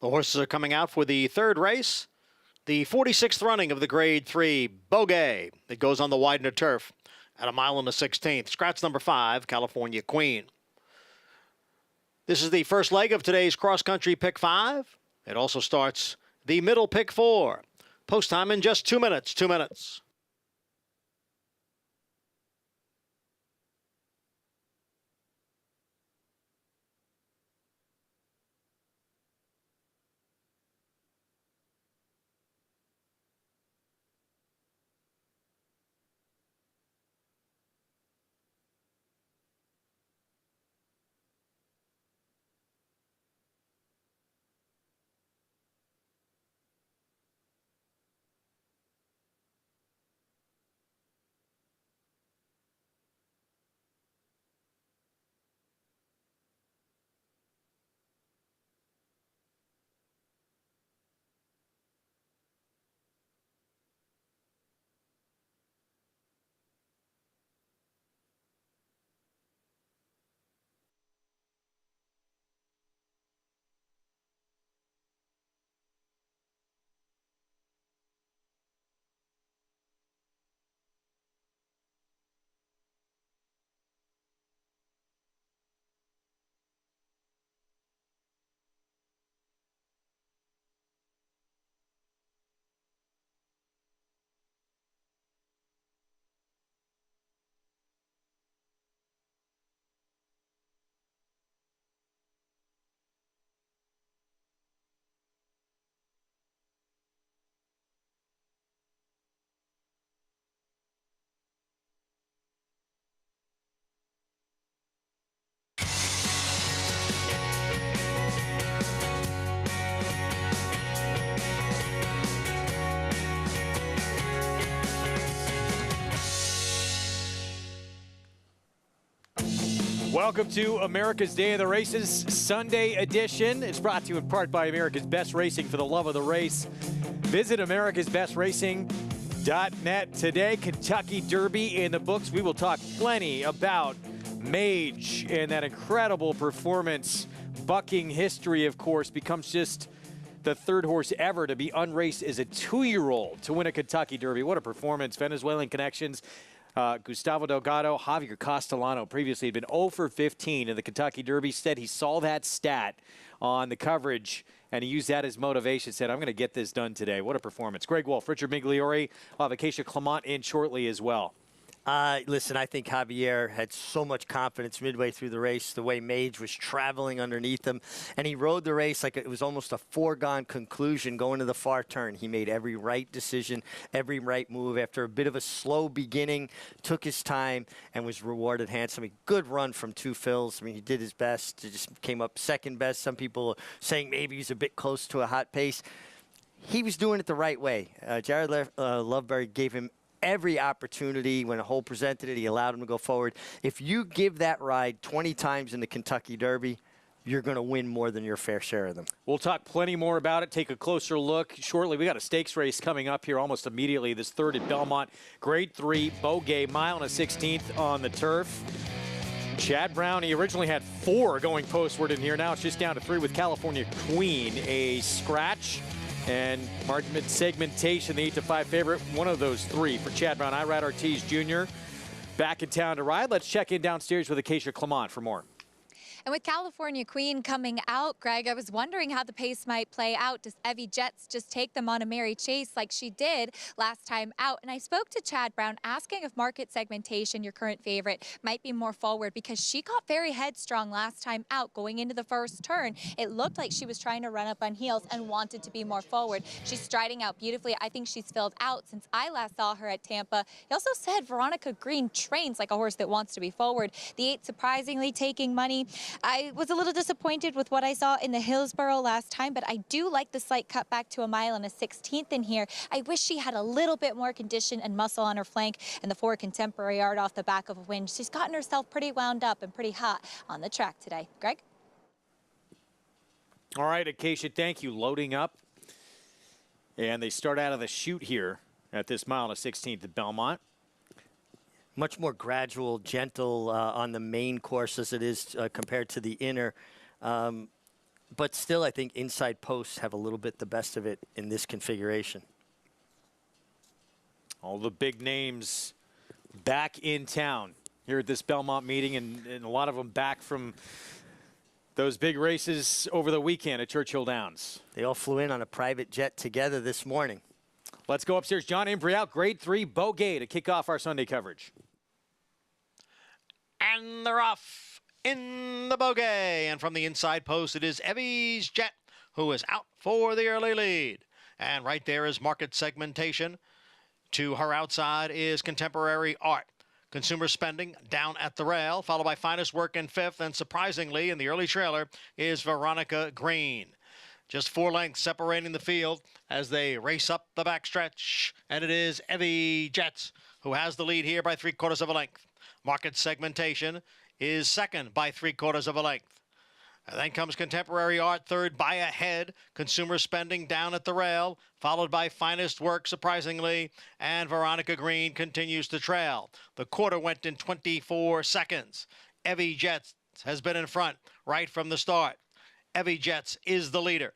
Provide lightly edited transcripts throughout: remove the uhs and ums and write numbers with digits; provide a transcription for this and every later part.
The horses are coming out for the third race, the 46th running of the Grade 3 Bogey. It goes on the Widener turf at 1.16 miles. Scratch number 5, California Queen. This is the first leg of today's cross-country pick 5. It also starts the middle pick 4. Post time in just 2 minutes. 2 minutes. Welcome to America's Day of the Races Sunday edition. It's brought to you in part by America's Best Racing, for the love of the race. Visit americasbestracing.net today. Kentucky Derby in the books. We will talk plenty about Mage and that incredible performance. Bucking history, of course, becomes just the third horse ever to be unraced as a 2-year-old to win a Kentucky Derby. What a performance. Venezuelan connections. Gustavo Delgado, Javier Castellano previously had been 0 for 15 in the Kentucky Derby. Said he saw that stat on the coverage, and he used that as motivation. Said, I'm going to get this done today. What a performance. Greg Wolf, Richard Migliore, Acacia Clement in shortly as well. Listen, I think Javier had so much confidence midway through the race, the way Mage was traveling underneath him, and he rode the race like it was almost a foregone conclusion going to the far turn. He made every right decision, every right move. After a bit of a slow beginning, took his time, and was rewarded handsomely. Good run from Two Phils. I mean, he did his best. He just came up second best. Some people are saying maybe he's a bit close to a hot pace. He was doing it the right way. Jared Loveberry gave him every opportunity. When a hole presented it, he allowed him to go forward. If you give that ride 20 times in the Kentucky Derby, you're going to win more than your fair share of them. We'll talk plenty more about it. Take a closer look shortly. We got a stakes race coming up here almost immediately. This third at Belmont. Grade 3, Bogey, 1.16 miles on the turf. Chad Brown, he originally had 4 going postward in here. Now it's just down to 3 with California Queen. A scratch and margin segmentation, the 8-5 favorite. One of those 3 for Chad Brown. Irad Ortiz Jr. back in town to ride. Let's check in downstairs with Acacia Clement for more. And with California Queen coming out, Greg, I was wondering how the pace might play out. Does Evie Jets just take them on a merry chase like she did last time out? And I spoke to Chad Brown asking if market segmentation, your current favorite, might be more forward, because she got very headstrong last time out going into the first turn. It looked like she was trying to run up on heels and wanted to be more forward. She's striding out beautifully. I think she's filled out since I last saw her at Tampa. He also said Veronica Green trains like a horse that wants to be forward. The 8 surprisingly taking money. I was a little disappointed with what I saw in the Hillsborough last time, but I do like the slight cut back to 1.16 miles in here. I wish she had a little bit more condition and muscle on her flank, and the 4 Contemporary Art off the back of a win. She's gotten herself pretty wound up and pretty hot on the track today. Greg? All right, Acacia, thank you. Loading up. And they start out of the chute here at this 1.16 miles at Belmont. Much more gradual, gentle on the main course as it is compared to the inner. But still, I think inside posts have a little bit the best of it in this configuration. All the big names back in town here at this Belmont meeting, and a lot of them back from those big races over the weekend at Churchill Downs. They all flew in on a private jet together this morning. Let's go upstairs. John Imbriel, Grade 3 Beaugay to kick off our Sunday coverage. And they're off in the Beaugay. And from the inside post, it is Evie's Jet, who is out for the early lead. And right there is market segmentation. To her outside is Contemporary Art. Consumer Spending down at the rail, followed by Finest Work in fifth. And surprisingly, in the early trailer, is Veronica Green. Just 4 lengths separating the field as they race up the backstretch. And it is Evie Jets who has the lead here by 3/4 of a length. Market segmentation is second by 3/4 of a length. And then comes Contemporary Art third by a head. Consumer Spending down at the rail, followed by Finest Work, surprisingly. And Veronica Green continues to trail. The quarter went in 24 seconds. Evie Jets has been in front right from the start. Evie Jets is the leader,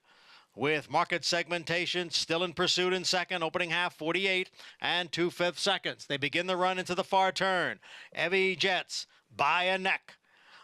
with market segmentation still in pursuit in second, opening half 48 and 2/5 seconds. They begin the run into the far turn. Evie Jets by a neck.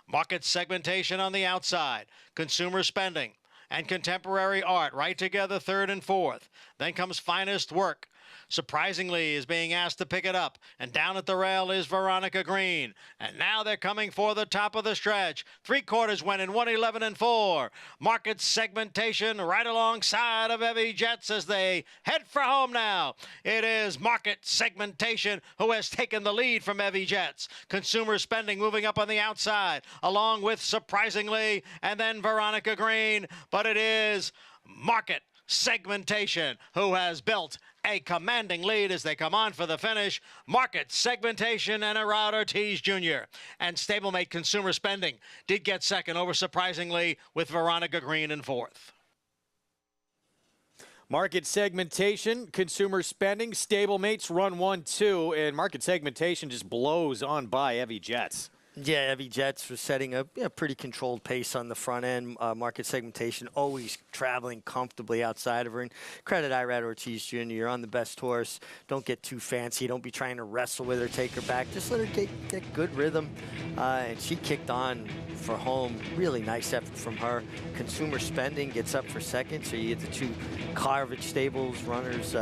Market segmentation on the outside. Consumer Spending and Contemporary Art right together, third and fourth. Then comes Finest Work. Surprisingly is being asked to pick it up. And down at the rail is Veronica Green. And now they're coming for the top of the stretch. 3/4 went in 1:11 and 4. Market segmentation right alongside of Evie Jets as they head for home now. It is market segmentation who has taken the lead from Evie Jets. Consumer Spending moving up on the outside, along with surprisingly, and then Veronica Green. But it is market segmentation who has built a commanding lead as they come on for the finish. Market segmentation and Erod Ortiz Jr. And stablemate Consumer Spending did get second over surprisingly with Veronica Green in fourth. Market segmentation, Consumer Spending, stablemates run 1-2, and market segmentation just blows on by Evie Jets. Yeah, Evie Jets was setting a pretty controlled pace on the front end. Market segmentation always traveling comfortably outside of her. And credit Erod Ortiz Jr. You're on the best horse. Don't get too fancy. Don't be trying to wrestle with her, take her back. Just let her get good rhythm. And she kicked on for home. Really nice effort from her. Consumer Spending gets up for second. So you get the two Carvage Stables runners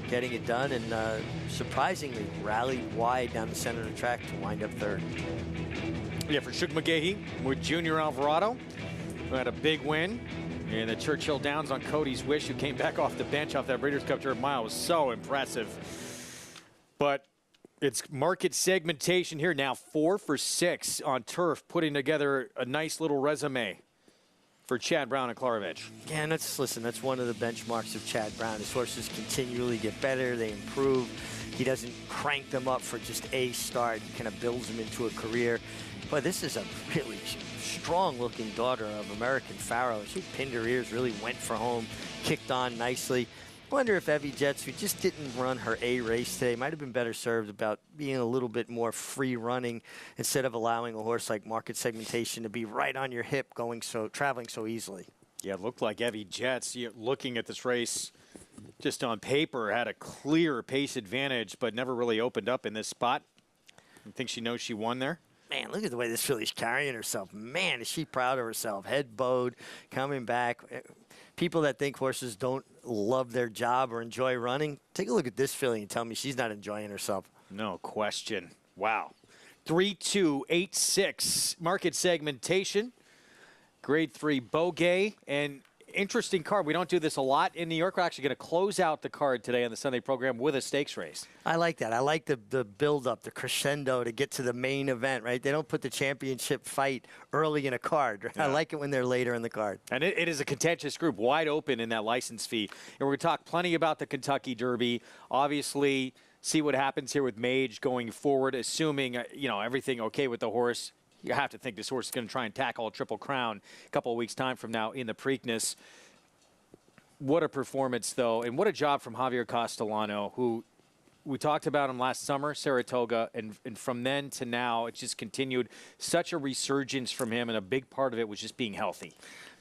getting it done. And surprisingly rallied wide down the center of the track to wind up third. Yeah, for Shug McGahee with Junior Alvarado, who had a big win in the Churchill Downs on Cody's Wish, who came back off the bench off that Breeders' Cup Turf Mile. Was so impressive. But it's market segmentation here now, 4 for 6 on turf, putting together a nice little resume for Chad Brown and Klaravich. Yeah, and that's one of the benchmarks of Chad Brown. His horses continually get better, they improve. He doesn't crank them up for just a start. He kind of builds them into a career. But this is a really strong-looking daughter of American Pharoah. She pinned her ears, really went for home, kicked on nicely. I wonder if Evie Jets, who just didn't run her A race today, might have been better served about being a little bit more free running instead of allowing a horse like market segmentation to be right on your hip, traveling so easily. Yeah, it looked like Evie Jets, looking at this race just on paper, had a clear pace advantage, but never really opened up in this spot. You think she knows she won there? Man, look at the way this filly's carrying herself. Man, is she proud of herself. Head bowed, coming back. People that think horses don't love their job or enjoy running, take a look at this filly and tell me she's not enjoying herself. No question. Wow. 3-2-8-6 market segmentation. Grade 3 Beaugay. And interesting card. We don't do this a lot in New York. We're actually going to close out the card today on the Sunday program with a stakes race. I like that. I like the build-up, the crescendo to get to the main event, right? They don't put the championship fight early in a card. Yeah. I like it when they're later in the card. And it is a contentious group, wide open in that license fee. And we're going to talk plenty about the Kentucky Derby. Obviously, see what happens here with Mage going forward, assuming, everything okay with the horse. You have to think this horse is going to try and tackle a Triple Crown a couple of weeks' time from now in the Preakness. What a performance, though, and what a job from Javier Castellano, who we talked about him last summer, Saratoga, and from then to now, it's just continued such a resurgence from him, and a big part of it was just being healthy.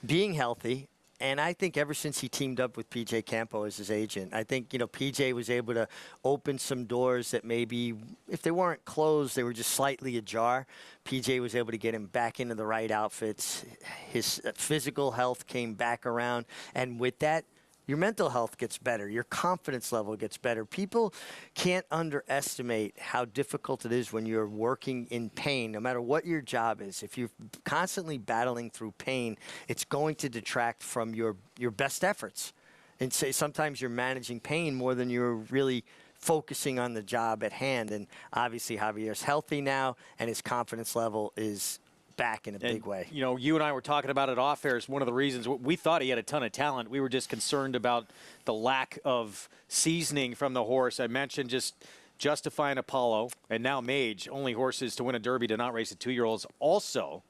Being healthy. And I think ever since he teamed up with PJ Campo as his agent, I think, PJ was able to open some doors that maybe if they weren't closed, they were just slightly ajar. PJ was able to get him back into the right outfits. His physical health came back around. And with that, your mental health gets better. Your confidence level gets better. People can't underestimate how difficult it is when you're working in pain, no matter what your job is. If you're constantly battling through pain, it's going to detract from your best efforts. And say sometimes you're managing pain more than you're really focusing on the job at hand. And obviously Javier's healthy now, and his confidence level is back in a big way. You and I were talking about it off air. Is one of the reasons we thought he had a ton of talent. We were just concerned about the lack of seasoning from the horse. I mentioned just Justify and Apollo, and now Mage, only horses to win a Derby to not race at 2-year-olds. Also,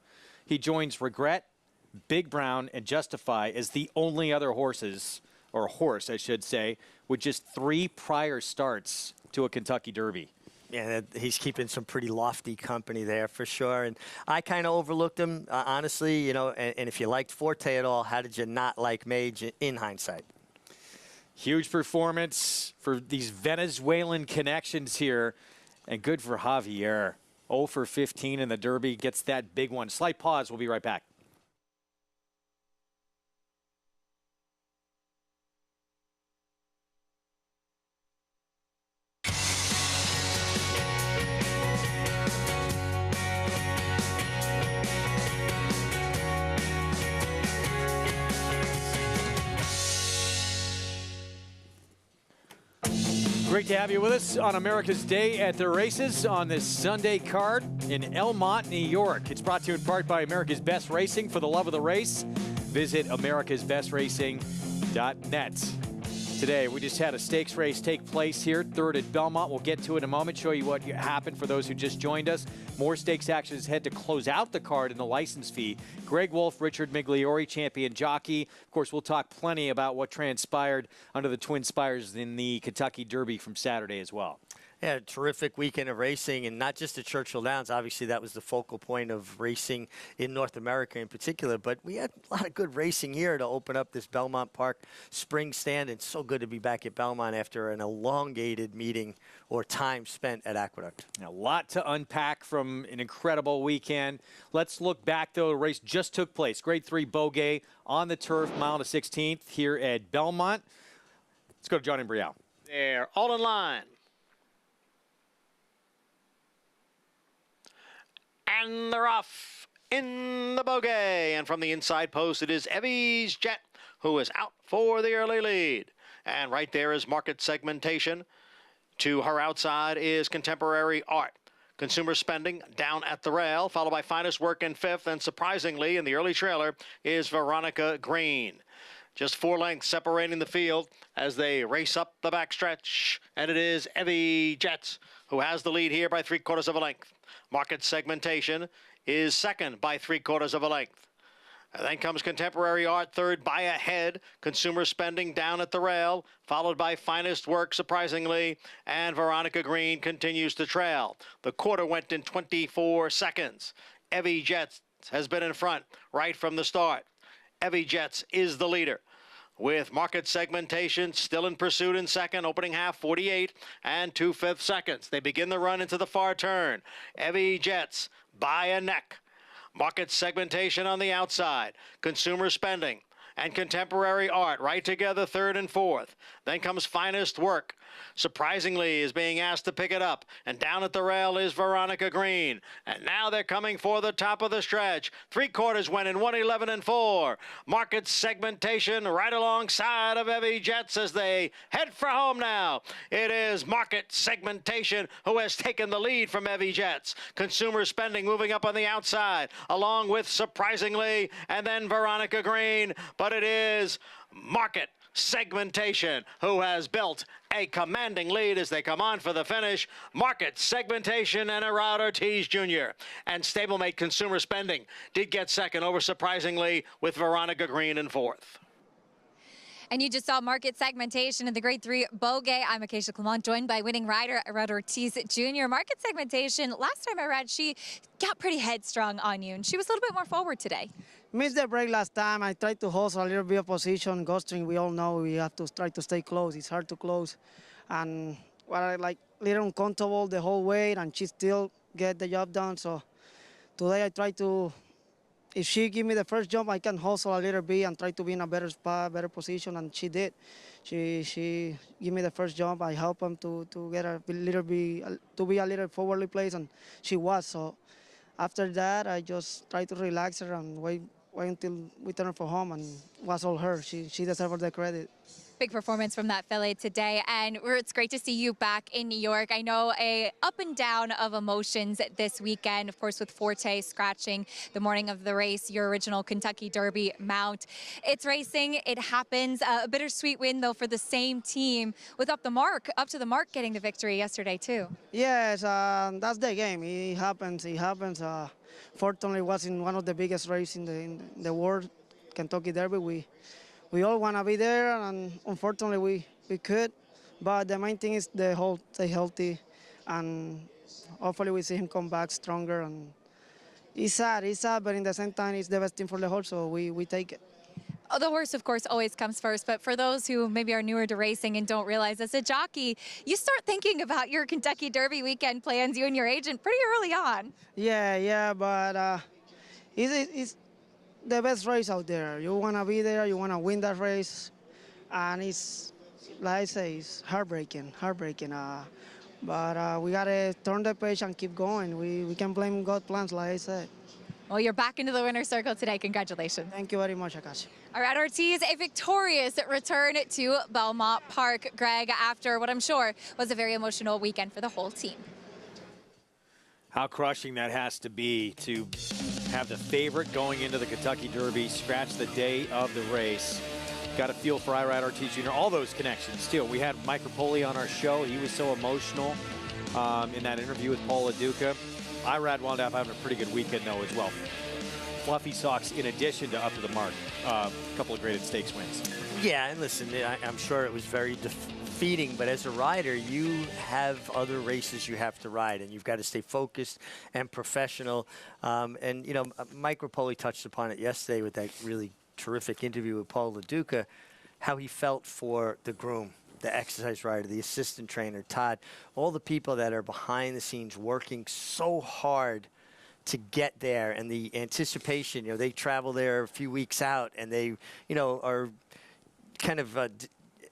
he joins Regret, Big Brown, and Justify as the only other horses, or horse, I should say, with just 3 prior starts to a Kentucky Derby. Yeah, he's keeping some pretty lofty company there for sure. And I kind of overlooked him, honestly, and if you liked Forte at all, how did you not like Mage in hindsight? Huge performance for these Venezuelan connections here, and good for Javier. 0 for 15 in the Derby, gets that big one. Slight pause, we'll be right back. Great to have you with us on America's Day at the Races on this Sunday card in Elmont, New York. It's brought to you in part by America's Best Racing. For the love of the race, visit americasbestracing.net. Today, we just had a stakes race take place here, third at Belmont. We'll get to it in a moment, show you what happened for those who just joined us. More stakes actions ahead to close out the card in the license fee. Greg Wolf, Richard Migliori, champion jockey. Of course, we'll talk plenty about what transpired under the Twin Spires in the Kentucky Derby from Saturday as well. Yeah, terrific weekend of racing, and not just at Churchill Downs. Obviously, that was the focal point of racing in North America in particular. But we had a lot of good racing here to open up this Belmont Park spring stand. It's so good to be back at Belmont after an elongated meeting or time spent at Aqueduct. A lot to unpack from an incredible weekend. Let's look back, though. The race just took place. Grade 3 Beaugay on the turf, mile to 16th here at Belmont. Let's go to John Imbrial. They're all in line. And they're off in the Beaugay. And from the inside post, it is Evie's Jet, who is out for the early lead. And right there is market segmentation. To her outside is Contemporary Art. Consumer Spending down at the rail, followed by Finest Work in 5th. And surprisingly, in the early trailer, is Veronica Green. Just 4 lengths separating the field as they race up the backstretch. And it is Evie Jets who has the lead here by 3/4 of a length. Market segmentation is second by 3/4 of a length. And then comes Contemporary Art third by a head. Consumer Spending down at the rail, followed by Finest Work, surprisingly. And Veronica Green continues to trail. The quarter went in 24 seconds. Evie Jets has been in front right from the start. Evie Jets is the leader, with market segmentation still in pursuit in second, opening half 48 and 2/5 seconds. They begin the run into the far turn. Evie Jets by a neck. Market segmentation on the outside. Consumer Spending and Contemporary Art right together, third and fourth. Then comes Finest Work. Surprisingly is being asked to pick it up. And down at the rail is Veronica Green. And now they're coming for the top of the stretch. 3/4 went in 1:11 and 4. Market segmentation right alongside of Evie Jets as they head for home now. It is market segmentation who has taken the lead from Evie Jets. Consumer Spending moving up on the outside, along with surprisingly, and then Veronica Green. But it is market segmentation who has built a commanding lead as they come on for the finish. Market segmentation and Erod Ortiz Jr. and stablemate Consumer Spending did get second over surprisingly with Veronica Green in fourth. And you just saw market segmentation in the Grade 3 Bogey. I'm Acacia Clement, joined by winning rider Irad Ortiz Jr. Market segmentation, last time I read, she got pretty headstrong on you, and she was a little bit more forward today. Missed the break last time. I tried to hustle a little bit of position. Ghosting, we all know we have to try to stay close. It's hard to close. And what I like, little uncomfortable the whole way, and she still get the job done. So today I try to, if she give me the first jump, I can hustle a little bit and try to be in a better spot, better position, and she did. She give me the first jump. I help him to get a little bit, to be a little forwardly placed, and she was. So after that, I just try to relax her and wait until we turn for home, and it was all her. She deserves the credit. Big performance from that filly today, and it's great to see you back in New York. I know a up and down of emotions this weekend, of course, with Forte scratching the morning of the race, your original Kentucky Derby mount. It's racing, it happens. A bittersweet win, though, for the same team with Up to the Mark getting the victory yesterday, too. Yes, that's the game. It happens. It happens. Fortunately, it was in one of the biggest races in the world, Kentucky Derby. We all want to be there, and unfortunately we could. But the main thing is the whole stay healthy, and hopefully we see him come back stronger. And it's sad, but in the same time, it's the best thing for the horse, so we take it. Oh, the horse, of course, always comes first. But for those who maybe are newer to racing and don't realize, as a jockey, you start thinking about your Kentucky Derby weekend plans, you and your agent, pretty early on. Yeah, but it's the best race out there. You want to be there, you want to win that race, and it's, like I say, it's heartbreaking. But we got to turn the page and keep going. We can blame God's plans, like I said. Well, you're back into the winner's circle today. Congratulations. Thank you very much, Akashi. Irad Ortiz, a victorious return to Belmont Park, Greg, after what I'm sure was a very emotional weekend for the whole team. How crushing that has to be to have the favorite going into the Kentucky Derby scratch the day of the race. Got a feel for Irad Ortiz Jr., all those connections, too. We had Mike Rapoli on our show. He was so emotional in that interview with Paul LaDuca. Irad wound up having a pretty good weekend, though, as well. Fluffy socks in addition to Up to the Mark. A couple of graded stakes wins. Yeah, and listen, I'm sure it was very defeating, but as a rider, you have other races you have to ride, and you've got to stay focused and professional. And, you know, Mike Rapoli touched upon it yesterday with that really terrific interview with Paul LaDuca, how he felt for the groom, the exercise rider, the assistant trainer, Todd, all the people that are behind the scenes working so hard to get there, and the anticipation. You know, they travel there a few weeks out, and they, you know, are kind of,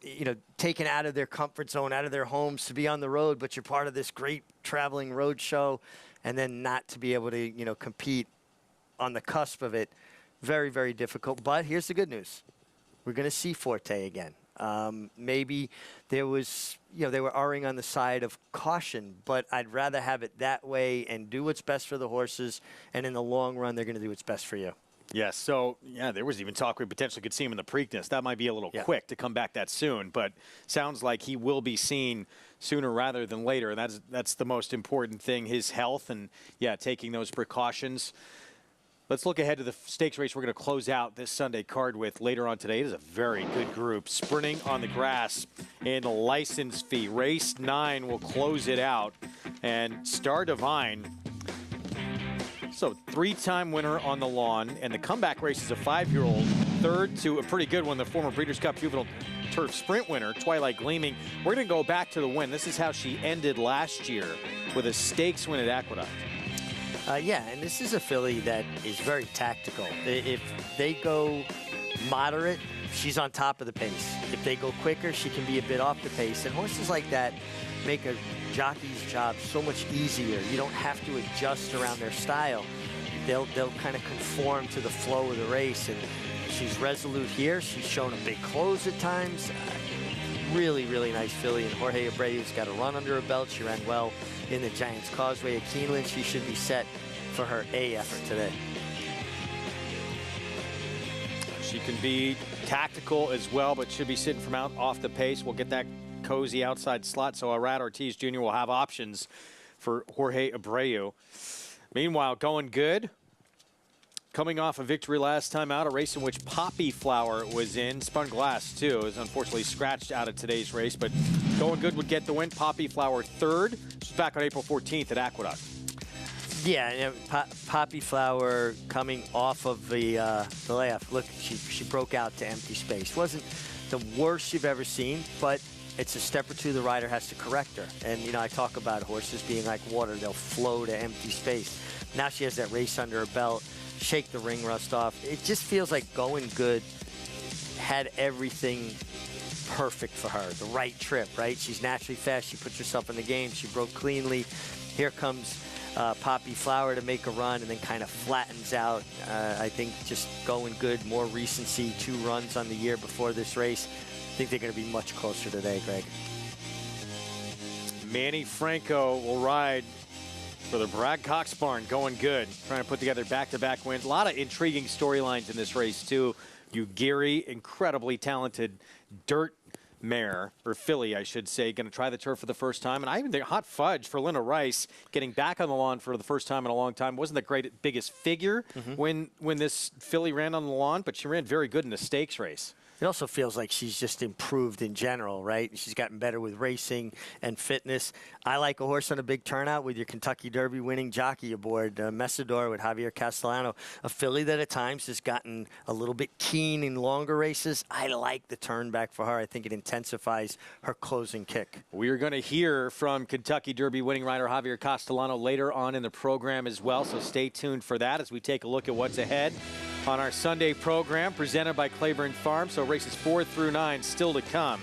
you know, taken out of their comfort zone, out of their homes to be on the road, but you're part of this great traveling road show, and then not to be able to, you know, compete on the cusp of it. Very, very difficult. But here's the good news. We're going to see Forte again. Maybe there was, you know, they were erring on the side of caution, but I'd rather have it that way and do what's best for the horses, and in the long run, they're going to do what's best for you. Yes, so, yeah, there was even talk we potentially could see him in the Preakness. That might be a little quick to come back that soon, but sounds like he will be seen sooner rather than later, and that's the most important thing, his health, and, yeah, taking those precautions. Let's look ahead to the stakes race we're going to close out this Sunday card with later on today. It is a very good group. Sprinting on the grass and license fee. Race 9 will close it out. And Star Divine, so 3-time winner on the lawn. And the comeback race is a 5-year-old. Third to a pretty good one, the former Breeders' Cup Juvenile Turf Sprint winner, Twilight Gleaming. We're going to go back to the win. This is how she ended last year with a stakes win at Aqueduct. Yeah, and this is a filly that is very tactical. If they go moderate, she's on top of the pace. If they go quicker, she can be a bit off the pace. And horses like that make a jockey's job so much easier. You don't have to adjust around their style. They'll kind of conform to the flow of the race. And she's resolute here. She's shown a big close at times. Really, really nice filly. And Jorge Abreu's got a run under her belt. She ran well in the Giants Causeway at Keeneland. She should be set for her A effort today. She can be tactical as well, but should be sitting from out off the pace. We'll get that cozy outside slot, so Irad Ortiz Jr. will have options for Jorge Abreu. Meanwhile, going good coming off a victory last time out, a race in which Poppy Flower was in. Spun Glass, too. It was unfortunately scratched out of today's race, but Going Good would get the win. Poppy Flower third. This was back on April 14th at Aqueduct. Yeah, you know, Poppy Flower coming off of the layoff. Look, she broke out to empty space. Wasn't the worst you've ever seen, but it's a step or two the rider has to correct her. And, you know, I talk about horses being like water. They'll flow to empty space. Now she has that race under her belt. Shake the ring rust off. It just feels like Going Good had everything perfect for her. The right trip, right? She's naturally fast. She puts herself in the game. She broke cleanly. Here comes Poppy Flower to make a run and then kind of flattens out. I think just Going Good, more recency, 2 runs on the year before this race. I think they're going to be much closer today, Greg. Manny Franco will ride for the Brad Cox barn. Going Good, trying to put together back-to-back wins. A lot of intriguing storylines in this race, too. Ugiri, incredibly talented dirt mare, or filly, I should say, going to try the turf for the first time. And I even think Hot Fudge for Lena Rice, getting back on the lawn for the first time in a long time. Wasn't the biggest figure when this filly ran on the lawn, but she ran very good in the stakes race. It also feels like she's just improved in general, right? She's gotten better with racing and fitness. I like a horse on a big turnout with your Kentucky Derby winning jockey aboard, Messidor with Javier Castellano. A filly that at times has gotten a little bit keen in longer races. I like the turn back for her. I think it intensifies her closing kick. We are going to hear from Kentucky Derby winning rider Javier Castellano later on in the program as well, so stay tuned for that as we take a look at what's ahead on our Sunday program presented by Claiborne Farm. So races 4 through 9 still to come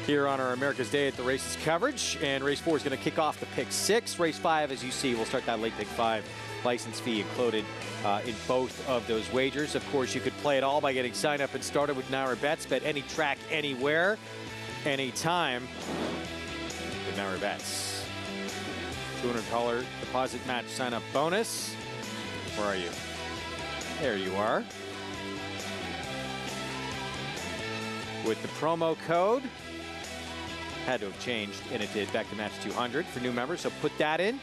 here on our America's Day at the Races coverage. And race 4 is going to kick off the pick 6. Race 5, as you see, we'll start that late pick 5. License fee included in both of those wagers. Of course, you could play it all by getting signed up and started with NYRA Bets. Bet any track, anywhere, anytime with NYRA Bets. $200 deposit match sign-up bonus. Where are you? There you are. With the promo code, had to have changed, and it did, back to match 200 for new members. So put that in,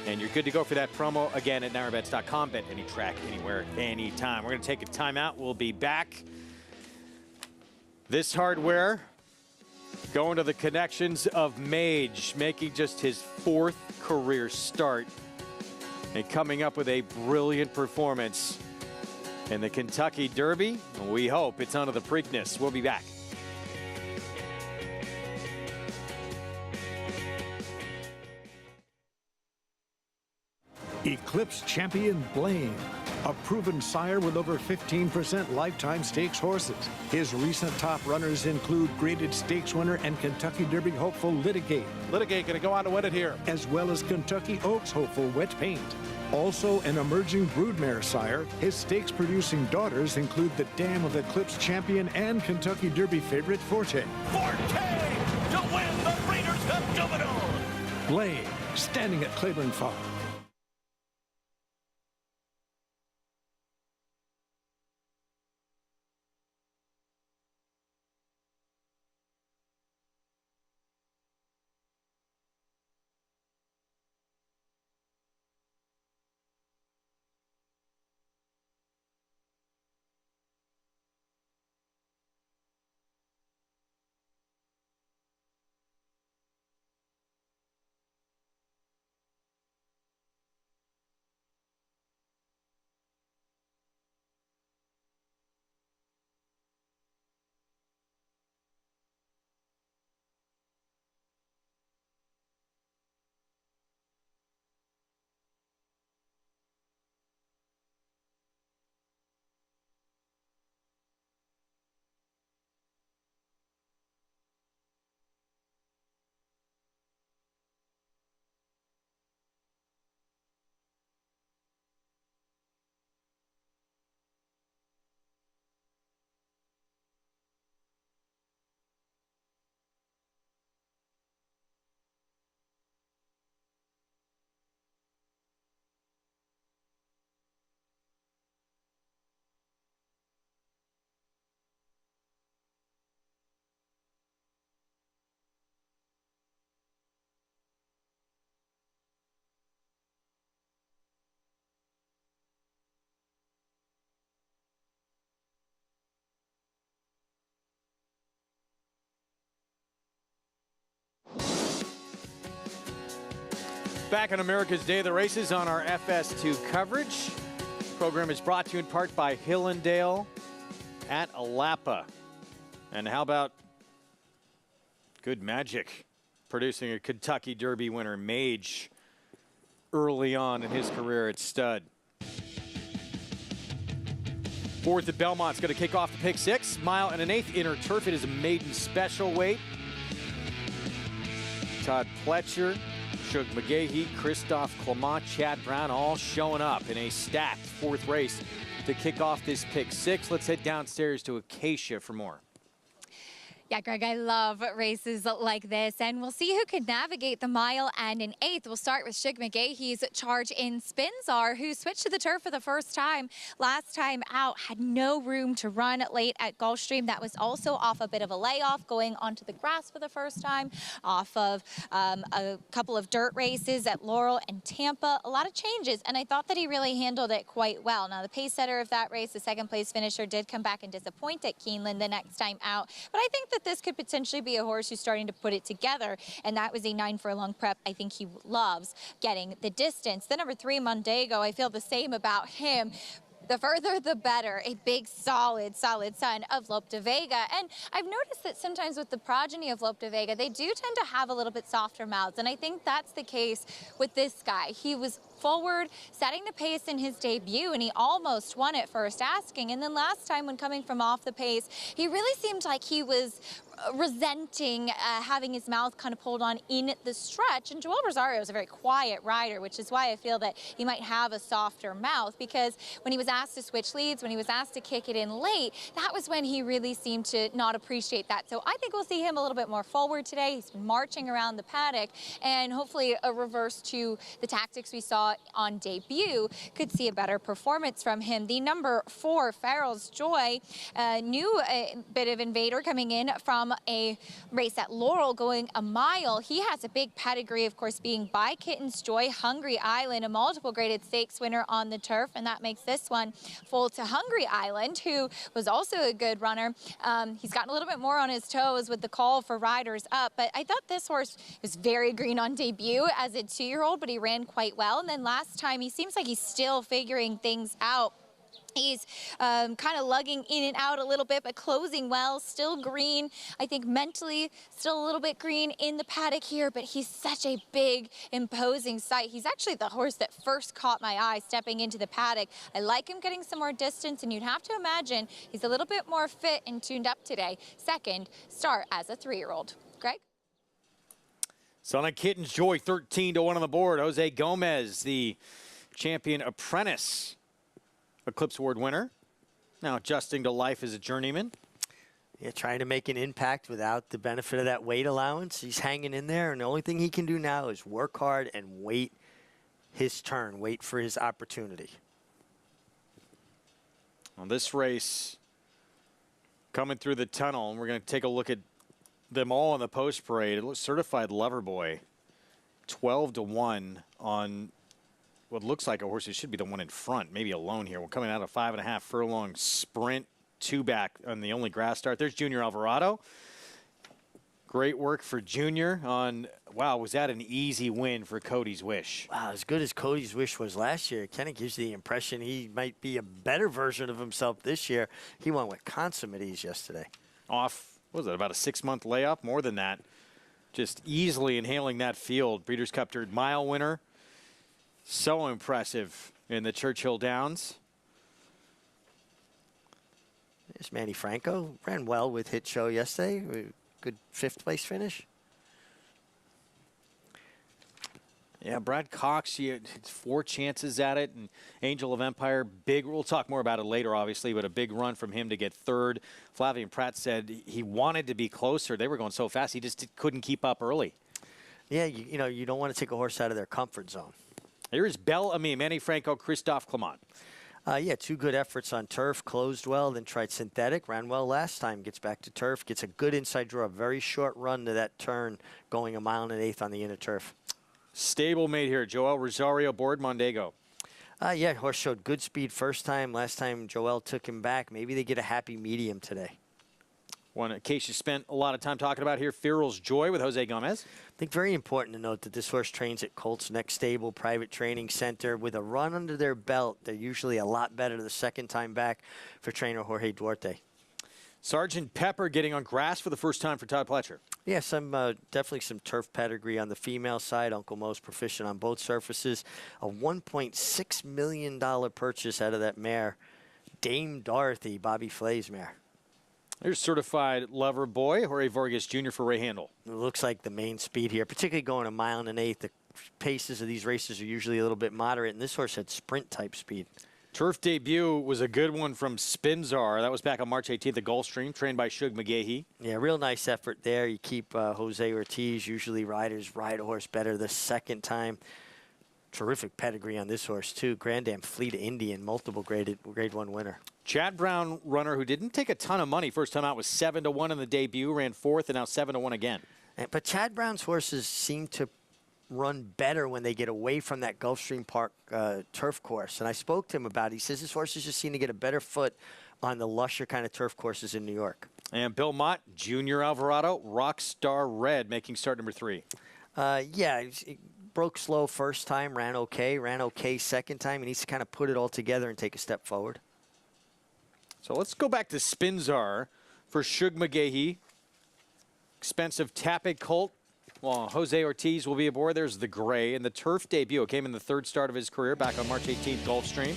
and you're good to go for that promo again at NYRABets.com. Bet any track, anywhere, anytime. We're going to take a timeout. We'll be back. This hardware going to the connections of Mage, making just his 4th career start and coming up with a brilliant performance in the Kentucky Derby. We hope it's under the Preakness. We'll be back. Eclipse champion Blaine, a proven sire with over 15% lifetime stakes horses. His recent top runners include graded stakes winner and Kentucky Derby hopeful Litigate. Litigate going to go on to win it here. As well as Kentucky Oaks hopeful Wet Paint. Also an emerging broodmare sire, his stakes-producing daughters include the dam of Eclipse champion and Kentucky Derby favorite Forte. Forte to win the Breeders' Cup Juvenile. Blaine, standing at Claiborne Farm. Back on America's Day of the Races on our FS2 coverage. Program is brought to you in part by Hillendale at Alapa. And how about Good Magic producing a Kentucky Derby winner, Mage, early on in his career at stud. Fourth at Belmont's going to kick off the pick 6. Mile and an eighth inner turf. It is a maiden special weight. Todd Pletcher, Shug McGahee, Christophe Clement, Chad Brown all showing up in a stacked fourth race to kick off this pick 6. Let's head downstairs to Acacia for more. Yeah, Greg, I love races like this, and we'll see who can navigate the mile and an eighth. We'll start with Shug McGahee's charge in Spinzar, who switched to the turf for the first time. Last time out, had no room to run late at Gulfstream. That was also off a bit of a layoff, going onto the grass for the first time, off of a couple of dirt races at Laurel and Tampa. A lot of changes, and I thought that he really handled it quite well. Now, the pace setter of that race, the second place finisher, did come back and disappoint at Keeneland the next time out, but I think that this could potentially be a horse who's starting to put it together, and that was a 9 furlong prep. I think he loves getting the distance. The number 3, Mondego, I feel the same about him. The further, the better. A big, solid son of Lope de Vega. And I've noticed that sometimes with the progeny of Lope de Vega, they do tend to have a little bit softer mouths. And I think that's the case with this guy. He was forward, setting the pace in his debut, and he almost won it first asking. And then last time when coming from off the pace, he really seemed like he was resenting having his mouth kind of pulled on in the stretch. And Joel Rosario is a very quiet rider, which is why I feel that he might have a softer mouth, because when he was asked to switch leads, when he was asked to kick it in late, that was when he really seemed to not appreciate that. So I think we'll see him a little bit more forward today. He's been marching around the paddock, and hopefully a reverse to the tactics we saw on debut could see a better performance from him. The number 4, Farrell's Joy, new bit of invader coming in from a race at Laurel, going a mile. He has a big pedigree, of course, being by Kitten's Joy, Hungry Island, a multiple graded stakes winner on the turf, and that makes this one full to Hungry Island, who was also a good runner. He's gotten a little bit more on his toes with the call for riders up, but I thought this horse was very green on debut as a 2-year-old, but he ran quite well. And then last time, he seems like he's still figuring things out. He's kind of lugging in and out a little bit, but closing well, still green. I think mentally still a little bit green in the paddock here, but he's such a big, imposing sight. He's actually the horse that first caught my eye stepping into the paddock. I like him getting some more distance, and you'd have to imagine he's a little bit more fit and tuned up today. Second start as a 3-year-old. Greg? Son of Kitten's Joy, 13-1 on the board. Jose Gomez, the champion apprentice, Eclipse Award winner, now adjusting to life as a journeyman. Yeah, trying to make an impact without the benefit of that weight allowance. He's hanging in there, and the only thing he can do now is work hard and wait his turn, wait for his opportunity. On this race, coming through the tunnel, and we're going to take a look at them all in the post parade. It looks certified lover boy, 12-1 on what looks like a horse who should be the one in front, maybe alone here. We're coming out of 5.5 furlong sprint, 2 back on the only grass start. There's Junior Alvarado. Great work for Junior on, wow, was that an easy win for Cody's Wish? Wow, as good as Cody's Wish was last year, it kind of gives you the impression he might be a better version of himself this year. He went with consummate ease yesterday. Off, what was it, about a 6-month layoff? More than that. Just easily inhaling that field. Breeders' Cup Dirt Mile winner. So impressive in the Churchill Downs. There's Manny Franco. Ran well with Hit Show yesterday. Good 5th place finish. Yeah, Brad Cox, he had 4 chances at it. And Angel of Empire, big, we'll talk more about it later, obviously, but a big run from him to get 3rd. Flavien Prat said he wanted to be closer. They were going so fast, he just couldn't keep up early. Yeah, you know, you don't want to take a horse out of their comfort zone. Here is Bel Ami, Manny Franco, Christophe Clement. Yeah, 2 good efforts on turf. Closed well, then tried synthetic. Ran well last time. Gets back to turf. Gets a good inside draw. Very short run to that turn, going 1 1/8 miles on the inner turf. Stablemate here. Joel Rosario, board Mondego. Yeah, horse showed good speed first time. Last time Joel took him back. Maybe they get a happy medium today. One Acacia spent a lot of time talking about here, Ferrell's Joy with Jose Gomez. I think very important to note that this horse trains at Colts Next Stable Private Training Center. With a run under their belt, they're usually a lot better the second time back for trainer Jorge Duarte. Sergeant Pepper getting on grass for the first time for Todd Pletcher. Yeah, definitely some turf pedigree on the female side. Uncle Mo's proficient on both surfaces. A $1.6 million purchase out of that mare, Dame Dorothy, Bobby Flay's mare. There's certified lover boy, Jorge Vargas Jr. for Ray Handel. It looks like the main speed here, particularly going a mile and an eighth. The paces of these races are usually a little bit moderate, and this horse had sprint-type speed. Turf debut was a good one from Spinzar. That was back on March 18th at Gulfstream, trained by Shug McGahee. Yeah, real nice effort there. You keep Jose Ortiz. Usually riders ride a horse better the second time. Terrific pedigree on this horse, too. Grand Am Fleet Indian, multiple Grade 1 winner. Chad Brown runner who didn't take a ton of money. First time out was 7-1 in the debut, ran fourth, and now 7-1 again. But Chad Brown's horses seem to run better when they get away from that Gulfstream Park turf course. And I spoke to him about it. He says his horses just seem to get a better foot on the lusher kind of turf courses in New York. And Bill Mott, Junior Alvarado, Rockstar Red, making start number 3. Yeah, he broke slow first time, ran okay second time. He needs to kind of put it all together and take a step forward. So let's go back to Spinzar for Shug McGahee. Expensive Tappet Colt. Well, Jose Ortiz will be aboard. There's the gray. And the turf debut came in the third start of his career back on March 18th, Gulfstream.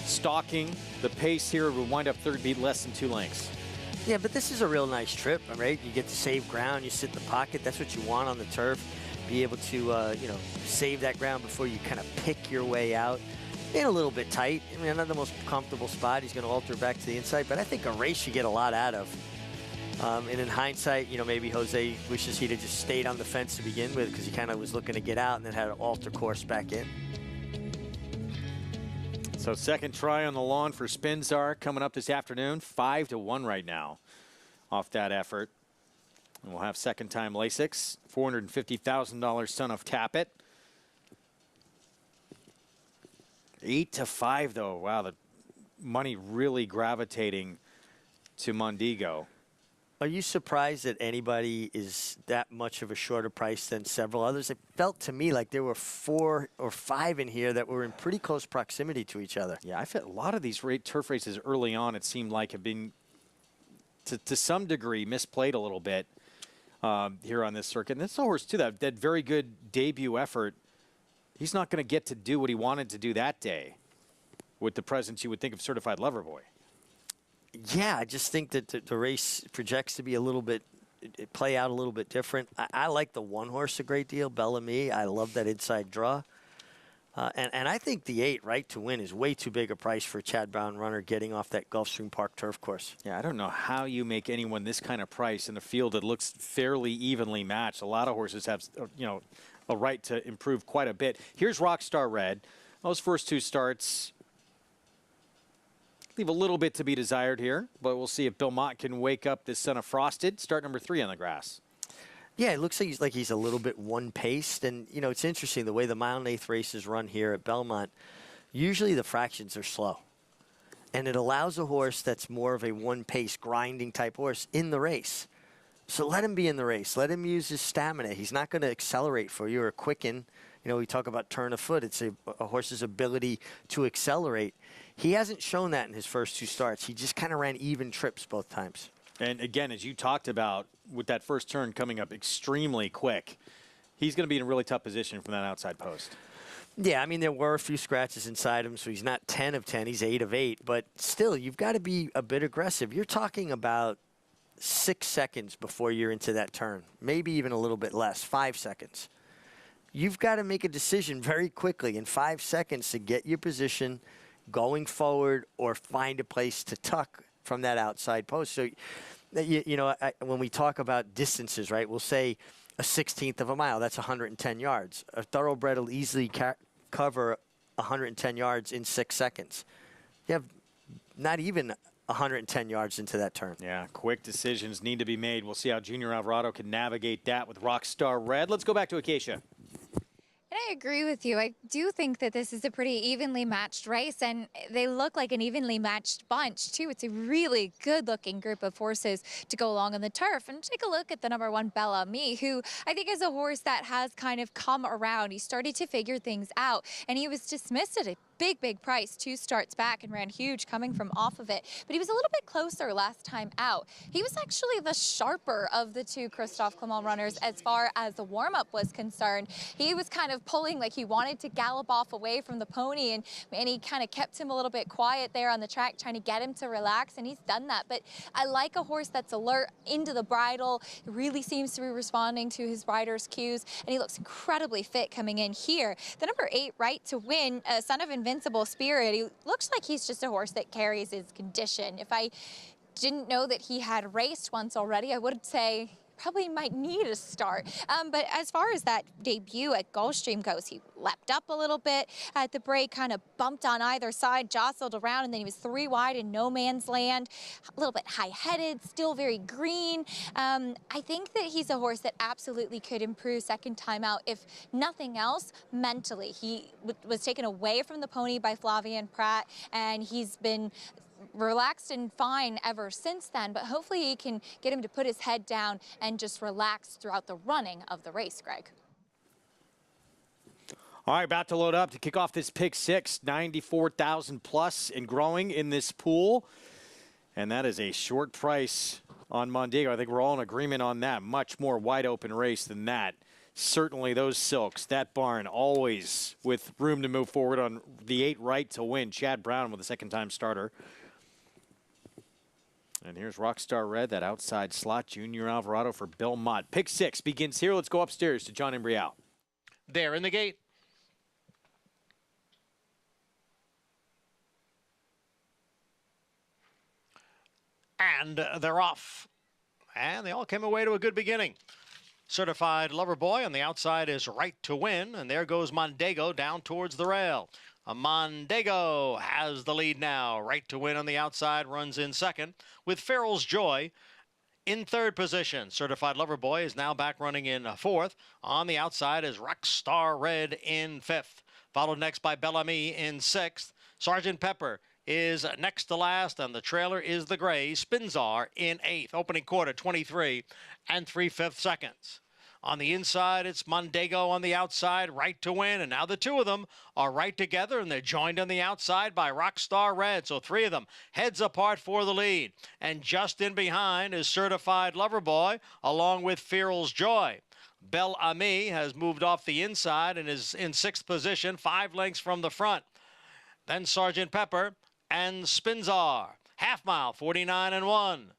Stalking. The pace here will wind up third beat less than 2 lengths. Yeah, but this is a real nice trip, right? You get to save ground. You sit in the pocket. That's what you want on the turf. Be able to, save that ground before you kind of pick your way out. In a little bit tight. I mean, not the most comfortable spot. He's going to alter back to the inside, but I think a race you get a lot out of. And in hindsight, maybe Jose wishes he'd have just stayed on the fence to begin with because he kind of was looking to get out and then had to alter course back in. So second try on the lawn for Spinzar coming up this afternoon. 5-1 right now off that effort. And we'll have second time Lasix. $450,000 son of Tappet. 8-5 though. Wow, the money really gravitating to Mondigo. Are you surprised that anybody is that much of a shorter price than several others? It felt to me like there were 4 or 5 in here that were in pretty close proximity to each other. Yeah, I felt a lot of these turf races early on, it seemed like have been, to some degree, misplayed a little bit here on this circuit. And this horse, too, that very good debut effort, he's not going to get to do what he wanted to do that day with the presence you would think of Certified Lover Boy. Yeah, I just think that the race projects to be a little bit, play out a little bit different. I like the one horse a great deal, Bellamy. I love that inside draw. And I think the 8, Right to Win, is way too big a price for a Chad Brown runner getting off that Gulfstream Park turf course. Yeah, I don't know how you make anyone this kind of price in a field that looks fairly evenly matched. A lot of horses have, a right to improve quite a bit. Here's Rockstar Red. Those first 2 starts leave a little bit to be desired here, but we'll see if Bill Mott can wake up this son of Frosted. Start number 3 on the grass. Yeah, it looks like he's a little bit one-paced. And, it's interesting, the way the mile and eighth races run here at Belmont, usually the fractions are slow. And it allows a horse that's more of a one-pace, grinding type horse in the race. So let him be in the race. Let him use his stamina. He's not going to accelerate for you or quicken. We talk about turn of foot. It's a horse's ability to accelerate. He hasn't shown that in his first 2 starts. He just kind of ran even trips both times. And again, as you talked about, with that first turn coming up extremely quick, he's going to be in a really tough position from that outside post. Yeah, I mean, there were a few scratches inside him, so he's not 10 of 10. He's 8 of 8. But still, you've got to be a bit aggressive. You're talking about 6 seconds before you're into that turn, maybe even a little bit less, 5 seconds. You've got to make a decision very quickly in 5 seconds to get your position going forward or find a place to tuck from that outside post. So, when we talk about distances, right, we'll say a 1/16 of a mile, that's 110 yards. A thoroughbred will easily cover 110 yards in 6 seconds. You have not even 110 yards into that turn. Yeah, quick decisions need to be made. We'll see how Junior Alvarado can navigate that with Rockstar Red. Let's go back to Acacia. And I agree with you. I do think that this is a pretty evenly matched race, and they look like an evenly matched bunch, too. It's a really good-looking group of horses to go along on the turf. And take a look at the number 1, Bel Ami, who I think is a horse that has kind of come around. He started to figure things out, and he was dismissed at a big price 2 starts back and ran huge coming from off of it. But he was a little bit closer last time out. He was actually the sharper of the 2 Christophe Clement runners as far as the warm-up was concerned. He was kind of pulling like he wanted to gallop off away from the pony, and he kind of kept him a little bit quiet there on the track, trying to get him to relax, and he's done that. But I like a horse that's alert into the bridle. He really seems to be responding to his rider's cues, and he looks incredibly fit coming in here. The number 8, Right to Win, Son of Invincible Spirit. He looks like he's just a horse that carries his condition. If I didn't know that he had raced once already, I would say probably might need a start. But as far as that debut at Gulfstream goes, he leapt up a little bit at the break, kind of bumped on either side, jostled around, and then he was 3 wide in no man's land. A little bit high-headed, still very green. I think that he's a horse that absolutely could improve second time out, if nothing else, mentally. He was taken away from the pony by Flavien Prat, and he's been relaxed and fine ever since then, but hopefully he can get him to put his head down and just relax throughout the running of the race, Greg. All right, about to load up to kick off this pick 6, 94,000 plus and growing in this pool. And that is a short price on Mondego. I think we're all in agreement on that. Much more wide open race than that. Certainly those silks, that barn always with room to move forward on the 8, Right to Win. Chad Brown with a second-time starter. And here's Rockstar Red, that outside slot. Junior Alvarado for Belmont. Pick 6 begins here. Let's go upstairs to John Imbrial. There in the gate. And they're off. And they all came away to a good beginning. Certified Lover Boy on the outside is Right to Win. And there goes Mondego down towards the rail. Mondego has the lead now. Right to Win on the outside runs in second, with Farrell's Joy in third position. Certified Lover Boy is now back running in fourth. On the outside is Rockstar Red in fifth, followed next by Bel Ami in sixth. Sergeant Pepper is next to last, and the trailer is the gray Spinzar in eighth. Opening quarter, 23 3/5 seconds. On the inside, it's Mondego. On the outside, Right to Win. And now the 2 of them are right together, and they're joined on the outside by Rockstar Red. So 3 of them heads apart for the lead. And just in behind is Certified Lover Boy, along with Farrell's Joy. Bel Ami has moved off the inside and is in 6th position, 5 lengths from the front. Then Sergeant Pepper and Spinzar. Half mile, 49 1.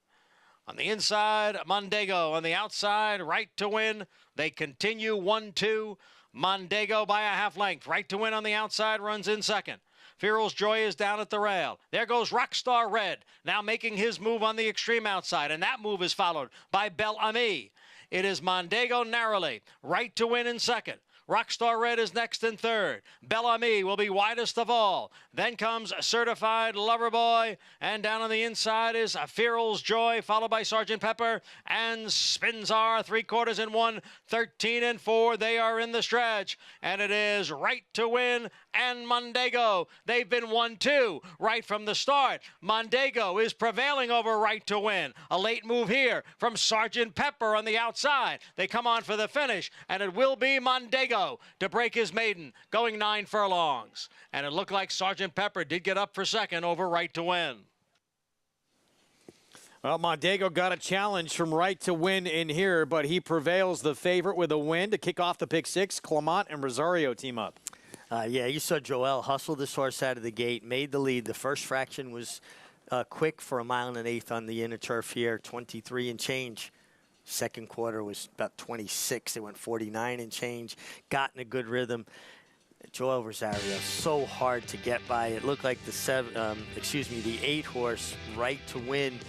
On the inside, Mondego. On the outside, Right to Win. They continue 1-2. Mondego by a half length. Right to Win on the outside runs in second. Farrell's Joy is down at the rail. There goes Rockstar Red, now making his move on the extreme outside, and that move is followed by Bel Ami. It is Mondego narrowly. Right to Win in second. Rockstar Red is next in third. Bel Ami will be widest of all. Then comes Certified Lover Boy. And down on the inside is Farrell's Joy, followed by Sergeant Pepper and Spinzar. 3/4 in 1, 13 4. They are in the stretch. And it is Right to Win and Mondego. They've been 1-2 right from the start. Mondego is prevailing over Right to Win. A late move here from Sergeant Pepper on the outside. They come on for the finish, and it will be Mondego to break his maiden, going 9 furlongs. And it looked like Sergeant Pepper did get up for second over Right to Win. Well, Mondego got a challenge from Right to Win in here, but he prevails the favorite with a win to kick off the pick 6. Clement and Rosario team up. Yeah, you saw Joel hustle this horse out of the gate, made the lead. The first fraction was quick for 1 1/8 miles on the inner turf here, 23 and change. Second quarter was about 26. They went 49 and change. Got in a good rhythm. Joel Rosario, so hard to get by. It looked like the 8 horse, Right to Win,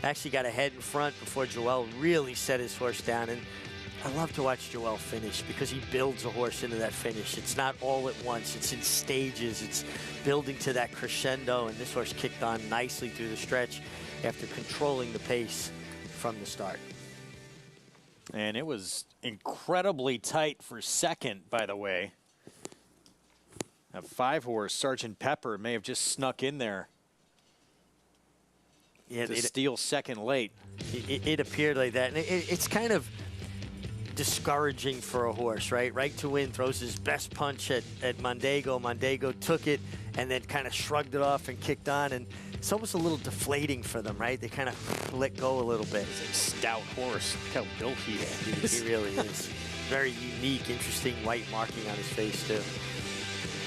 actually got ahead in front before Joel really set his horse down. And I love to watch Joel finish because he builds a horse into that finish. It's not all at once. It's in stages. It's building to that crescendo. And this horse kicked on nicely through the stretch after controlling the pace from the start. And it was incredibly tight for second, by the way. A 5-horse, Sergeant Pepper, may have just snuck in there to steal second late. It appeared like that. And it's kind of discouraging for a horse, right? Right to Win throws his best punch at Mondego. Mondego took it and then kind of shrugged it off and kicked on. And it's almost a little deflating for them, right? They kind of let go a little bit. He's a stout horse. Look how built he is. He really is. Very unique, interesting white marking on his face, too.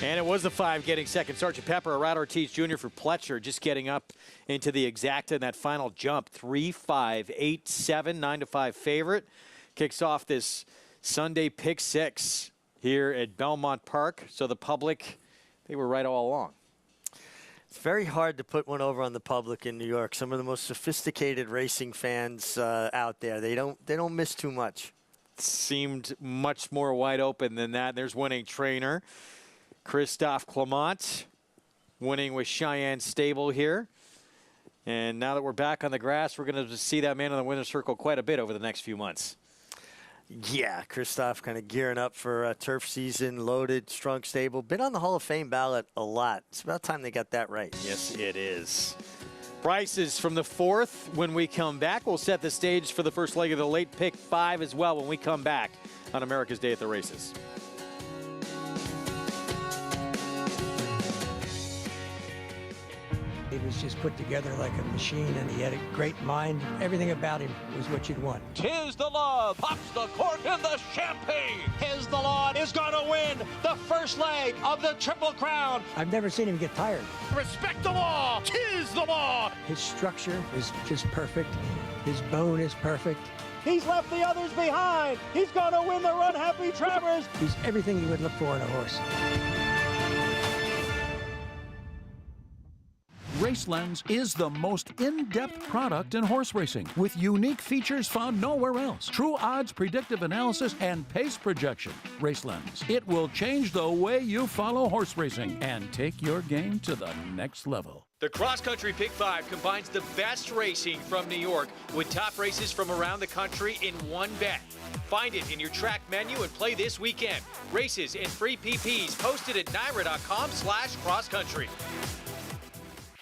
And it was the 5 getting second. Sergeant Pepper, Arad Ortiz Jr. for Pletcher, just getting up into the exacta in that final jump. 3-5, 8-7, 9-5 favorite. Kicks off this Sunday pick 6 here at Belmont Park. So the public, they were right all along. It's very hard to put one over on the public in New York. Some of the most sophisticated racing fans out there. They don't miss too much. Seemed much more wide open than that. There's winning trainer Christophe Clement, winning with Cheyenne Stable here. And now that we're back on the grass, we're going to see that man in the winner's circle quite a bit over the next few months. Yeah, Christophe kind of gearing up for turf season, loaded, strong stable. Been on the Hall of Fame ballot a lot. It's about time they got that right. Yes, it is. Prices from the 4th when we come back. We'll set the stage for the first leg of the late pick 5 as well when we come back on America's Day at the Races. He was just put together like a machine, and he had a great mind. Everything about him was what you'd want. Tis the Law pops the cork in the champagne. Tiz the Law is going to win the first leg of the Triple Crown. I've never seen him get tired. Respect the law. Tis the law. His structure is just perfect. His bone is perfect. He's left the others behind. He's going to win the Run Happy Travers. He's everything you would look for in a horse. RaceLens is the most in-depth product in horse racing, with unique features found nowhere else. True odds, predictive analysis, and pace projection. RaceLens. It will change the way you follow horse racing and take your game to the next level. The Cross Country Pick 5 combines the best racing from New York with top races from around the country in one bet. Find it in your track menu and play this weekend. Races and free PPs posted at NYRA.com/crosscountry.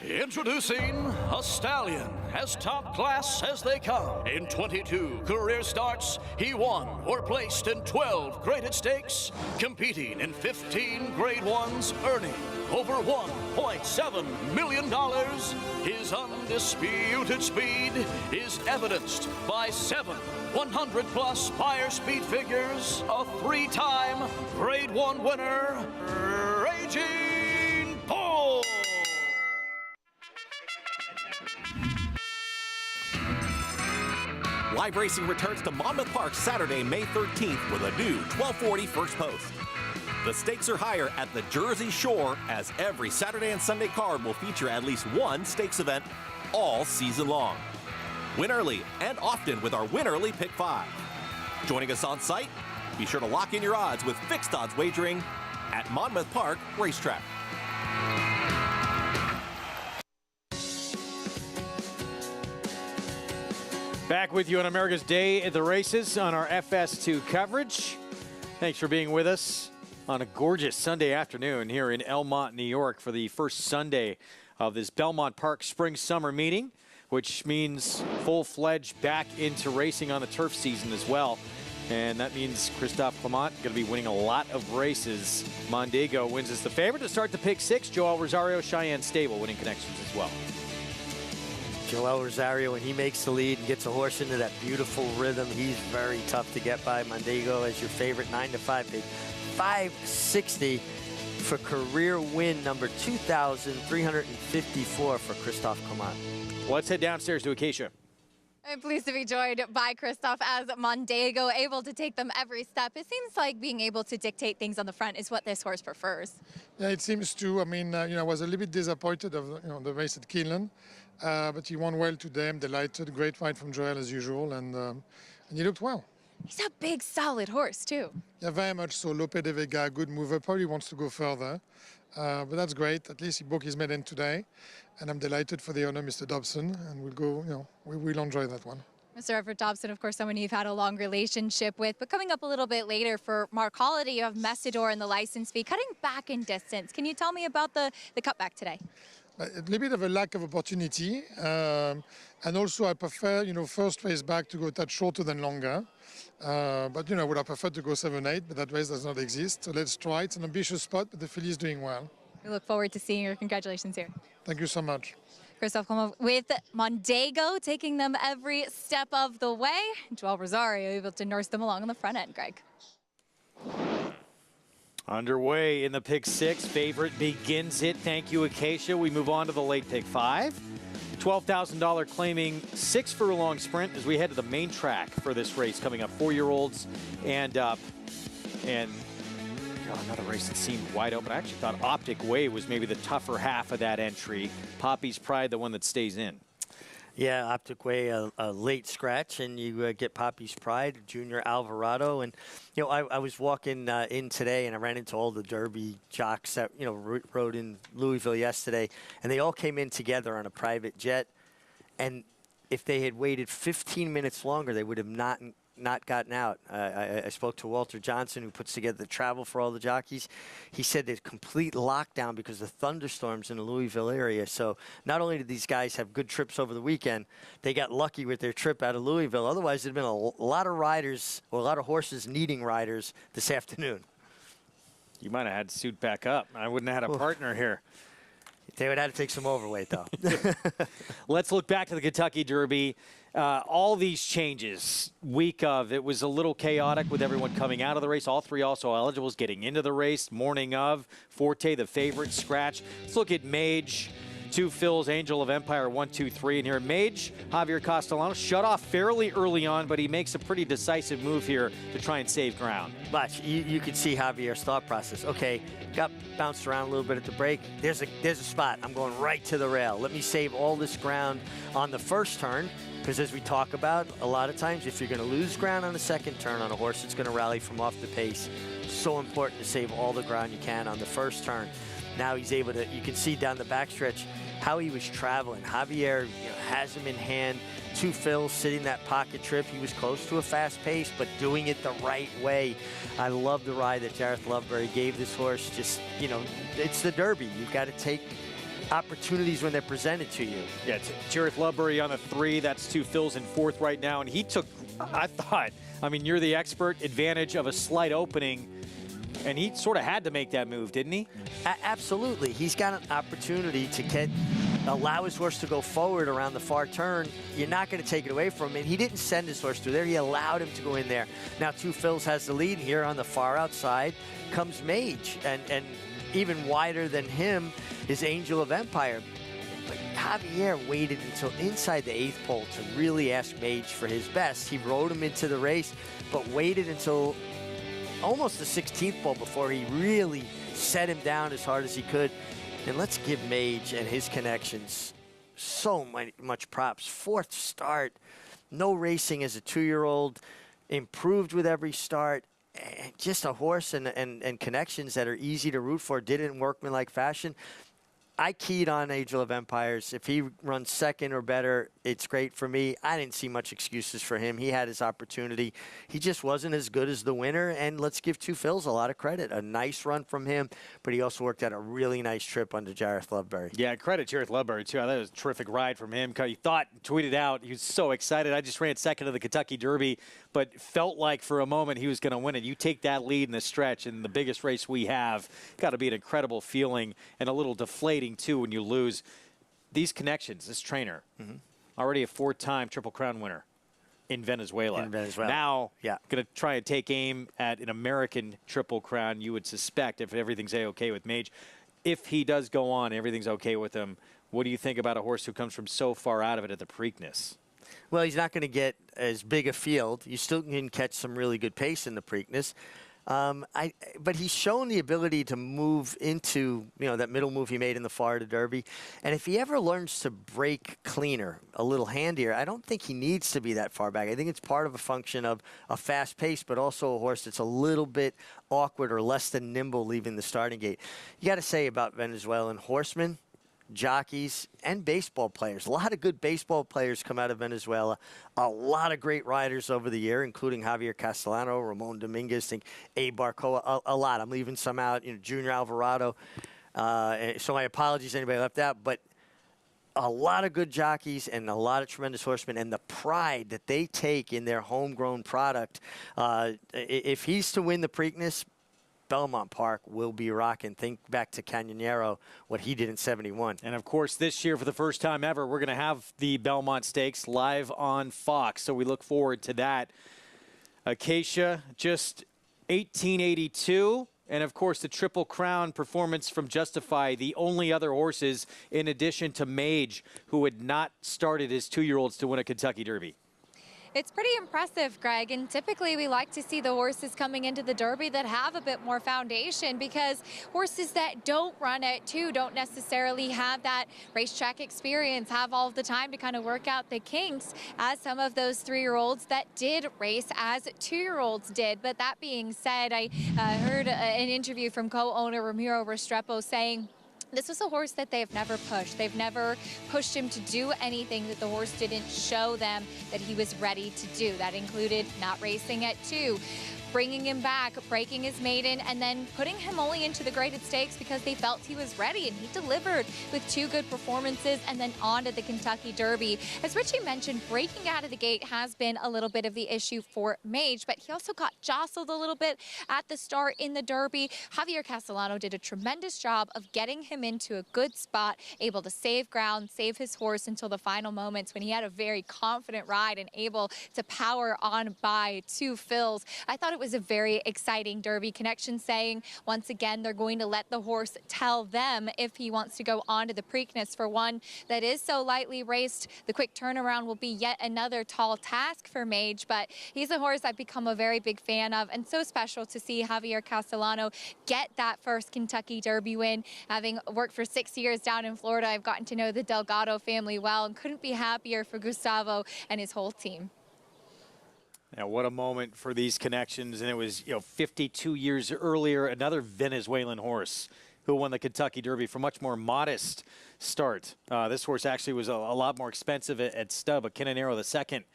Introducing a stallion, as top class as they come. In 22 career starts, he won or placed in 12 graded stakes, competing in 15 grade ones, earning over $1.7 million. His undisputed speed is evidenced by 7 100-plus Spire speed figures, a 3-time grade 1 winner, Raging Bull. Live racing returns to Monmouth Park Saturday, May 13th with a new 1240 first post. The stakes are higher at the Jersey Shore, as every Saturday and Sunday card will feature at least one stakes event all season long. Win early and often with our Win Early Pick 5. Joining us on site? Be sure to lock in your odds with fixed odds wagering at Monmouth Park Racetrack. Back with you on America's Day at the Races on our FS2 coverage. Thanks for being with us on a gorgeous Sunday afternoon here in Elmont, New York for the first Sunday of this Belmont Park Spring-Summer meeting, which means full-fledged back into racing on the turf season as well. And that means Christophe Clement going to be winning a lot of races. Mondego wins as the favorite to start the pick 6. Joel Rosario, Cheyenne Stable winning connections as well. Joel Rosario, when he makes the lead and gets a horse into that beautiful rhythm, he's very tough to get by. Mondego as your favorite, 9-5 bid. 560 for career win number 2,354 for Christophe Clement. Let's head downstairs to Acacia. I'm pleased to be joined by Christophe as Mondego, able to take them every step. It seems like being able to dictate things on the front is what this horse prefers. Yeah, it seems to. I mean, I was a little bit disappointed of the race at Keeneland, but he won well today. I'm delighted. Great fight from Joel as usual, and he looked well. He's a big, solid horse too. Yeah, very much so. Lope de Vega, good mover. Probably wants to go further, but that's great. At least he broke his maiden today. And I'm delighted for the owner, Mr. Dobson, and we'll go, we will enjoy that one. Mr. Everett Dobson, of course, someone you've had a long relationship with, but coming up a little bit later for Mark Holiday, you have Messidor and the license fee, cutting back in distance. Can you tell me about the cutback today? A little bit of a lack of opportunity, and also I prefer, first race back to go touch shorter than longer. But would I prefer to go 7-8, but that race does not exist. So let's try. It's an ambitious spot, but the filly is doing well. We look forward to seeing your congratulations here. Thank you so much. Christophe Colomb with Mondego, taking them every step of the way. Joel Rosario able to nurse them along on the front end, Greg. Underway in the pick 6. Favorite begins it. Thank you, Acacia. We move on to the late pick 5. $12,000 claiming 6 furlong sprint as we head to the main track for this race coming up. 4-year-olds and another race that seemed wide open. I actually thought Optic Way was maybe the tougher half of that entry. Poppy's Pride, the one that stays in. Yeah, Optic Way, a late scratch, and you get Poppy's Pride, Junior Alvarado. And, I was walking in today, and I ran into all the Derby jocks that, rode in Louisville yesterday, and they all came in together on a private jet. And if they had waited 15 minutes longer, they would have not gotten out. I spoke to Walter Johnson, who puts together the travel for all the jockeys. He said there's complete lockdown because of thunderstorms in the Louisville area. So not only did these guys have good trips over the weekend, they got lucky with their trip out of Louisville. Otherwise, there'd been a lot of riders, or a lot of horses needing riders this afternoon. You might have had to suit back up. I wouldn't have had a partner here. They would have to take some overweight, though. Let's look back to the Kentucky Derby. All these changes, week of, it was a little chaotic with everyone coming out of the race. All 3 also eligibles getting into the race. Morning of, Forte, the favorite, scratch. Let's look at Mage. 2 fills, Angel of Empire, 1, 2, 3. And here, Mage, Javier Castellano, shut off fairly early on, but he makes a pretty decisive move here to try and save ground. But you could see Javier's thought process. Okay, got bounced around a little bit at the break. There's a spot. I'm going right to the rail. Let me save all this ground on the first turn. Because as we talk about, a lot of times, if you're going to lose ground on the second turn on a horse that's going to rally from off the pace, so important to save all the ground you can on the first turn. Now he's able to, you can see down the backstretch how he was traveling. Javier has him in hand. 2 fills, sitting that pocket trip. He was close to a fast pace, but doing it the right way. I love the ride that Jareth Loveberry gave this horse. Just, it's the Derby. You've got to take opportunities when they're presented to you. Yeah, Jareth Loveberry on the 3. That's 2 fills in 4th right now. And he took, you're the expert, advantage of a slight opening. And he sort of had to make that move, didn't he? Absolutely. He's got an opportunity to allow his horse to go forward around the far turn. You're not going to take it away from him. And he didn't send his horse through there. He allowed him to go in there. Now 2 fills has the lead here. On the far outside comes Mage. And even wider than him is Angel of Empire. But Javier waited until inside the 8th pole to really ask Mage for his best. He rode him into the race, but waited until almost the 16th pole before he really set him down as hard as he could. And let's give Mage and his connections so much props. 4th start, no racing as a 2-year-old, improved with every start. And just a horse and connections that are easy to root for, did it in workmanlike fashion. I keyed on Angel of Empires. If he runs 2nd or better, it's great for me. I didn't see much excuses for him. He had his opportunity. He just wasn't as good as the winner, and let's give 2 fills a lot of credit. A nice run from him, but he also worked out a really nice trip under Jareth Loveberry. Yeah, credit Jareth Loveberry, too. I thought it was a terrific ride from him. He tweeted out, he was so excited. I just ran 2nd of the Kentucky Derby, but felt like for a moment he was going to win it. You take that lead in the stretch in the biggest race we have, got to be an incredible feeling and a little deflating too when you lose. These connections, this trainer, already a 4-time Triple Crown winner in Venezuela. Now, going to try and take aim at an American Triple Crown, you would suspect, if everything's okay with Mage. If he does go on, everything's okay with him, what do you think about a horse who comes from so far out of it at the Preakness? Well, he's not going to get as big a field. You still can catch some really good pace in the Preakness. But he's shown the ability to move into, that middle move he made in the Florida Derby. And if he ever learns to break cleaner, a little handier, I don't think he needs to be that far back. I think it's part of a function of a fast pace, but also a horse that's a little bit awkward or less than nimble leaving the starting gate. You got to say about Venezuelan horsemen, jockeys, and baseball players. A lot of good baseball players come out of Venezuela. A lot of great riders over the year, including Javier Castellano, Ramon Dominguez, Abe Barcoa, a lot. I'm leaving some out, Junior Alvarado. So my apologies to anybody left out, but a lot of good jockeys and a lot of tremendous horsemen, and the pride that they take in their homegrown product. If he's to win the Preakness, Belmont Park will be rocking. Think back to Canyonero, what he did in 71. And, of course, this year, for the first time ever, we're going to have the Belmont Stakes live on Fox, so we look forward to that. Acacia, just 1882. And, of course, the Triple Crown performance from Justify, the only other horses, in addition to Mage, who had not started as 2-year-olds to win a Kentucky Derby. It's pretty impressive, Greg, and typically we like to see the horses coming into the Derby that have a bit more foundation, because horses that don't run at 2 don't necessarily have that racetrack experience, have all of the time to kind of work out the kinks as some of those 3-year-olds that did race as 2-year-olds did. But that being said, I heard an interview from co-owner Ramiro Restrepo saying this was a horse that they've never pushed. They've never pushed him to do anything that the horse didn't show them that he was ready to do. That included not racing at 2, bringing him back, breaking his maiden, and then putting him only into the graded stakes because they felt he was ready, and he delivered with 2 good performances and then on to the Kentucky Derby. As Richie mentioned, breaking out of the gate has been a little bit of the issue for Mage, but he also got jostled a little bit at the start in the Derby. Javier Castellano did a tremendous job of getting him into a good spot, able to save ground, save his horse until the final moments when he had a very confident ride and able to power on by 2 fills. I thought it was a very exciting Derby. Connection saying once again they're going to let the horse tell them if he wants to go on to the Preakness. For one that is so lightly raced, the quick turnaround will be yet another tall task for Mage, but he's a horse I've become a very big fan of, and so special to see Javier Castellano get that first Kentucky Derby win. Having worked for 6 years down in Florida, I've gotten to know the Delgado family well, and couldn't be happier for Gustavo and his whole team. Now, what a moment for these connections. And it was, 52 years earlier, another Venezuelan horse who won the Kentucky Derby for much more modest start. This horse actually was a lot more expensive at Stub, a Canyonero II,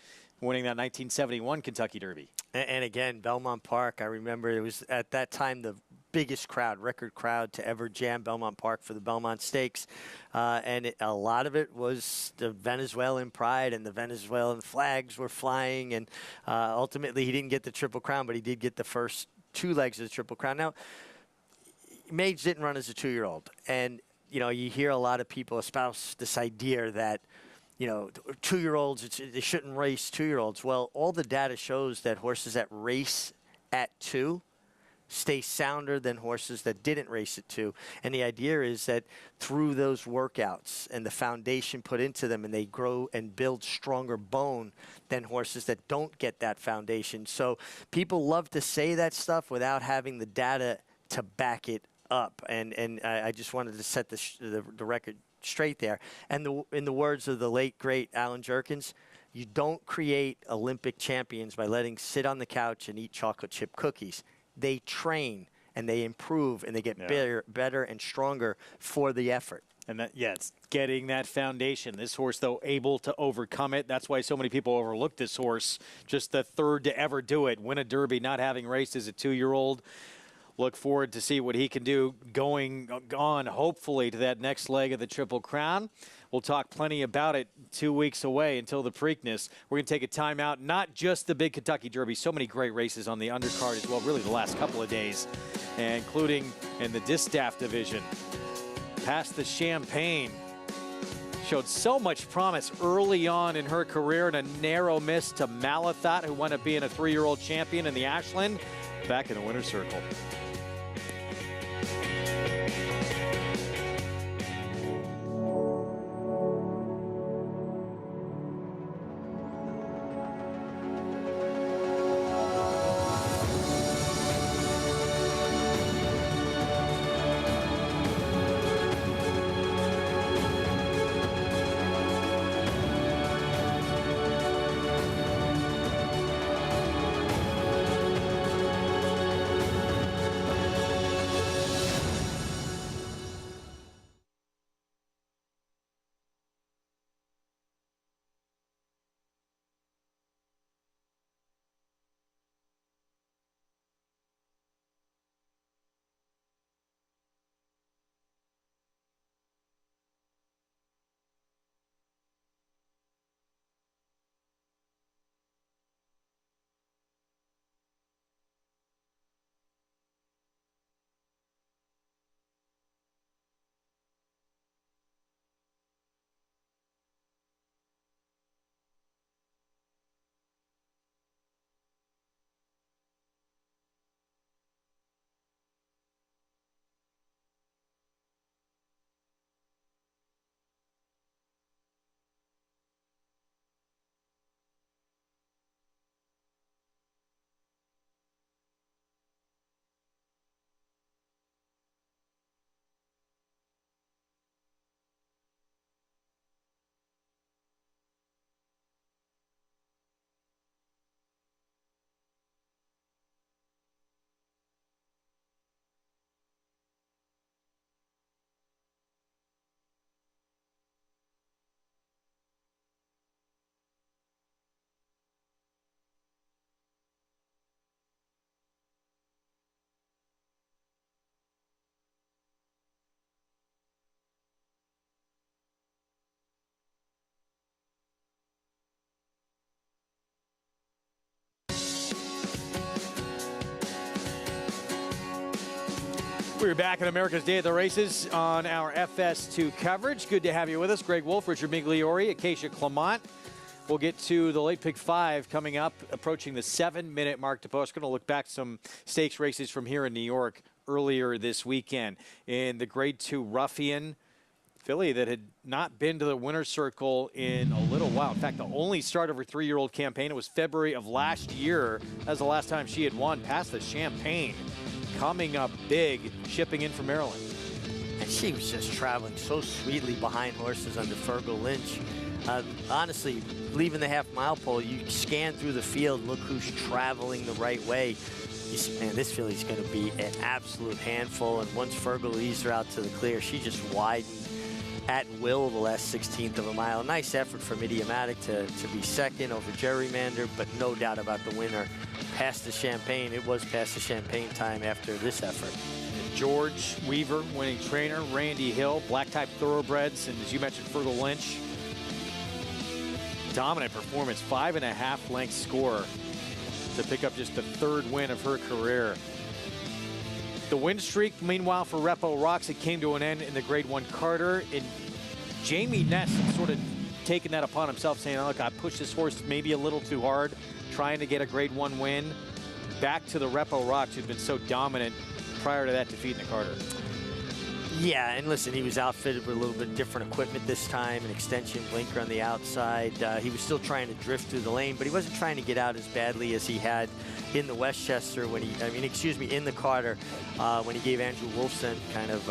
winning that 1971 Kentucky Derby. And again, Belmont Park, I remember it was at that time the biggest crowd, record crowd to ever jam Belmont Park for the Belmont Stakes. And a lot of it was the Venezuelan pride, and the Venezuelan flags were flying. And ultimately, he didn't get the Triple Crown, but he did get the first 2 legs of the Triple Crown. Now, Mage didn't run as a 2-year-old. And, you hear a lot of people espouse this idea that, 2-year-olds, they shouldn't race 2-year-olds. Well, all the data shows that horses that race at 2 stay sounder than horses that didn't race at 2. And the idea is that through those workouts and the foundation put into them, and they grow and build stronger bone than horses that don't get that foundation. So people love to say that stuff without having the data to back it up. And I just wanted to set the record straight there. And in the words of the late, great Alan Jerkins, you don't create Olympic champions by letting sit on the couch and eat chocolate chip cookies. They train and they improve and they get better and stronger for the effort. And it's getting that foundation. This horse, though, able to overcome it. That's why so many people overlook this horse. Just the third to ever do it. Win a Derby, not having raced as a 2-year-old. Look forward to see what he can do going on, hopefully, to that next leg of the Triple Crown. We'll talk plenty about it 2 weeks away until the Preakness. We're going to take a timeout, not just the big Kentucky Derby, so many great races on the undercard as well, really the last couple of days, including in the Distaff division. Past the Champagne. Showed so much promise early on in her career, and a narrow miss to Malathaat, who wound up being a 3-year-old champion in the Ashland. Back in the winner's circle. We're back on America's Day at the Races on our FS2 coverage. Good to have you with us. Greg Wolf, Richard Migliori, Acacia Clement. We'll get to the late pick 5 coming up, approaching the 7-minute mark to post. Going to look back some stakes races from here in New York earlier this weekend. In the Grade 2 Ruffian, filly that had not been to the winner's circle in a little while. In fact, the only start of her 3-year-old campaign, it was February of last year. That was the last time she had won, past the Champagne. Coming up big, shipping in from Maryland. And she was just traveling so sweetly behind horses under Fergal Lynch. Honestly, leaving the half-mile pole, you scan through the field, look who's traveling the right way. You see, man, this filly's going to be an absolute handful. And once Fergal eased her out to the clear, she just widened at will the last 16th of a mile. Nice effort from Idiomatic to be second over Gerrymander, but no doubt about the winner. Past the Champagne, it was past the Champagne time after this effort. George Weaver, winning trainer, Randy Hill, black type thoroughbreds, and as you mentioned, Fergal Lynch. Dominant performance, 5.5 length score to pick up just the 3rd win of her career. The win streak, meanwhile, for Repo Rocks, it came to an end in the Grade 1 Carter. And Jamie Ness sort of taken that upon himself, saying, look, I pushed this horse maybe a little too hard, trying to get a Grade 1 win. Back to the Repo Rocks, who'd been so dominant prior to that defeat in the Carter. Yeah, and listen, he was outfitted with a little bit different equipment this time, an extension blinker on the outside. He was still trying to drift through the lane, but he wasn't trying to get out as badly as he had in the Westchester when he, in the Carter, when he gave Andrew Wolfson kind of,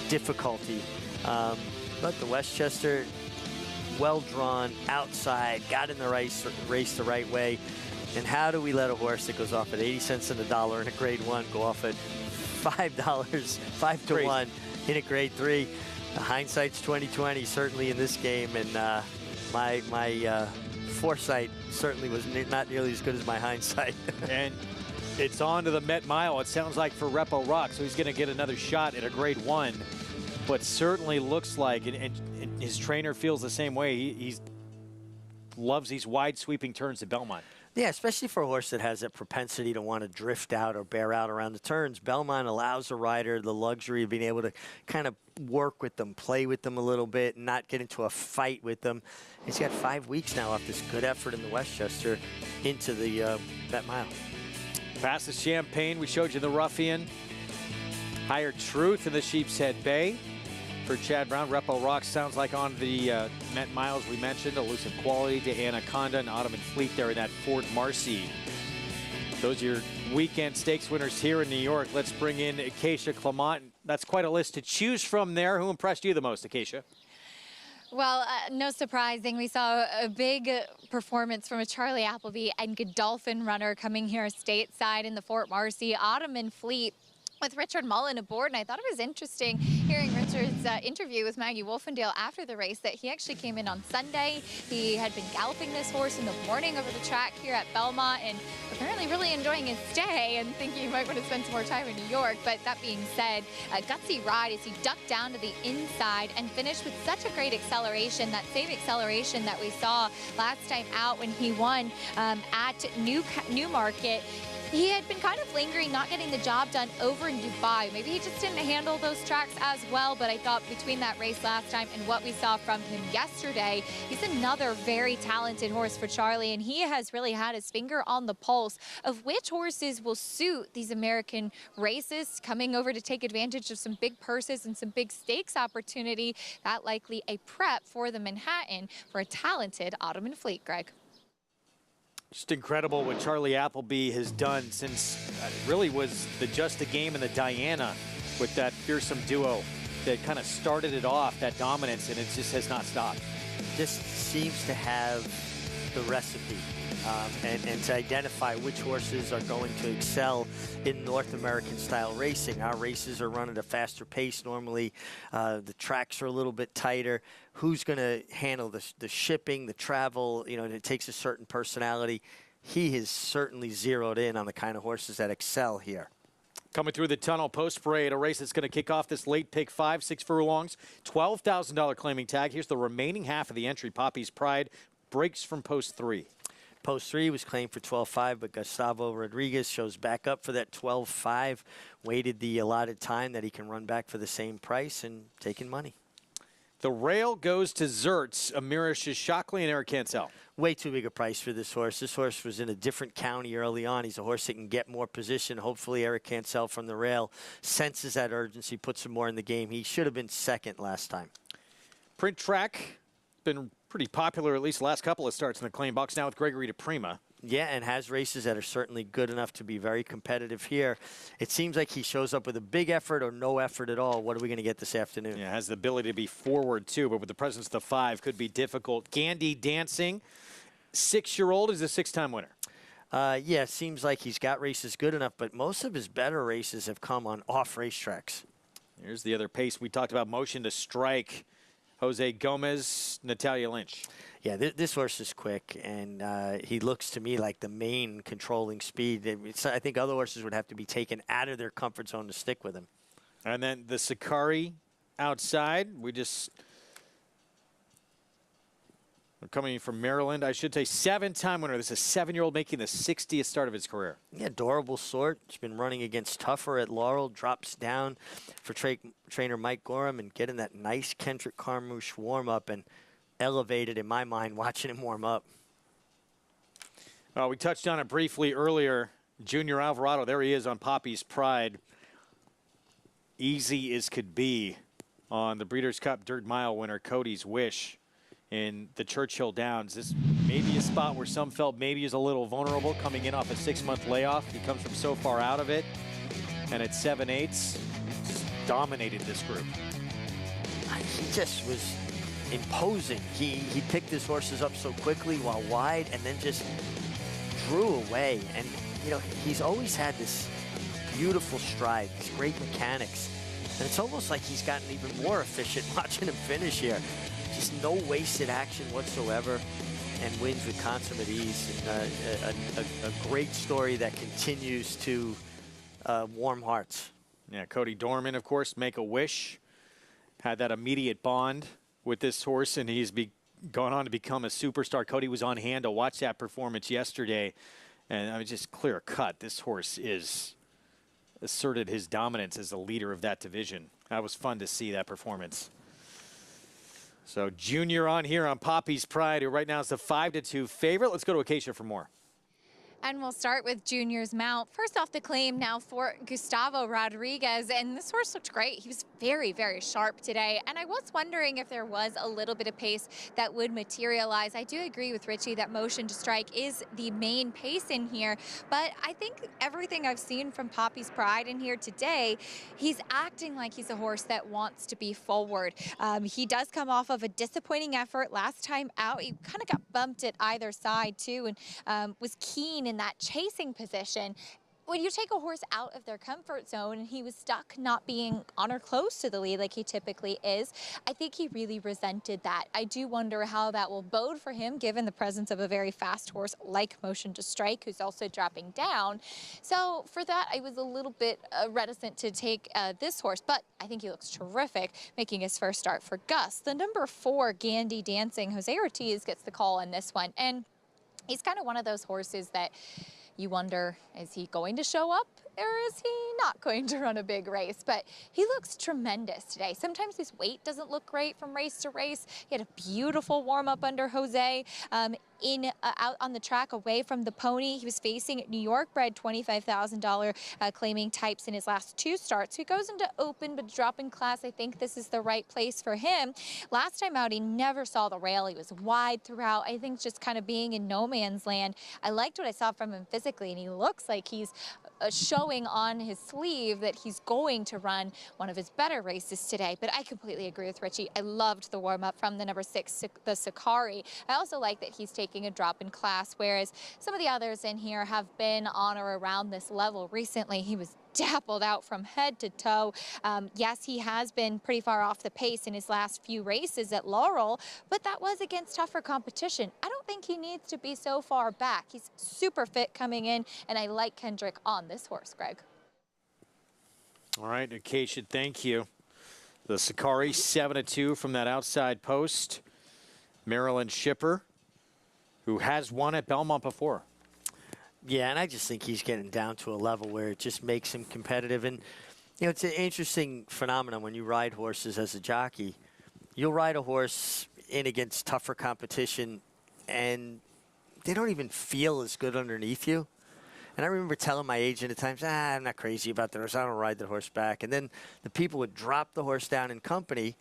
difficulty. But the Westchester, well drawn, outside, got in the race the right way. And how do we let a horse that goes off at 80 cents on the dollar in a Grade 1 go off at $5, 5 to 1 in a Grade 3? Hindsight's 20/20 certainly in this game, and my foresight certainly was not nearly as good as my hindsight. And it's on to the Met Mile, it sounds like, for Repo Rock, so he's going to get another shot at a Grade 1. But certainly looks like, and his trainer feels the same way, he loves these wide sweeping turns at Belmont. Yeah, especially for a horse that has that propensity to want to drift out or bear out around the turns. Belmont allows a rider the luxury of being able to kind of work with them, play with them a little bit, and not get into a fight with them. He's got 5 weeks now off this good effort in the Westchester into the Met Mile. Past the Champagne, we showed you the Ruffian. Higher Truth in the Sheep's Head Bay. For Chad Brown, Repo Rock sounds like on the Met Miles we mentioned. Elusive Quality to Anaconda and Ottoman Fleet there in that Fort Marcy. Those are your weekend stakes winners here in New York. Let's bring in Acacia Clement. That's quite a list to choose from there. Who impressed you the most, Acacia? Well, no surprising. We saw a big performance from a Charlie Appleby and Godolphin runner coming here stateside in the Fort Marcy. Ottoman Fleet with Richard Mullen aboard, and I thought it was interesting hearing Richard's interview with Maggie Wolfendale after the race that he actually came in on Sunday. He had been galloping this horse in the morning over the track here at Belmont and apparently really enjoying his stay and thinking he might want to spend some more time in New York. But that being said, a gutsy ride as he ducked down to the inside and finished with such a great acceleration, that same acceleration that we saw last time out when he won at Newmarket. He had been kind of lingering, not getting the job done over in Dubai. Maybe he just didn't handle those tracks as well, but I thought between that race last time and what we saw from him yesterday, he's another very talented horse for Charlie, and he has really had his finger on the pulse of which horses will suit these American races, coming over to take advantage of some big purses and some big stakes opportunity. That likely a prep for the Manhattan for a talented Ottoman Fleet, Greg. Just incredible what Charlie Appleby has done since it really was the Just a Game and the Diana with that fearsome duo that kind of started it off, that dominance, and it just has not stopped. Just seems to have the recipe and to identify which horses are going to excel in North American style racing. Our races are run at a faster pace normally. The tracks are a little bit tighter. Who's going to handle the shipping, the travel? You know, it takes a certain personality. He has certainly zeroed in on the kind of horses that excel here. Coming through the tunnel post parade, a race that's going to kick off this late pick 5, 6 furlongs, $12,000 claiming tag. Here's the remaining half of the entry. Poppy's Pride breaks from post 3. Post 3 was claimed for 12.5, but Gustavo Rodriguez shows back up for that 12.5. Waited the allotted time that he can run back for the same price and taking money. The rail goes to Zerts, Amira Shishakli, and Eric Cancel. Way too big a price for this horse. This horse was in a different county early on. He's a horse that can get more position. Hopefully Eric Cancel from the rail senses that urgency, puts him more in the game. He should have been second last time. Print Track, been pretty popular at least the last couple of starts in the claim box now with Gregory DePrima. Yeah, and has races that are certainly good enough to be very competitive here. It seems like he shows up with a big effort or no effort at all. What are we going to get this afternoon? Yeah, has the ability to be forward too, but with the presence of the 5 could be difficult. Gandy Dancing, 6-year-old, is a 6-time winner. Yeah, it seems like he's got races good enough, but most of his better races have come on off racetracks. Here's the other pace we talked about, Motion to Strike. Jose Gomez, Natalia Lynch. Yeah, this horse is quick, and he looks to me like the main controlling speed. I think other horses would have to be taken out of their comfort zone to stick with him. And then the Sakari outside. We're coming from Maryland. I should say 7-time winner. This is a 7-year-old making the 60th start of his career. Yeah, adorable sort. He's been running against Tougher at Laurel. Drops down for trainer Mike Gorham and getting that nice Kendrick Carmouche warm-up and elevated in my mind watching him warm up. We touched on it briefly earlier. Junior Alvarado, there he is on Poppy's Pride. Easy as could be on the Breeders' Cup Dirt Mile winner Cody's Wish in the Churchill Downs. This may be a spot where some felt maybe is a little vulnerable coming in off a 6-month layoff. He comes from so far out of it, and at 7/8, just dominated this group. He just was imposing. He picked his horses up so quickly while wide and then just drew away. And, you know, he's always had this beautiful stride, these great mechanics. And it's almost like he's gotten even more efficient watching him finish here. Just no wasted action whatsoever, and wins with consummate ease. And, a great story that continues to warm hearts. Yeah, Cody Dorman, of course, Make a Wish. Had that immediate bond with this horse, and he's gone on to become a superstar. Cody was on hand to watch that performance yesterday, and I mean, just clear cut. This horse is asserted his dominance as the leader of that division. That was fun to see that performance. So Junior on here on Poppy's Pride, who right now is the 5-2 favorite. Let's go to Acacia for more. And we'll start with Junior's mount. First off the claim now for Gustavo Rodriguez, and this horse looked great. He was very, very sharp today, and I was wondering if there was a little bit of pace that would materialize. I do agree with Richie that Motion to Strike is the main pace in here, but I think everything I've seen from Poppy's Pride in here today, he's acting like he's a horse that wants to be forward. He does come off of a disappointing effort last time out. He kind of got bumped at either side too, and was keen in that chasing position. When you take a horse out of their comfort zone and he was stuck not being on or close to the lead like he typically is, I think he really resented that. I do wonder how that will bode for him given the presence of a very fast horse like Motion to Strike, who's also dropping down. So for that, I was a little bit reticent to take this horse, but I think he looks terrific, making his first start for Gus. The number 4, Gandy Dancing, Jose Ortiz gets the call on this one, and he's kind of one of those horses that you wonder, is he going to show up or is he not going to run a big race? But he looks tremendous today. Sometimes his weight doesn't look great from race to race. He had a beautiful warm-up under Jose. Out on the track away from the pony. He was facing New York bred $25,000 claiming types in his last 2 starts. He goes into open but dropping class. I think this is the right place for him. Last time out, he never saw the rail. He was wide throughout. I think just kind of being in no man's land. I liked what I saw from him physically, and he looks like he's showing on his sleeve that he's going to run one of his better races today. But I completely agree with Richie. I loved the warm-up from the number 6, the Sakari. I also like that he's taking a drop in class, whereas some of the others in here have been on or around this level recently. He was dappled out from head to toe. Yes, he has been pretty far off the pace in his last few races at Laurel, but that was against tougher competition. I don't think he needs to be so far back. He's super fit coming in, and I like Kendrick on this horse, Greg. All right, Acacia, thank you. The Sakari 7-2 from that outside post. Maryland Shipper, who has won at Belmont before. Yeah, and I just think he's getting down to a level where it just makes him competitive. And, you know, it's an interesting phenomenon when you ride horses as a jockey. You'll ride a horse in against tougher competition, and they don't even feel as good underneath you. And I remember telling my agent at times, I'm not crazy about the horse. I don't ride the horse back. And then the people would drop the horse down in company,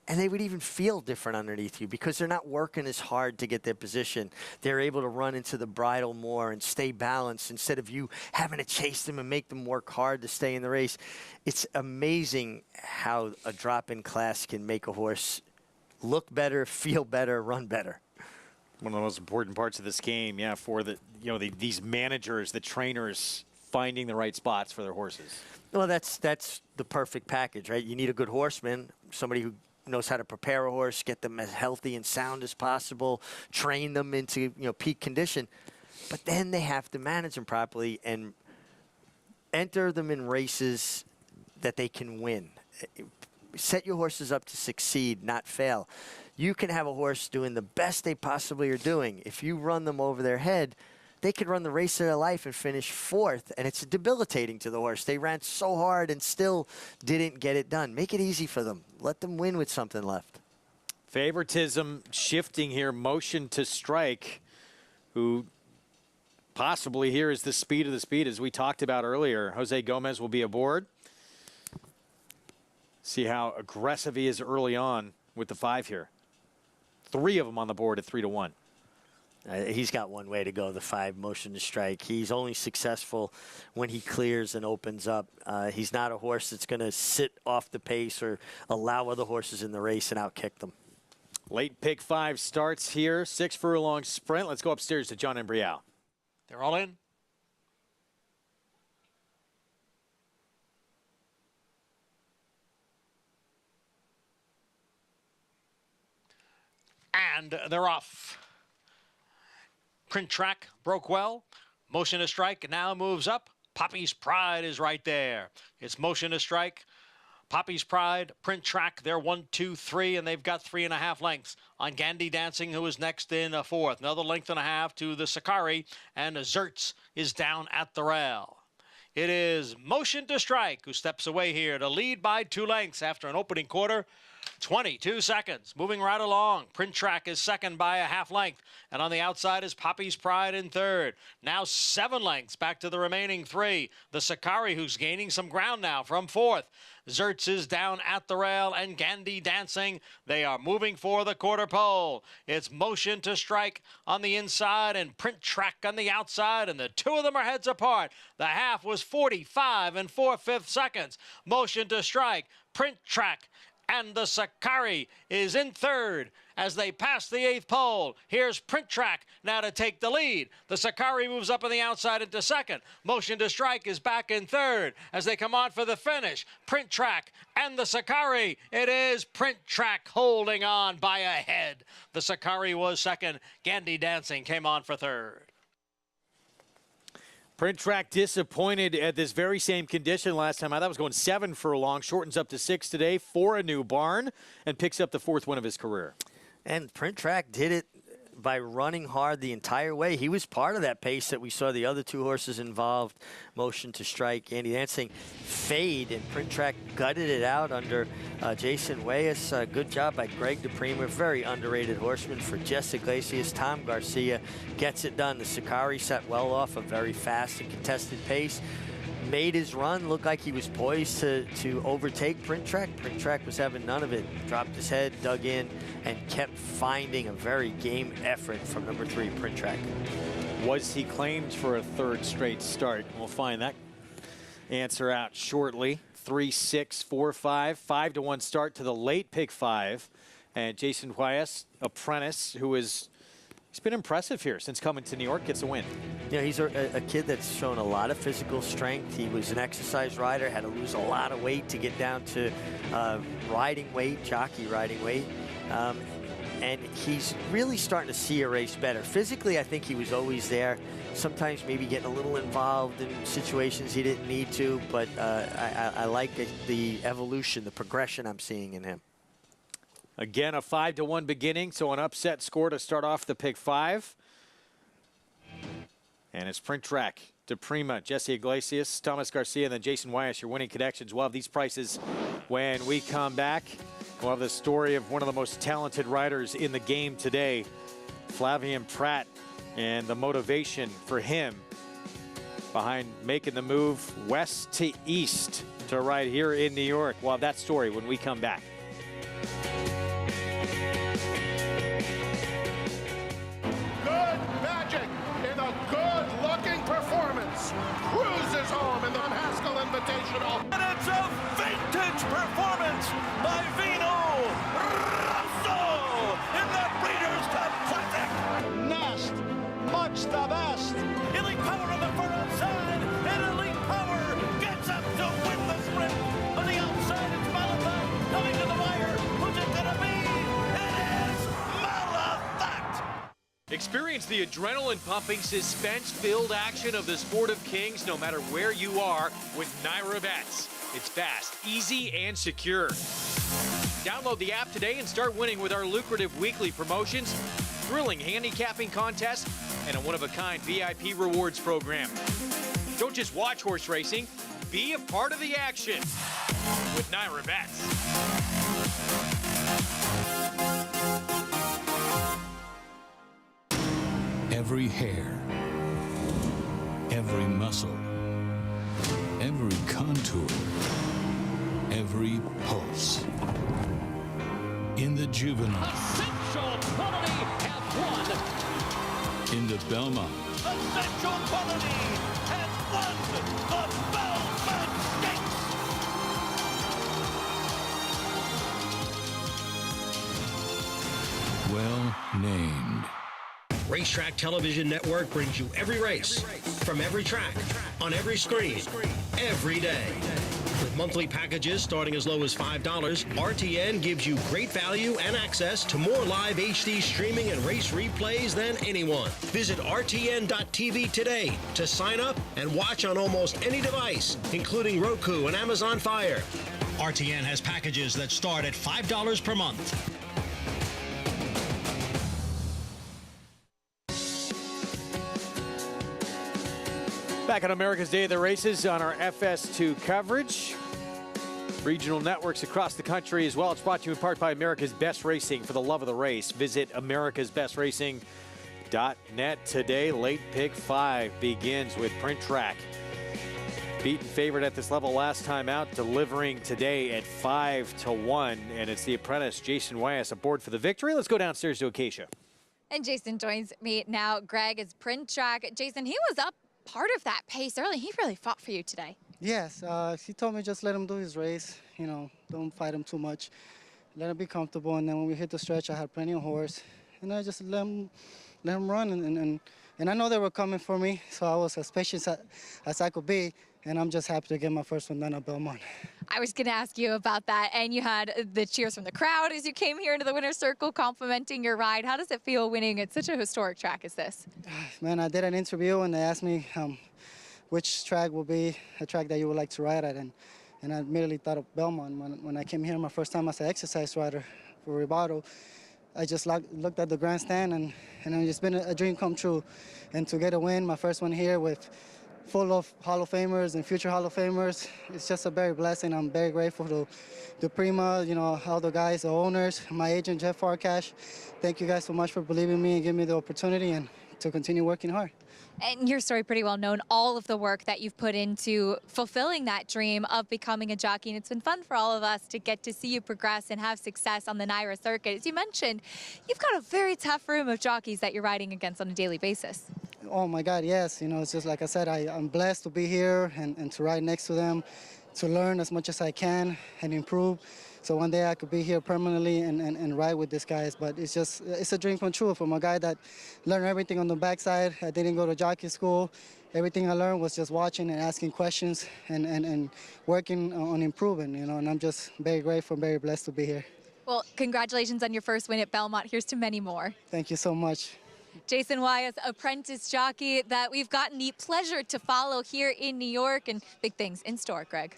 and they would even feel different underneath you because they're not working as hard to get their position. They're able to run into the bridle more and stay balanced instead of you having to chase them and make them work hard to stay in the race. It's amazing how a drop in class can make a horse look better, feel better, run better. One of the most important parts of this game, yeah, for these managers, the trainers finding the right spots for their horses. Well, that's the perfect package, right? You need a good horseman, somebody who knows how to prepare a horse, get them as healthy and sound as possible, train them into peak condition. But then they have to manage them properly and enter them in races that they can win. Set your horses up to succeed, not fail. You can have a horse doing the best they possibly are doing. If you run them over their head, they could run the race of their life and finish fourth, and it's debilitating to the horse. They ran so hard and still didn't get it done. Make it easy for them. Let them win with something left. Favoritism shifting here, Motion to Strike, who possibly here is the speed of the speed, as we talked about earlier. Jose Gomez will be aboard. See how aggressive he is early on with the 5 here. 3 of them on the board at 3-1. He's got one way to go, the 5, Motion to Strike. He's only successful when he clears and opens up. He's not a horse that's going to sit off the pace or allow other horses in the race and outkick them. Late pick 5 starts here. 6 furlong sprint. Let's go upstairs to John Embrial. They're all in. And they're off. Print Track broke well. Motion to Strike now moves up. Poppy's Pride is right there. It's Motion to Strike. Poppy's Pride, Print Track, they're 1, 2, 3, and they've got 3.5 lengths on Gandhi Dancing, who is next in 4th. Another length and a half to the Sakari, and Zertz is down at the rail. It is Motion to Strike who steps away here to lead by 2 lengths after an opening quarter. 22 seconds. Moving right along. Print Track is second by a half length. And on the outside is Poppy's Pride in third. Now 7 lengths back to the remaining 3. The Sakari, who's gaining some ground now from 4th. Zertz is down at the rail, and Gandhi Dancing. They are moving for the quarter pole. It's Motion to Strike on the inside and Print Track on the outside, and the 2 of them are heads apart. The half was 45 4/5 seconds. Motion to Strike, Print Track, and the Sakari is in third as they pass the 8th pole. Here's Print Track now to take the lead. The Sakari moves up on the outside into second. Motion to Strike is back in third as they come on for the finish. Print Track and the Sakari. It is Print Track holding on by a head. The Sakari was second. Gandhi Dancing came on for third. Print Track disappointed at this very same condition last time. I thought it was going 7 furlong. Shortens up to 6 today for a new barn and picks up the 4th win of his career. And Print Track did it by running hard the entire way. He was part of that pace that we saw the other 2 horses involved. Motion to Strike, Gandhi Dancing, fade, and Print Track gutted it out under Jason Wayas. Good job by Greg DePrima, very underrated horseman for Jess Iglesias. Tom Garcia gets it done. The Sakari set well off a very fast and contested pace. Made his run, looked like he was poised to overtake Print Track. Print Track was having none of it. Dropped his head, dug in, and kept finding a very game effort from number 3, Print Track. Was he claimed for a 3rd straight start? We'll find that answer out shortly. 3, 6, 4, 5. 5-1 start to the late pick 5. And Jason Wayas, apprentice, who is... He's been impressive here since coming to New York, gets a win. Yeah, he's a kid that's shown a lot of physical strength. He was an exercise rider, had to lose a lot of weight to get down to riding weight, jockey riding weight. And he's really starting to see a race better. Physically, I think he was always there. Sometimes maybe getting a little involved in situations he didn't need to, but I like the evolution, the progression I'm seeing in him. Again, a 5-1 beginning, so an upset score to start off the pick 5. And it's Sprint Track. DePrima, Jesse Iglesias, Thomas Garcia, and then Jason Wyas, your winning connections. We'll have these prices when we come back. We'll have the story of one of the most talented riders in the game today, Flavien Prat, and the motivation for him behind making the move west to east to ride here in New York. We'll have that story when we come back. Good magic in a good-looking performance. Cruises home in the Haskell Invitational. And it's a vintage performance by Vino Rosso in the Breeders' Cup Classic. Nest, much the best. Elite Power on the far outside, and Elite Power gets up to win the sprint. On the outside, it's Malafat coming to the wire. Who's it gonna be? It is Malafat. Experience the adrenaline-pumping, suspense-filled action of the Sport of Kings no matter where you are with Naira Bets. It's fast, easy, and secure. Download the app today and start winning with our lucrative weekly promotions, thrilling handicapping contests, and a one-of-a-kind VIP rewards program. Don't just watch horse racing, be a part of the action with Naira Bets. Every hair, every muscle, every contour, every pulse. In the Juvenile, Essential Quality have won. in the Belmont, Essential Quality has won the Belmont Stakes. well named. Racetrack Television Network brings you every race, from every track, on every screen, every day. With monthly packages starting as low as $5, RTN gives you great value and access to more live HD streaming and race replays than anyone. Visit RTN.tv today to sign up and watch on almost any device, including Roku and Amazon Fire. RTN has packages that start at $5 per month. Back on America's Day of the Races on our FS2 coverage. Regional networks across the country as well. It's brought to you in part by America's Best Racing. For the love of the race, visit americasbestracing.net today. Late pick 5 begins with Print Track. Beaten favorite at this level last time out, delivering today at 5-1. And it's the apprentice, Jason Wyas, aboard for the victory. Let's go downstairs to Acacia. And Jason joins me now. Greg is Print Track. Jason, he was up part of that pace early. He really fought for you today. Yes, he told me just let him do his race. You know, don't fight him too much. Let him be comfortable. And then when we hit the stretch, I had plenty of horse. And I just let him run. And I know they were coming for me, so I was as patient as I could be. And I'm just happy to get my first one done at Belmont. I was going to ask you about that. And you had the cheers from the crowd as you came here into the winner's circle complimenting your ride. How does it feel winning at such a historic track as this? Man, I did an interview and they asked me which track will be a track that you would like to ride at. And I immediately thought of Belmont. When I came here my first time as an exercise rider for Ribato, I just looked at the grandstand and it's just been a dream come true. And to get a win, my first one here with full of Hall of Famers and future Hall of Famers. It's just a very blessing. I'm very grateful to DePrima, you know, all the guys, the owners, my agent, Jeff Farkash. Thank you guys so much for believing in me and giving me the opportunity and to continue working hard. And your story pretty well known, all of the work that you've put into fulfilling that dream of becoming a jockey. And it's been fun for all of us to get to see you progress and have success on the Naira circuit. As you mentioned, you've got a very tough room of jockeys that you're riding against on a daily basis. Oh my God, yes. You know, it's just like I said, I'm blessed to be here and to ride next to them, to learn as much as I can and improve. So one day I could be here permanently and ride with these guys. But it's a dream come true from a guy that learned everything on the backside. I didn't go to jockey school. Everything I learned was just watching and asking questions and working on improving, you know, and I'm just very grateful and very blessed to be here. Well, congratulations on your first win at Belmont. Here's to many more. Thank you so much. Jason Wyas, apprentice jockey that we've gotten the pleasure to follow here in New York, and big things in store, Greg.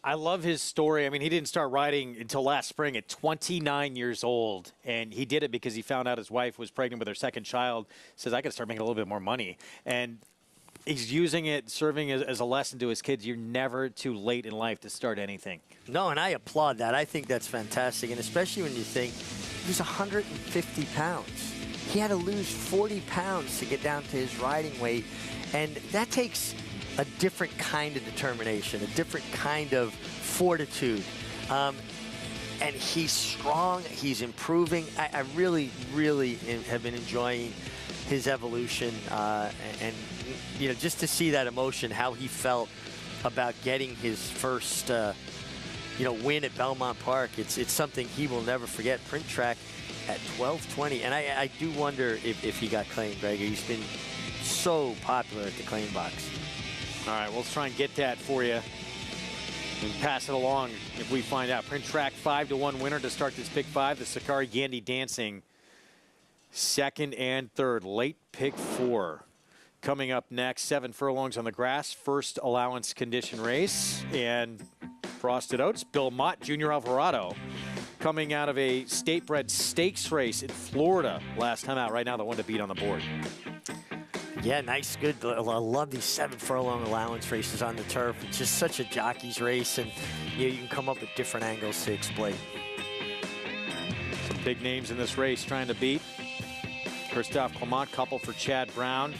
I love his story. I mean, he didn't start riding until last spring at 29 years old, and he did it because he found out his wife was pregnant with her second child. Says, I got to start making a little bit more money. And he's using it, serving as a lesson to his kids. You're never too late in life to start anything. No, and I applaud that. I think that's fantastic, and especially when you think he was 150 pounds. He had to lose 40 pounds to get down to his riding weight, and that takes a different kind of determination, a different kind of fortitude. And he's strong, he's improving. I really, really have been enjoying his evolution, and you know, just to see that emotion, how he felt about getting his first win at Belmont Park. It's something he will never forget. Print track at 12:20, and I do wonder if he got claimed, Greg. He's been so popular at the claim box. All right, we'll try and get that for you and pass it along if we find out. Print track 5-1 winner to start this pick 5. The Sakari Gandy Dancing, second and third. Late pick 4. Coming up next, 7 furlongs on the grass. First allowance condition race. And Frosted Oats, Bill Mott, Junior Alvarado, coming out of a state-bred stakes race in Florida last time out. Right now, the one to beat on the board. Yeah, nice, good. I love these 7 furlong allowance races on the turf. It's just such a jockey's race, and you can come up with different angles to explain. Some big names in this race trying to beat. Christophe Clement, couple for Chad Brown,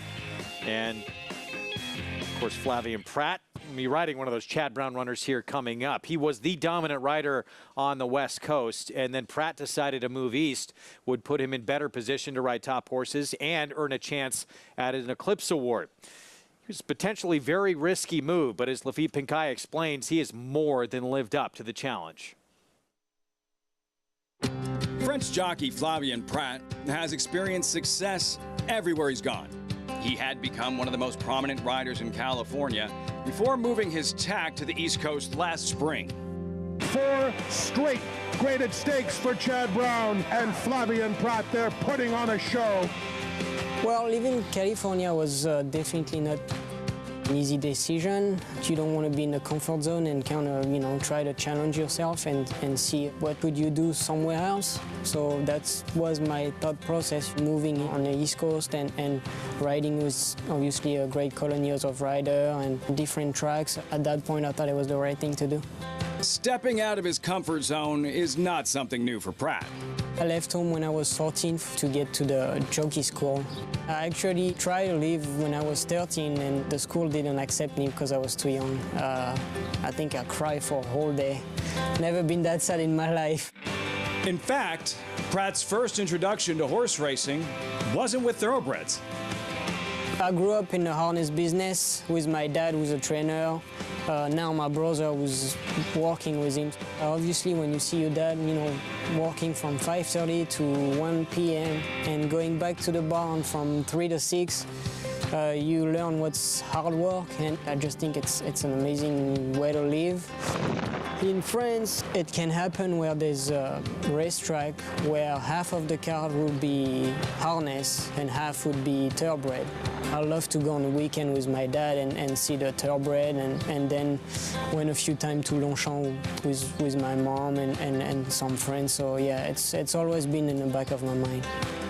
and of course Flavien Prat. We'll be riding one of those Chad Brown runners here coming up. He was the dominant rider on the West Coast, and then Prat decided to move east, would put him in better position to ride top horses and earn a chance at an Eclipse Award. It was a potentially very risky move, but as Lafitte Pincay explains, he has more than lived up to the challenge. French jockey Flavien Prat has experienced success everywhere he's gone. He had become one of the most prominent riders in California before moving his tack to the East Coast last spring. 4 straight graded stakes for Chad Brown and Flavien Prat. They're putting on a show. Well, living in California was definitely not an easy decision. You don't want to be in the comfort zone and kind of, try to challenge yourself and see what could you do somewhere else. So that was my thought process, moving on the East Coast and riding with obviously a great colony of rider and different tracks. At that point, I thought it was the right thing to do. Stepping out of his comfort zone is not something new for Prat. I left home when I was 14 to get to the jockey school. I actually tried to leave when I was 13, and the school didn't accept me because I was too young. I think I cried for a whole day. Never been that sad in my life. In fact, Prat's first introduction to horse racing wasn't with thoroughbreds. I grew up in the harness business with my dad, who's a trainer. Now my brother was working with him. Obviously, when you see your dad, working from 5:30 to 1 p.m. and going back to the barn from 3 to 6, you learn what's hard work, and I just think it's an amazing way to live. In France, it can happen where there's a racetrack where half of the card will be harness and half would be thoroughbred. I love to go on the weekend with my dad and see the thoroughbred, and then went a few times to Longchamp with my mom and some friends. So yeah, it's always been in the back of my mind.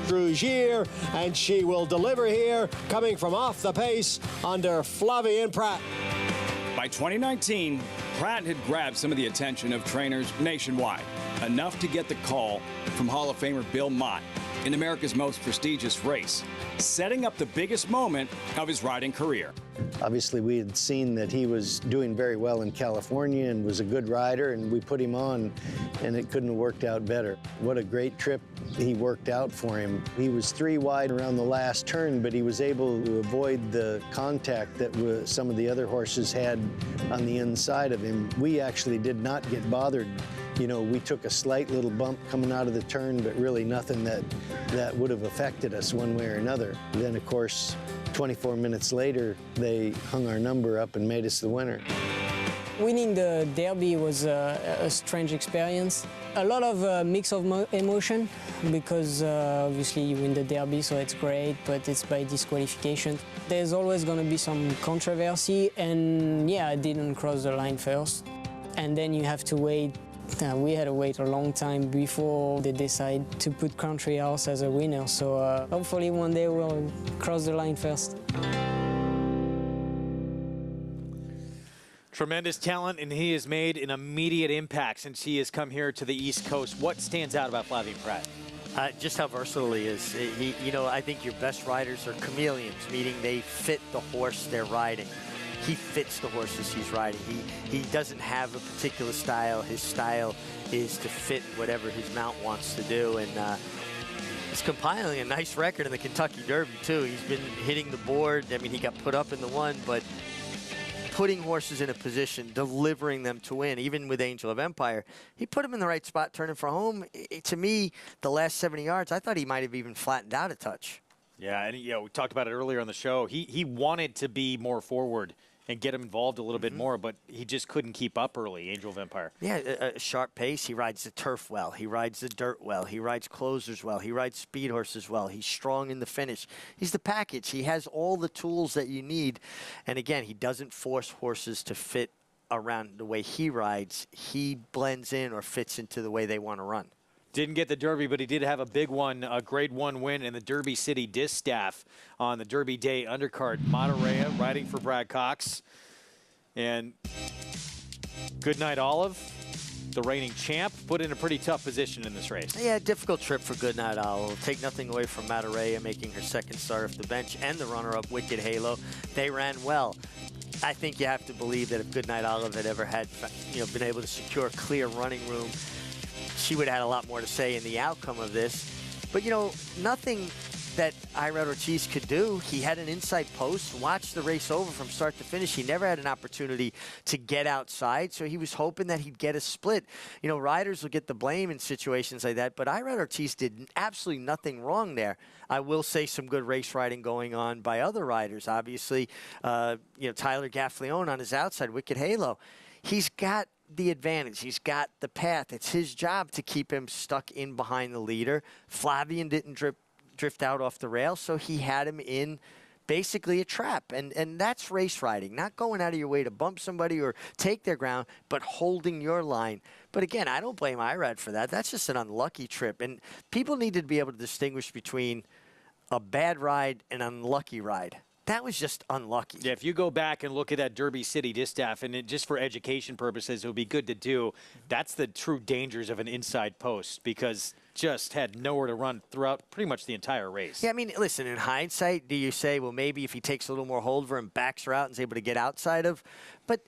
Drugier, and she will deliver here, coming from off the pace under Flavien Prat. By 2019, Prat had grabbed some of the attention of trainers nationwide, enough to get the call from Hall of Famer Bill Mott in America's most prestigious race, setting up the biggest moment of his riding career. Obviously, we had seen that he was doing very well in California and was a good rider, and we put him on, and it couldn't have worked out better. What a great trip he worked out for him. He was 3 wide around the last turn, but he was able to avoid the contact that some of the other horses had on the inside of him. We actually did not get bothered. We took a slight little bump coming out of the turn, but really nothing that would have affected us one way or another. Then, of course, 24 minutes later, they hung our number up and made us the winner. Winning the Derby was a strange experience. A lot of mix of emotion because obviously you win the Derby, so it's great, but it's by disqualification. There's always going to be some controversy, and yeah, I didn't cross the line first. and then you have to wait. We had to wait a long time before they decide to put Country House as a winner. So hopefully one day we'll cross the line first. Tremendous talent, and he has made an immediate impact since he has come here to the East Coast. What stands out about Flavien Prat? Just how versatile he is. I think your best riders are chameleons, meaning they fit the horse they're riding. He fits the horses he's riding. He doesn't have a particular style. His style is to fit whatever his mount wants to do, and he's compiling a nice record in the Kentucky Derby too. He's been hitting the board. I mean, he got put up in the one, but putting horses in a position, delivering them to win, even with Angel of Empire. He put him in the right spot, turning for home. To me, the last 70 yards, I thought he might have even flattened out a touch. Yeah, and we talked about it earlier on the show. He wanted to be more forward and get him involved a little bit more, but he just couldn't keep up early, Angel of Empire. Yeah, a sharp pace. He rides the turf well. He rides the dirt well. He rides closers well. He rides speed horses well. He's strong in the finish. He's the package. He has all the tools that you need. And again, he doesn't force horses to fit around the way he rides. He blends in or fits into the way they want to run. Didn't get the Derby, but he did have a big one, a Grade 1 win in the Derby City Distaff on the Derby Day undercard. Monterey riding for Brad Cox. And Goodnight Olive, the reigning champ, put in a pretty tough position in this race. Yeah, difficult trip for Goodnight Olive. Take nothing away from Matareya making her second start off the bench, and the runner-up Wicked Halo. They ran well. I think you have to believe that if Goodnight Olive had ever had, been able to secure clear running room, she would have had a lot more to say in the outcome of this. But, nothing that Irad Ortiz could do. He had an inside post, watched the race over from start to finish. He never had an opportunity to get outside, so he was hoping that he'd get a split. Riders will get the blame in situations like that, but Irad Ortiz did absolutely nothing wrong there. I will say some good race riding going on by other riders. Obviously, Tyler Gaffalione on his outside, Wicked Halo. He's got the advantage. He's got the path. It's his job to keep him stuck in behind the leader. Flavien didn't drift out off the rail, so he had him in basically a trap. And that's race riding, not going out of your way to bump somebody or take their ground, but holding your line. But again, I don't blame Irad for that. That's just an unlucky trip. And people need to be able to distinguish between a bad ride and an unlucky ride. That was just unlucky. Yeah, if you go back and look at that Derby City Distaff, and just for education purposes, it would be good to do. That's the true dangers of an inside post, because just had nowhere to run throughout pretty much the entire race. Yeah, I mean, listen, in hindsight, do you say, well, maybe if he takes a little more hold of her and backs her out and is able to get outside of? But,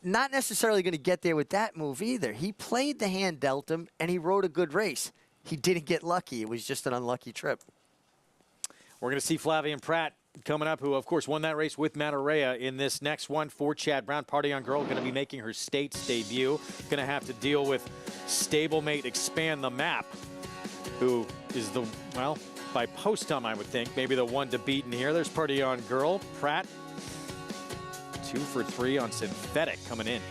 not necessarily going to get there with that move either. He played the hand dealt him, and he rode a good race. He didn't get lucky. It was just an unlucky trip. We're going to see Flavien Prat coming up, who, of course, won that race with Matareya in this next one for Chad Brown. Party on Girl going to be making her States debut. Going to have to deal with stablemate Expand the Map, who is by post time, I would think, maybe the one to beat in here. There's Party on Girl. Prat, 2 for 3 on synthetic coming in.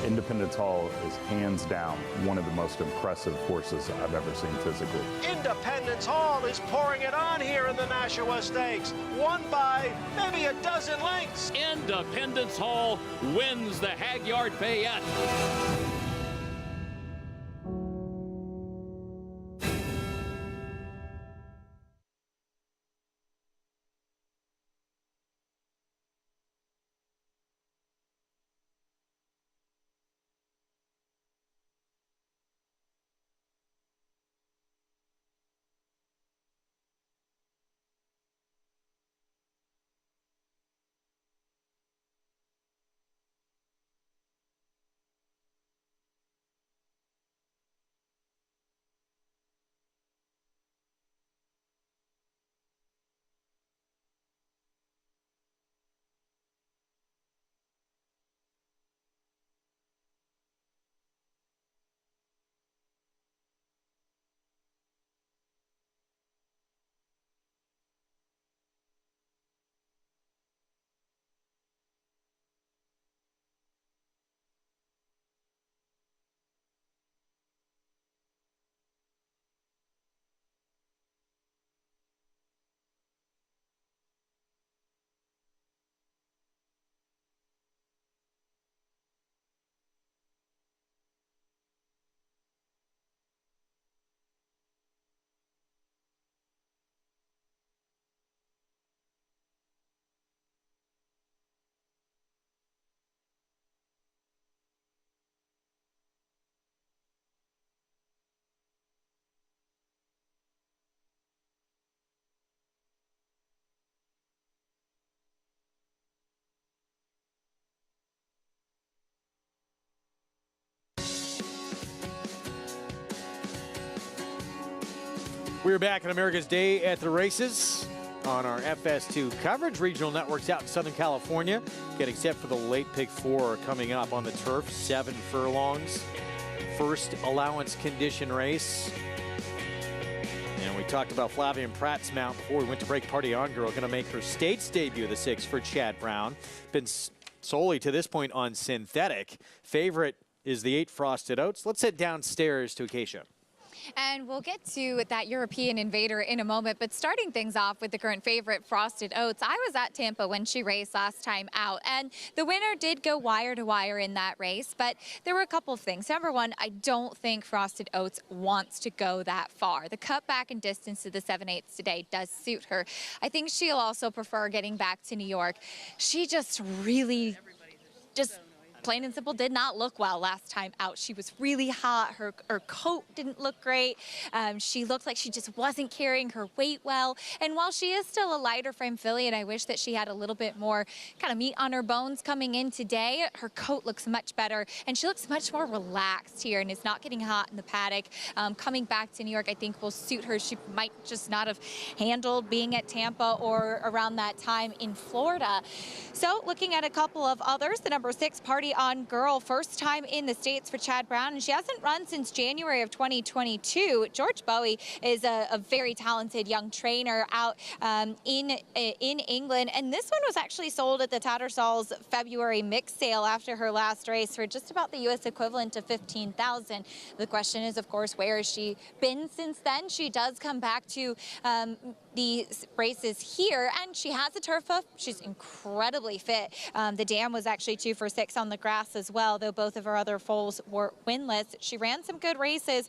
Independence Hall is hands down one of the most impressive horses I've ever seen physically. Independence Hall is pouring it on here in the Nashua Stakes, won by maybe a dozen lengths. Independence Hall wins the Hagyard Payette. We're back on America's Day at the Races on our FS2 coverage. Regional networks out in Southern California getting set for the late pick 4 coming up on the turf. 7 furlongs. First allowance condition race. And we talked about Flavien Prat's mount before we went to break. Party On Girl going to make her States debut, the 6 for Chad Brown. Been solely to this point on synthetic. Favorite is the 8 Frosted Oats. Let's head downstairs to Acacia. And we'll get to that European Invader in a moment, but starting things off with the current favorite, Frosted Oats. I was at Tampa when she raced last time out, and the winner did go wire to wire in that race, but there were a couple of things. Number one, I don't think Frosted Oats wants to go that far. The cut back in distance to the 7/8 today does suit her. I think she'll also prefer getting back to New York. She just really plain and simple did not look well last time out. She was really hot. Her coat didn't look great. She looked like she just wasn't carrying her weight well. And while she is still a lighter frame filly, and I wish that she had a little bit more kind of meat on her bones coming in today, her coat looks much better and she looks much more relaxed here and is not getting hot in the paddock. Coming back to New York, I think will suit her. She might just not have handled being at Tampa or around that time in Florida. So looking at a couple of others, the number 6 Party On Girl, first time in the States for Chad Brown, and she hasn't run since January of 2022. George Bowie is a very talented young trainer out in England, and this one was actually sold at the Tattersall's February mix sale after her last race for just about the U.S. equivalent of $15,000. The question is, of course, where has she been since then? She does come back to the races here, and she has a turf hoof. She's incredibly fit. The dam was actually 2 for 6 on the grass as well, though both of her other foals were winless. She ran some good races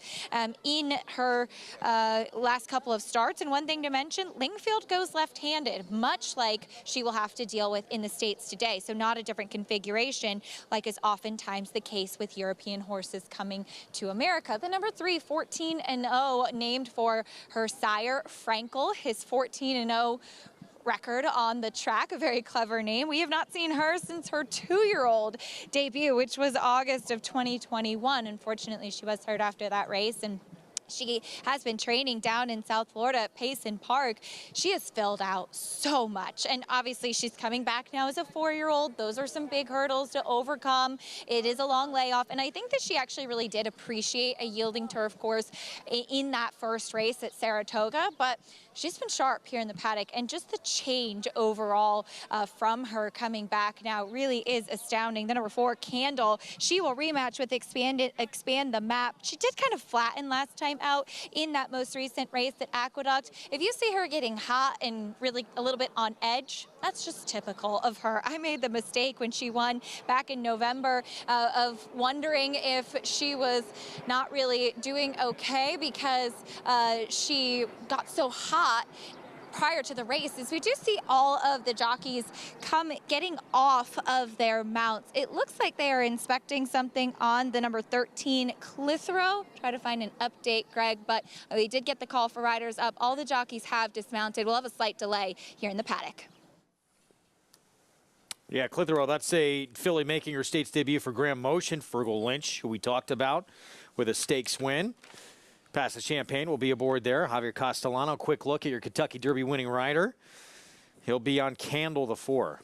in her last couple of starts. And one thing to mention, Lingfield goes left-handed, much like she will have to deal with in the States today. So not a different configuration like is oftentimes the case with European horses coming to America. The number 3, 14-0, named for her sire, Frankel, his 14-0 record on the track, a very clever name. We have not seen her since her 2-year-old debut, which was August of 2021. Unfortunately, she was hurt after that race, and she has been training down in South Florida at Payson Park. She has filled out so much, and obviously she's coming back now as a 4-year-old. Those are some big hurdles to overcome. It is a long layoff, and I think that she actually really did appreciate a yielding turf course in that first race at Saratoga, but she's been sharp here in the paddock, and just the change overall from her coming back now really is astounding. The number 4, Candle, she will rematch with Expand the Map. She did kind of flatten last time out in that most recent race at Aqueduct. If you see her getting hot and really a little bit on edge, that's just typical of her. I made the mistake when she won back in November of wondering if she was not really doing okay because she got so hot prior to the races. We do see all of the jockeys getting off of their mounts. It looks like they are inspecting something on the number 13 Clitheroe. Try to find an update, Greg, but we did get the call for riders up. All the jockeys have dismounted. We'll have a slight delay here in the paddock. Yeah, Clitheroe, that's a filly making her States debut for Graham Motion. Fergal Lynch, who we talked about, with a stakes win. Past the Champagne will be aboard there. Javier Castellano, quick look at your Kentucky Derby winning rider. He'll be on Candle the 4.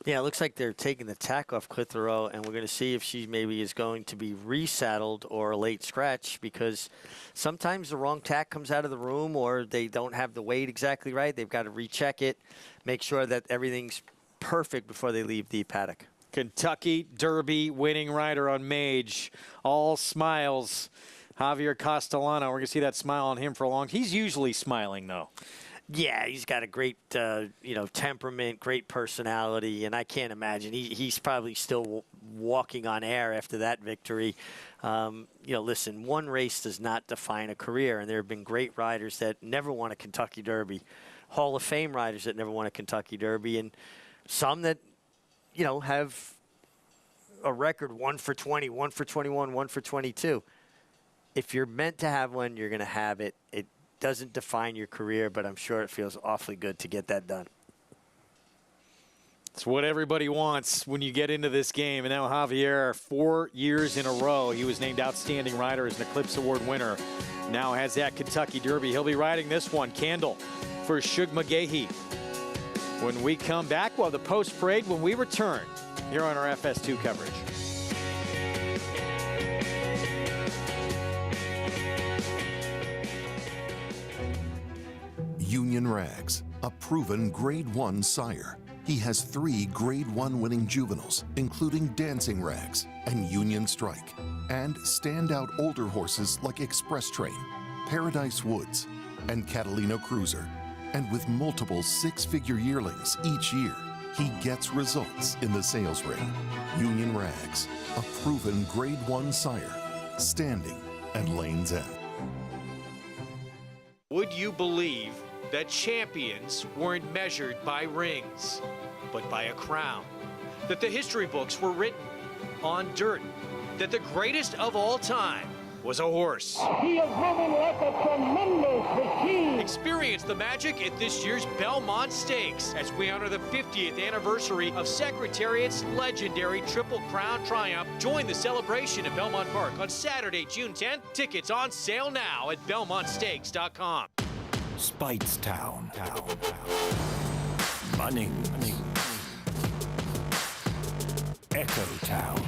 Yeah, it looks like they're taking the tack off Clitheroe, and we're going to see if she maybe is going to be resaddled or a late scratch, because sometimes the wrong tack comes out of the room or they don't have the weight exactly right. They've got to recheck it, make sure that everything's perfect before they leave the paddock. Kentucky Derby winning rider on Mage. All smiles. Javier Castellano, we're going to see that smile on him for a long time. He's usually smiling, though. Yeah, he's got a great, temperament, great personality, and I can't imagine. He's probably still walking on air after that victory. Listen, one race does not define a career, and there have been great riders that never won a Kentucky Derby, Hall of Fame riders that never won a Kentucky Derby, and some that, have a record 1 for 20, 1 for 21, 1 for 22. If you're meant to have one, you're going to have it. It doesn't define your career, but I'm sure it feels awfully good to get that done. It's what everybody wants when you get into this game. And now Javier, 4 years in a row, he was named Outstanding Rider as an Eclipse Award winner. Now has that Kentucky Derby. He'll be riding this one, Candle, for Shug McGahee. When we come back, well, the post parade when we return here on our FS2 coverage. Union Rags, a proven Grade 1 sire. He has 3 Grade 1 winning juveniles, including Dancing Rags and Union Strike, and standout older horses like Express Train, Paradise Woods, and Catalina Cruiser. And with multiple 6-figure yearlings each year, he gets results in the sales ring. Union Rags, a proven Grade 1 sire, standing at Lane's End. Would you believe that champions weren't measured by rings, but by a crown? That the history books were written on dirt? That the greatest of all time was a horse? He is moving like a tremendous machine. Experience the magic at this year's Belmont Stakes as we honor the 50th anniversary of Secretariat's legendary Triple Crown triumph. Join the celebration at Belmont Park on Saturday, June 10th. Tickets on sale now at BelmontStakes.com. Speightstown. Munning. Echo Town.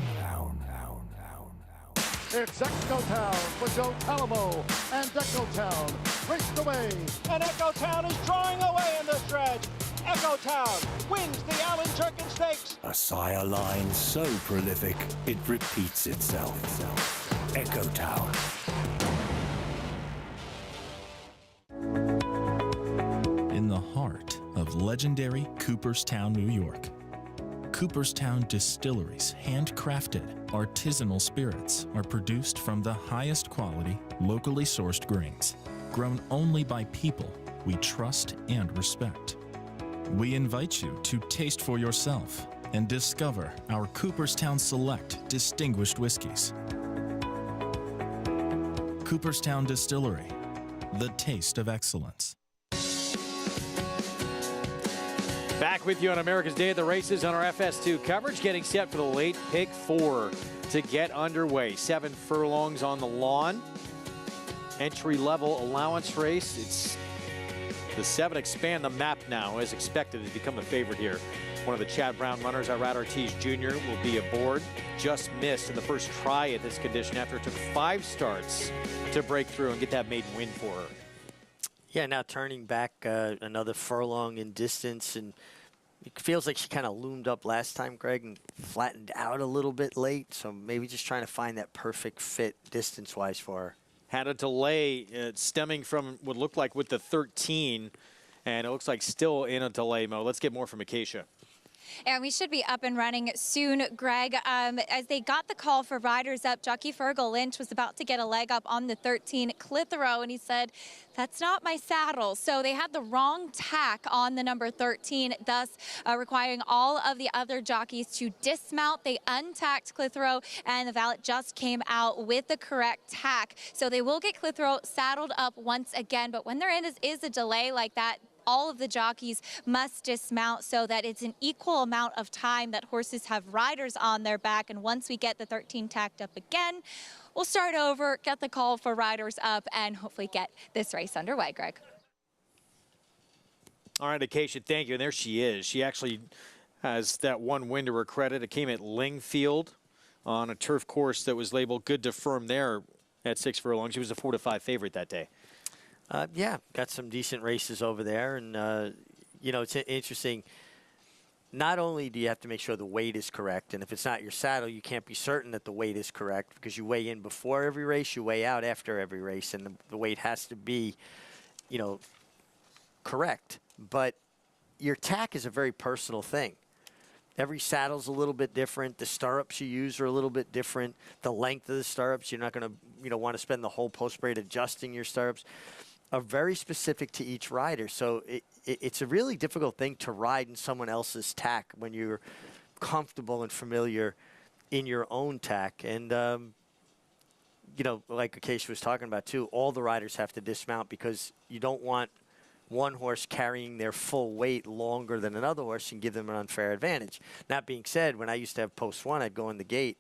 It's Echo Town for Joe Talamo, and Echo Town raced away. And Echo Town is drawing away in the stretch. Echo Town wins the Allen Jerkin Stakes. A sire line so prolific, it repeats itself. Echo Town. In the heart of legendary Cooperstown, New York, Cooperstown Distillery's handcrafted, artisanal spirits are produced from the highest quality, locally sourced grains, grown only by people we trust and respect. We invite you to taste for yourself and discover our Cooperstown Select distinguished whiskeys. Cooperstown Distillery, the taste of excellence. Back with you on America's Day at the Races on our FS2 coverage, getting set for the late pick 4 to get underway. 7 furlongs on the lawn. Entry-level allowance race. It's the 7 expand the map now, as expected, to become the favorite here. One of the Chad Brown runners, Irad Ortiz Jr., will be aboard. Just missed in the first try at this condition after it took 5 starts to break through and get that maiden win for her. Yeah, now turning back another furlong in distance, and it feels like she kind of loomed up last time, Greg, and flattened out a little bit late. So maybe just trying to find that perfect fit distance-wise for her. Had a delay stemming from what looked like with the 13, and it looks like still in a delay mode. Let's get more from Acacia. And we should be up and running soon, Greg. As they got the call for riders up, jockey Fergal Lynch was about to get a leg up on the 13 Clitheroe, and he said, "That's not my saddle." So they had the wrong tack on the number 13, thus requiring all of the other jockeys to dismount. They untacked Clitheroe, and the valet just came out with the correct tack. So they will get Clitheroe saddled up once again, but when there is a delay like that, all of the jockeys must dismount so that it's an equal amount of time that horses have riders on their back. And once we get the 13 tacked up again, we'll start over, get the call for riders up, and hopefully get this race underway, Greg. All right, Acacia, thank you. And there she is. She actually has that one win to her credit. It came at Lingfield on a turf course that was labeled good to firm there at 6 furlongs. She was a 4-5 favorite that day. Yeah, got some decent races over there. And, you know, it's interesting. Not only do you have to make sure the weight is correct, and if it's not your saddle, you can't be certain that the weight is correct because you weigh in before every race, you weigh out after every race, and the weight has to be, you know, correct. But your tack is a very personal thing. Every saddle's a little bit different. The stirrups you use are a little bit different. The length of the stirrups, you're not going to, you know, want to spend the whole post parade adjusting your stirrups. Are very specific to each rider. So it's a really difficult thing to ride in someone else's tack when you're comfortable and familiar in your own tack. And, you know, like Acacia was talking about too, all the riders have to dismount because you don't want one horse carrying their full weight longer than another horse and give them an unfair advantage. That being said, when I used to have post one, I'd go in the gate.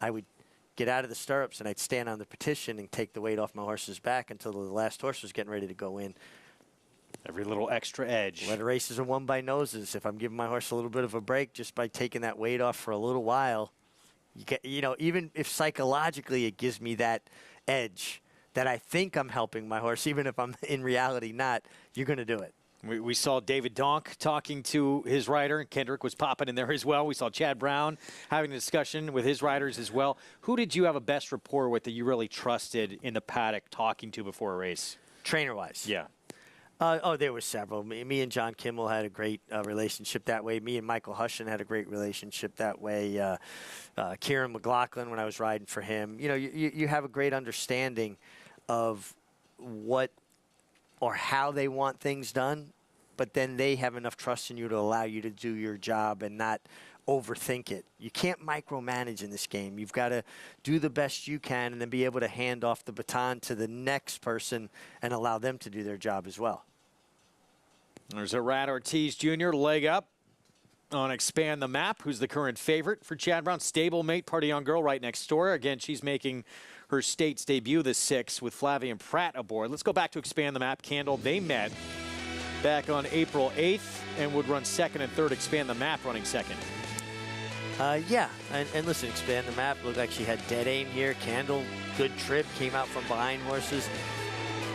I would get out of the stirrups and I'd stand on the petition and take the weight off my horse's back until the last horse was getting ready to go in. Every little extra edge. Letter races are won by noses. If I'm giving my horse a little bit of a break just by taking that weight off for a little while, you know, even if psychologically it gives me that edge that I think I'm helping my horse, even if I'm in reality not, you're going to do it. We saw David Donk talking to his rider, and Kendrick was popping in there as well. We saw Chad Brown having a discussion with his riders as well. Who did you have a best rapport with that you really trusted in the paddock talking to before a race? Trainer-wise? Yeah. There were several. Me and John Kimmel had a great relationship that way. Me and Michael Hushin had a great relationship that way. Kieran McLaughlin, when I was riding for him. You know, you have a great understanding of what or how they want things done, but then they have enough trust in you to allow you to do your job and not overthink it. You can't micromanage in this game. You've got to do the best you can and then be able to hand off the baton to the next person and allow them to do their job as well. There's Irad Ortiz Jr. leg up on Expand the Map, who's the current favorite for Chad Brown. Stablemate, Party Young Girl right next door. Again, she's making her state's debut this 6 with Flavien Prat aboard. Let's go back to Expand the Map. Candle, they met back on April 8th and would run second and third. Expand the Map running second. Yeah, and listen, Expand the Map looked like she had dead aim here. Candle, good trip, came out from behind horses.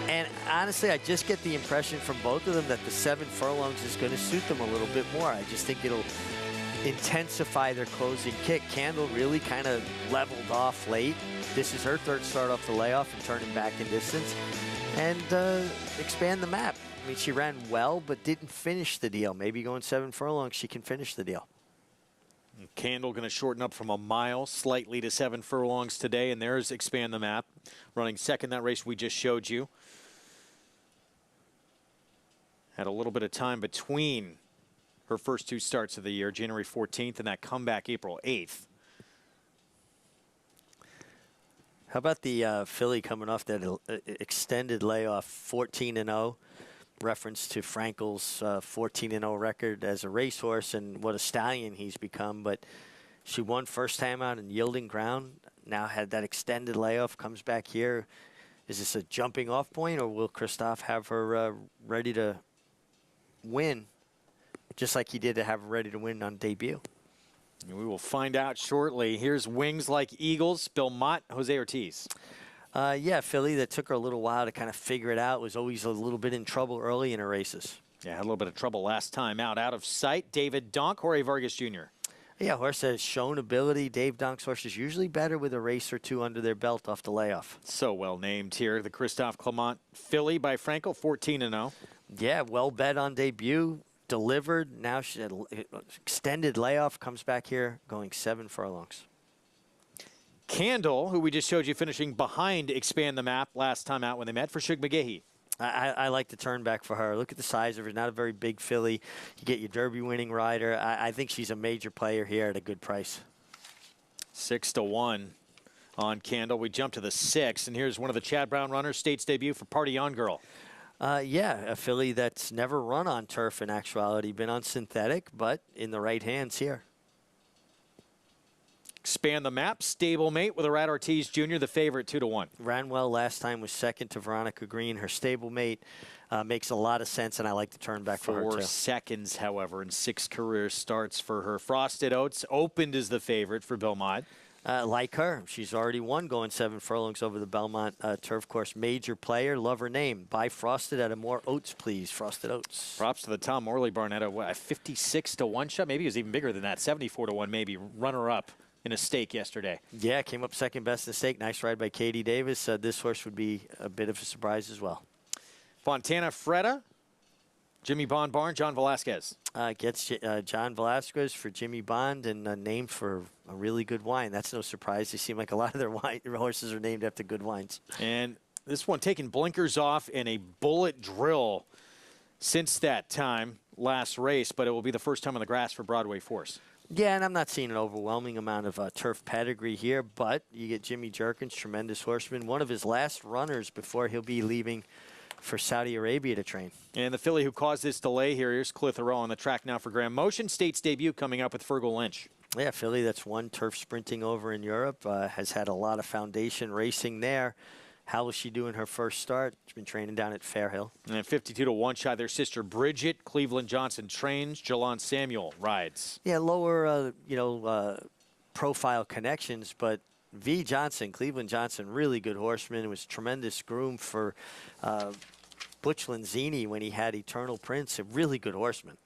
And honestly, I just get the impression from both of them that the 7 furlongs is going to suit them a little bit more. I just think it'll intensify their closing kick. Candle really kind of leveled off late. This is her third start off the layoff and turning back in distance. And Expand the Map. I mean, she ran well, but didn't finish the deal. Maybe going 7 furlongs, she can finish the deal. Candle going to shorten up from a mile slightly to 7 furlongs today, and there's Expand the Map running second. That race we just showed you had a little bit of time between her first 2 starts of the year, January 14th and that comeback April 8th. How about the filly coming off that extended layoff, 14-0, reference to Frankel's 14-0 record as a racehorse and what a stallion he's become. But she won first time out in yielding ground, now had that extended layoff, comes back here. Is this a jumping off point, or will Christophe have her ready to win, just like he did to have her ready to win on debut? We will find out shortly. Here's Wings Like Eagles, Bill Mott, Jose Ortiz. Yeah, filly that took her a little while to kind of figure it out. Was always a little bit in trouble early in her races. Yeah, had a little bit of trouble last time out. Out of sight, David Donk, Jorge Vargas Jr. Yeah, horse has shown ability. Dave Donk's horse is usually better with a race or 2 under their belt off the layoff. So well named here. The Christophe Clement filly by Frankel, 14-0. Yeah, well bet on debut. Delivered. Now she had extended layoff. Comes back here going 7 furlongs. Candle, who we just showed you finishing behind Expand the Map last time out when they met, for Shug McGahee. I like the turn back for her. Look at the size of her. Not a very big filly. You get your Derby winning rider. I think she's a major player here at a good price. 6-1 on Candle. We jump to the 6, and here's one of the Chad Brown runners, state's debut for Party On Girl. Yeah, a filly that's never run on turf in actuality. Been on synthetic, but in the right hands here. Expand the Map, stablemate with Irad Ortiz Jr., the favorite, 2-1. Ran well last time, was second to Veronica Green. Her stablemate makes a lot of sense, and I like the turn back for her, too. 4 seconds, however, in 6 career starts for her. Frosted Oats opened as the favorite for Bill Mott. Like her, she's already won going 7 furlongs over the Belmont turf course. Major player, love her name. Buy Frosted at a more Oats, please. Frosted Oats. Props to the Tom Morley barn at a 56-1 shot. Maybe it was even bigger than that, 74-1 maybe. Runner-up in a stake yesterday. Yeah, came up second best in the stake. Nice ride by Katie Davis. This horse would be a bit of a surprise as well. Fontana Freda, Jimmy Bond barn, John Velasquez. Gets John Velasquez for Jimmy Bond and named for a really good wine. That's no surprise. They seem like a lot of their horses are named after good wines. And this one taking blinkers off in a bullet drill since that time last race, but it will be the first time on the grass for Broadway Force. Yeah, and I'm not seeing an overwhelming amount of turf pedigree here, but you get Jimmy Jerkins, tremendous horseman, one of his last runners before he'll be leaving for Saudi Arabia to train. And the filly who caused this delay here, here's Clitheroe on the track now for Graham Motion. State's debut coming up with Fergal Lynch. Yeah, filly that's won turf sprinting over in Europe, has had a lot of foundation racing there. How will she do in her first start? She's been training down at Fairhill. And 52-1 shot their sister Bridget. Cleveland Johnson trains. Jalon Samuel rides. Yeah, lower, profile connections, but V. Johnson, Cleveland Johnson, really good horseman. It was tremendous groom for Butch Lenzini when he had Eternal Prince, a really good horseman.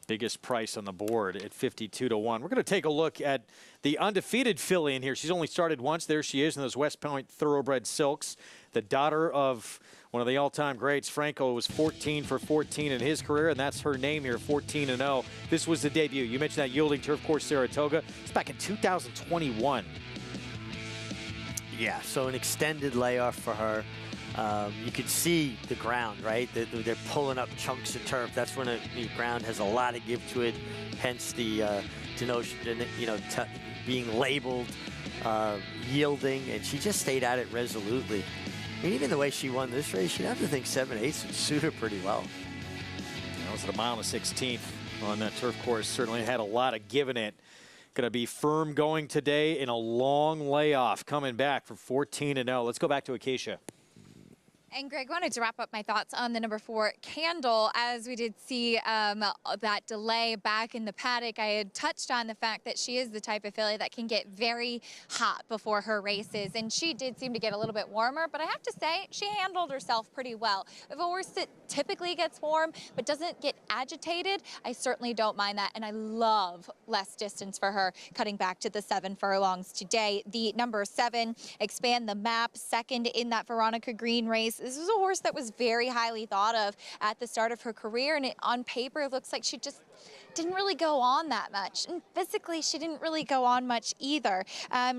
Biggest price on the board at 52-1. We're going to take a look at the undefeated filly in here. She's only started once. There she is in those West Point Thoroughbred Silks. The daughter of one of the all-time greats. Franco was 14 for 14 in his career, and that's her name here, 14-0. This was the debut. You mentioned that yielding turf course Saratoga. It's back in 2021. Yeah, so an extended layoff for her. You could see the ground, right? They're pulling up chunks of turf. That's when the ground has a lot of give to it, hence the denotion, being labeled yielding, and she just stayed at it resolutely. I mean, even the way she won this race, you'd have to think 7/8 would suit her pretty well. That was at a mile and a 16th on that turf course. Certainly had a lot of give in it. Going to be firm going today in a long layoff, coming back for 14-0. Let's go back to Acacia. And Greg, wanted to wrap up my thoughts on the number 4, Candle. As we did see that delay back in the paddock, I had touched on the fact that she is the type of filly that can get very hot before her races. And she did seem to get a little bit warmer, but I have to say, she handled herself pretty well. If a horse that typically gets warm but doesn't get agitated, I certainly don't mind that. And I love less distance for her, cutting back to the 7 furlongs today. The number 7, Expand the Map, second in that Veronica Green race. This was a horse that was very highly thought of at the start of her career, and on paper it looks like she just didn't really go on that much. And physically, she didn't really go on much either.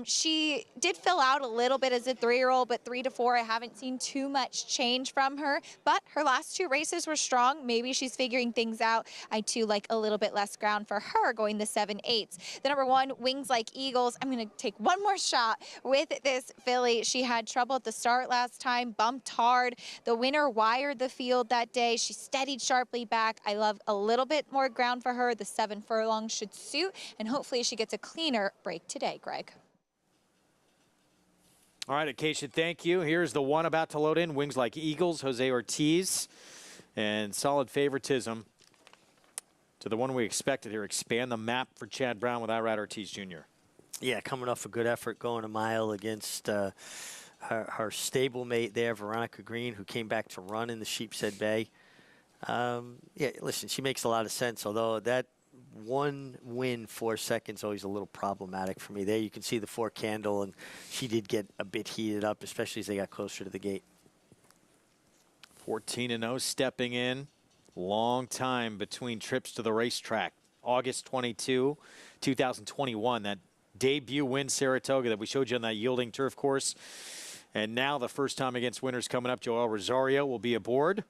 She did fill out a little bit as a 3-year-old, but 3 to 4, I haven't seen too much change from her. But her last 2 races were strong. Maybe she's figuring things out. I too like a little bit less ground for her, going the 7/8. The number 1, Wings Like Eagles. I'm going to take one more shot with this filly. She had trouble at the start last time, bumped hard. The winner wired the field that day. She steadied sharply back. I love a little bit more ground for her. The 7 furlongs should suit, and hopefully she gets a cleaner break today, Greg. All right, Acacia, thank you. Here's the one about to load in. Wings Like Eagles, Jose Ortiz, and solid favoritism to the one we expected here. Expand the Map for Chad Brown with Irad Ortiz Jr. Yeah, coming off a good effort, going a mile against her stablemate there, Veronica Green, who came back to run in the Sheepshead Bay. Yeah, listen, she makes a lot of sense, although that one win 4 seconds always a little problematic for me. There you can see the 4 Candle, and she did get a bit heated up, especially as they got closer to the gate. 14-0 stepping in. Long time between trips to the racetrack. August 22, 2021, that debut win Saratoga that we showed you on that yielding turf course. And now the first time against winners coming up. Joel Rosario will be aboard.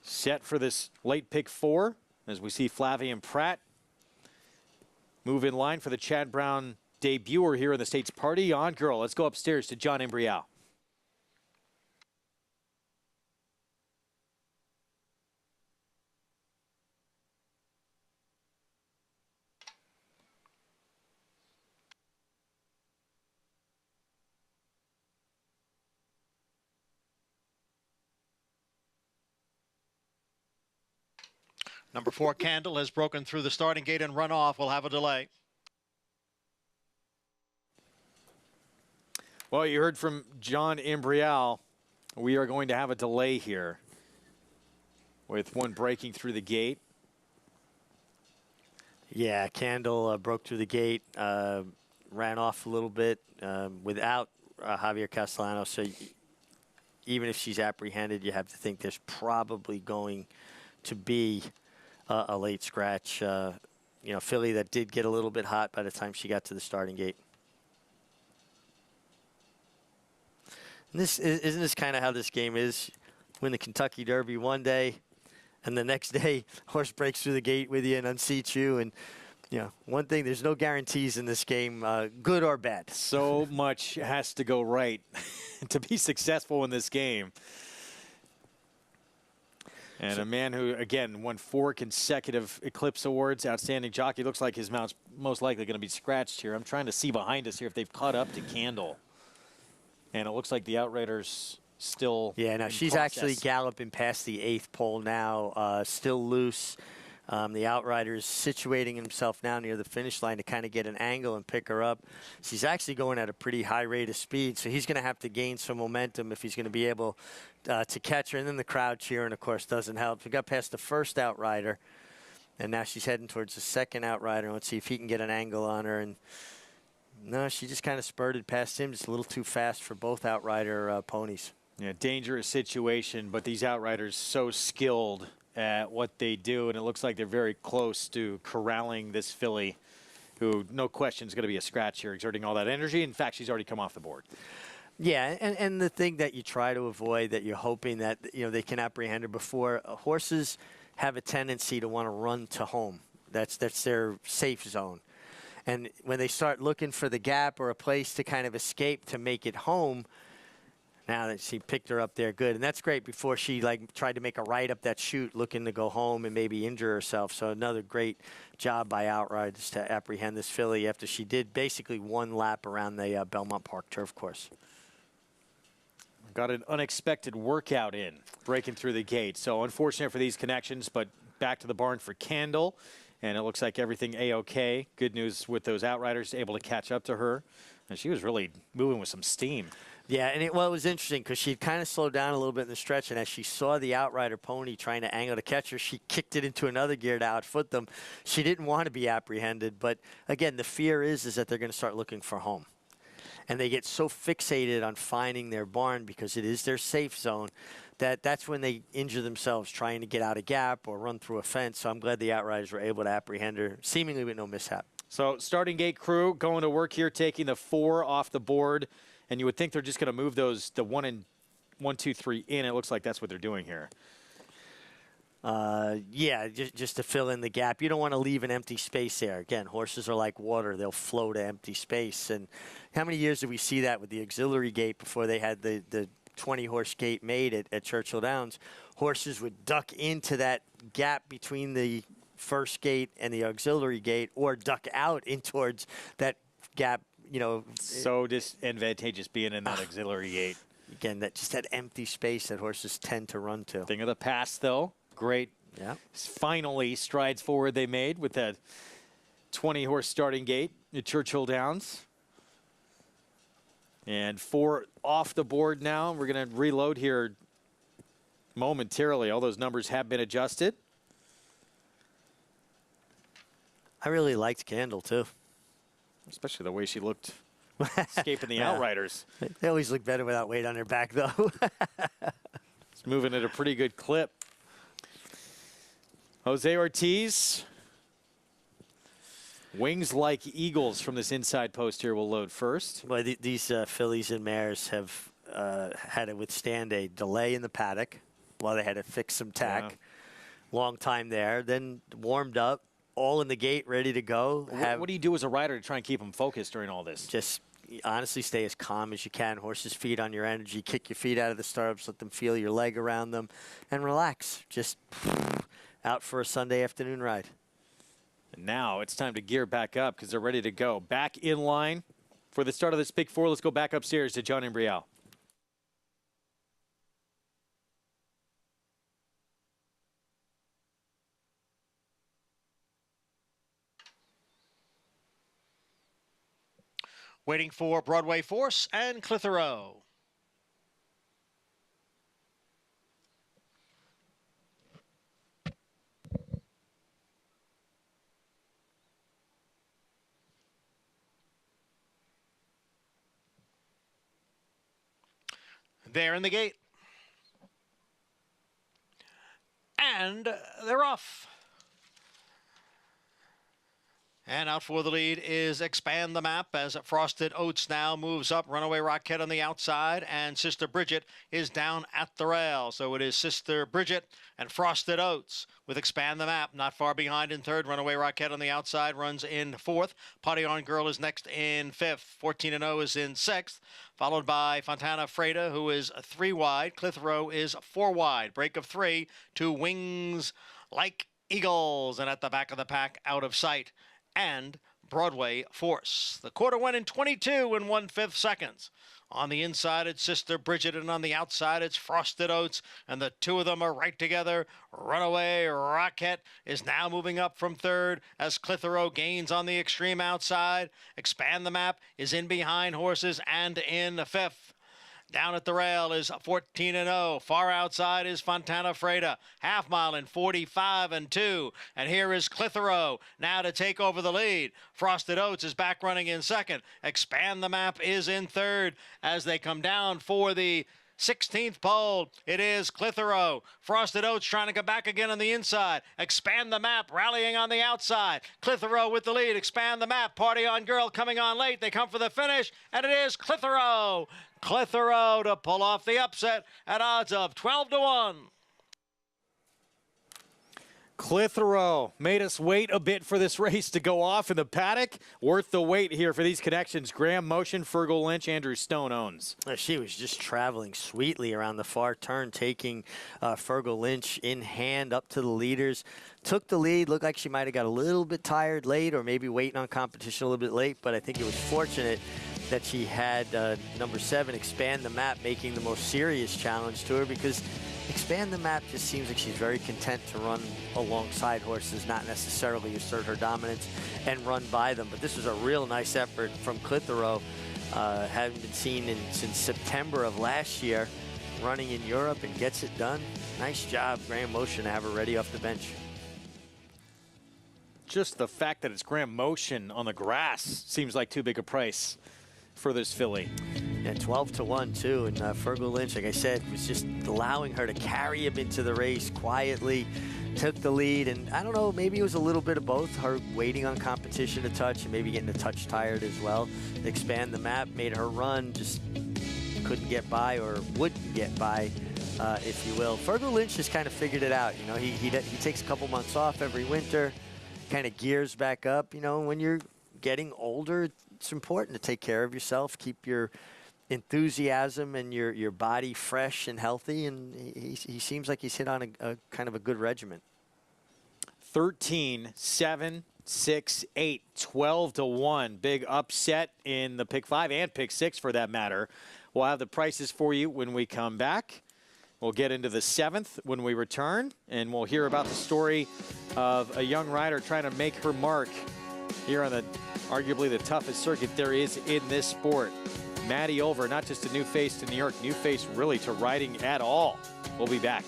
Set for this late pick 4 as we see Flavien Prat move in line for the Chad Brown debuter here in the States Party on Girl. Let's go upstairs to John Imbrial. Number 4, Candle, has broken through the starting gate and run off. We'll have a delay. Well, you heard from John Imbrial. We are going to have a delay here with one breaking through the gate. Yeah, Candle broke through the gate, ran off a little bit without Javier Castellano. So even if she's apprehended, you have to think there's probably going to be a late scratch. Filly that did get a little bit hot by the time she got to the starting gate. And isn't this kind of how this game is? Win the Kentucky Derby one day, and the next day, horse breaks through the gate with you and unseats you. And Yeah, one thing, there's no guarantees in this game, good or bad. So much has to go right to be successful in this game. And a man who, again, won 4 consecutive Eclipse Awards, outstanding jockey. Looks like his mount's most likely going to be scratched here. I'm trying to see behind us here if they've caught up to Candle. And it looks like the Outriders still Yeah, now in she's process. actually galloping past the 8th pole now, still loose. The Outrider's situating himself now near the finish line to kind of get an angle and pick her up. She's actually going at a pretty high rate of speed, so he's going to have to gain some momentum if he's going to be able to catch her. And then the crowd cheering, of course, doesn't help. We got past the first Outrider, and now she's heading towards the second Outrider. Let's see if he can get an angle on her. And no, she just kind of spurted past him, just a little too fast for both Outrider ponies. Yeah, dangerous situation, but these Outriders so skilled at what they do, and it looks like they're very close to corralling this filly, who, no question, is going to be a scratch here, exerting all that energy. In fact, she's already come off the board. Yeah, and the thing that you try to avoid, that you're hoping that, you know, they can apprehend her before, horses have a tendency to want to run to home. That's their safe zone. And when they start looking for the gap or a place to kind of escape to make it home, now that she picked her up there good. And that's great before she tried to make a right up that chute looking to go home and maybe injure herself. So another great job by Outriders to apprehend this filly after she did basically one lap around the Belmont Park turf course. Got an unexpected workout in, breaking through the gate. So unfortunate for these connections, but back to the barn for Candle. And it looks like everything A-OK. Good news with those Outriders, able to catch up to her. And she was really moving with some steam. Yeah, and it was interesting because she kind of slowed down a little bit in the stretch, and as she saw the Outrider pony trying to angle to catch her, she kicked it into another gear to outfoot them. She didn't want to be apprehended, but again, the fear is that they're going to start looking for home. And they get so fixated on finding their barn because it is their safe zone that's when they injure themselves trying to get out a gap or run through a fence. So I'm glad the Outriders were able to apprehend her, seemingly with no mishap. So starting gate crew going to work here, taking the 4 off the board. And you would think they're just going to move the 1 and 1, 2, 3 in. It looks like that's what they're doing here. Yeah, just to fill in the gap. You don't want to leave an empty space there. Again, horses are like water. They'll flow to empty space. And how many years did we see that with the auxiliary gate before they had the 20-horse gate made at Churchill Downs? Horses would duck into that gap between the first gate and the auxiliary gate or duck out in towards that gap. You know, so disadvantageous being in that auxiliary gate. Again, that empty space that horses tend to run to. Thing of the past, though. Great. Yeah. Finally, strides forward they made with that 20-horse starting gate at Churchill Downs. And 4 off the board now. We're going to reload here momentarily. All those numbers have been adjusted. I really liked Candle, too. Especially the way she looked escaping the Outriders. They always look better without weight on their back, though. It's moving at a pretty good clip. Jose Ortiz. Wings like eagles from this inside post here will load first. Well, these fillies and mares have had to withstand a delay in the paddock while they had to fix some tack. Yeah. Long time there. Then warmed up. All in the gate, ready to go. What do you do as a rider to try and keep them focused during all this? Just honestly stay as calm as you can. Horses feed on your energy. Kick your feet out of the stirrups. Let them feel your leg around them. And relax. Just out for a Sunday afternoon ride. And now it's time to gear back up because they're ready to go. Back in line for the start of this Big 4. Let's go back upstairs to John Imbrial. Waiting for Broadway Force and Clitheroe. They're in the gate. And they're off. And out for the lead is Expand the Map as Frosted Oats now moves up. Runaway Rocket on the outside, and Sister Bridget is down at the rail. So it is Sister Bridget and Frosted Oats with Expand the Map. Not far behind in third. Runaway Rocket on the outside runs in fourth. Party On Girl is next in fifth. 14-0 is in sixth, followed by Fontana Freda, who is 3 wide. Clitheroe is 4 wide. Break of 3 to Wings Like Eagles. And at the back of the pack, Out of Sight and Broadway Force. The quarter went in 22 1/5 seconds. On the inside, it's Sister Bridget, and on the outside, it's Frosted Oats, and the two of them are right together. Runaway Rocket is now moving up from third as Clitheroe gains on the extreme outside. Expand the Map is in behind horses and in fifth. Down at the rail is 14-0. Far outside is Fontana Freda. Half mile in 45-2. And here is Clitheroe now to take over the lead. Frosted Oats is back running in second. Expand the Map is in third as they come down for the 16th pole. It is Clitheroe. Frosted Oats trying to come back again on the inside. Expand the Map rallying on the outside. Clitheroe with the lead. Expand the Map. Party On Girl coming on late. They come for the finish, and it is Clitheroe. Clitheroe to pull off the upset at odds of 12-1. Clitheroe made us wait a bit for this race to go off in the paddock. Worth the wait here for these connections. Graham Motion, Fergal Lynch, Andrew Stone owns. She was just traveling sweetly around the far turn, taking Fergal Lynch in hand up to the leaders. Took the lead. Looked like she might have got a little bit tired late, or maybe waiting on competition a little bit late, but I think it was fortunate that she had number 7, Expand the Map, making the most serious challenge to her, because Expand the Map just seems like she's very content to run alongside horses, not necessarily assert her dominance and run by them. But this was a real nice effort from Clitheroe. Hadn't been seen since September of last year, running in Europe, and gets it done. Nice job, Graham Motion, to have her ready off the bench. Just the fact that it's Graham Motion on the grass seems like too big a price for this filly. Yeah, 12-1 too, and Fergal Lynch, like I said, was just allowing her to carry him into the race quietly. Took the lead, and I don't know, maybe it was a little bit of both, her waiting on competition to touch and maybe getting a touch tired as well. Expand the Map made her run, just couldn't get by, or wouldn't get by, if you will. Fergal Lynch just kind of figured it out. You know, he takes a couple months off every winter, kind of gears back up. You know, when you're getting older, it's important to take care of yourself, keep your enthusiasm and your body fresh and healthy, and he seems like he's hit on a kind of a good regimen. 13, 7, 6, 8, 12-1. Big upset in the pick 5 and pick 6 for that matter. We'll have the prices for you when we come back. We'll get into the 7th when we return, and we'll hear about the story of a young rider trying to make her mark here on the arguably the toughest circuit there is in this sport. Maddie Ulver, not just a new face to New York, new face really to riding at all. We'll be back.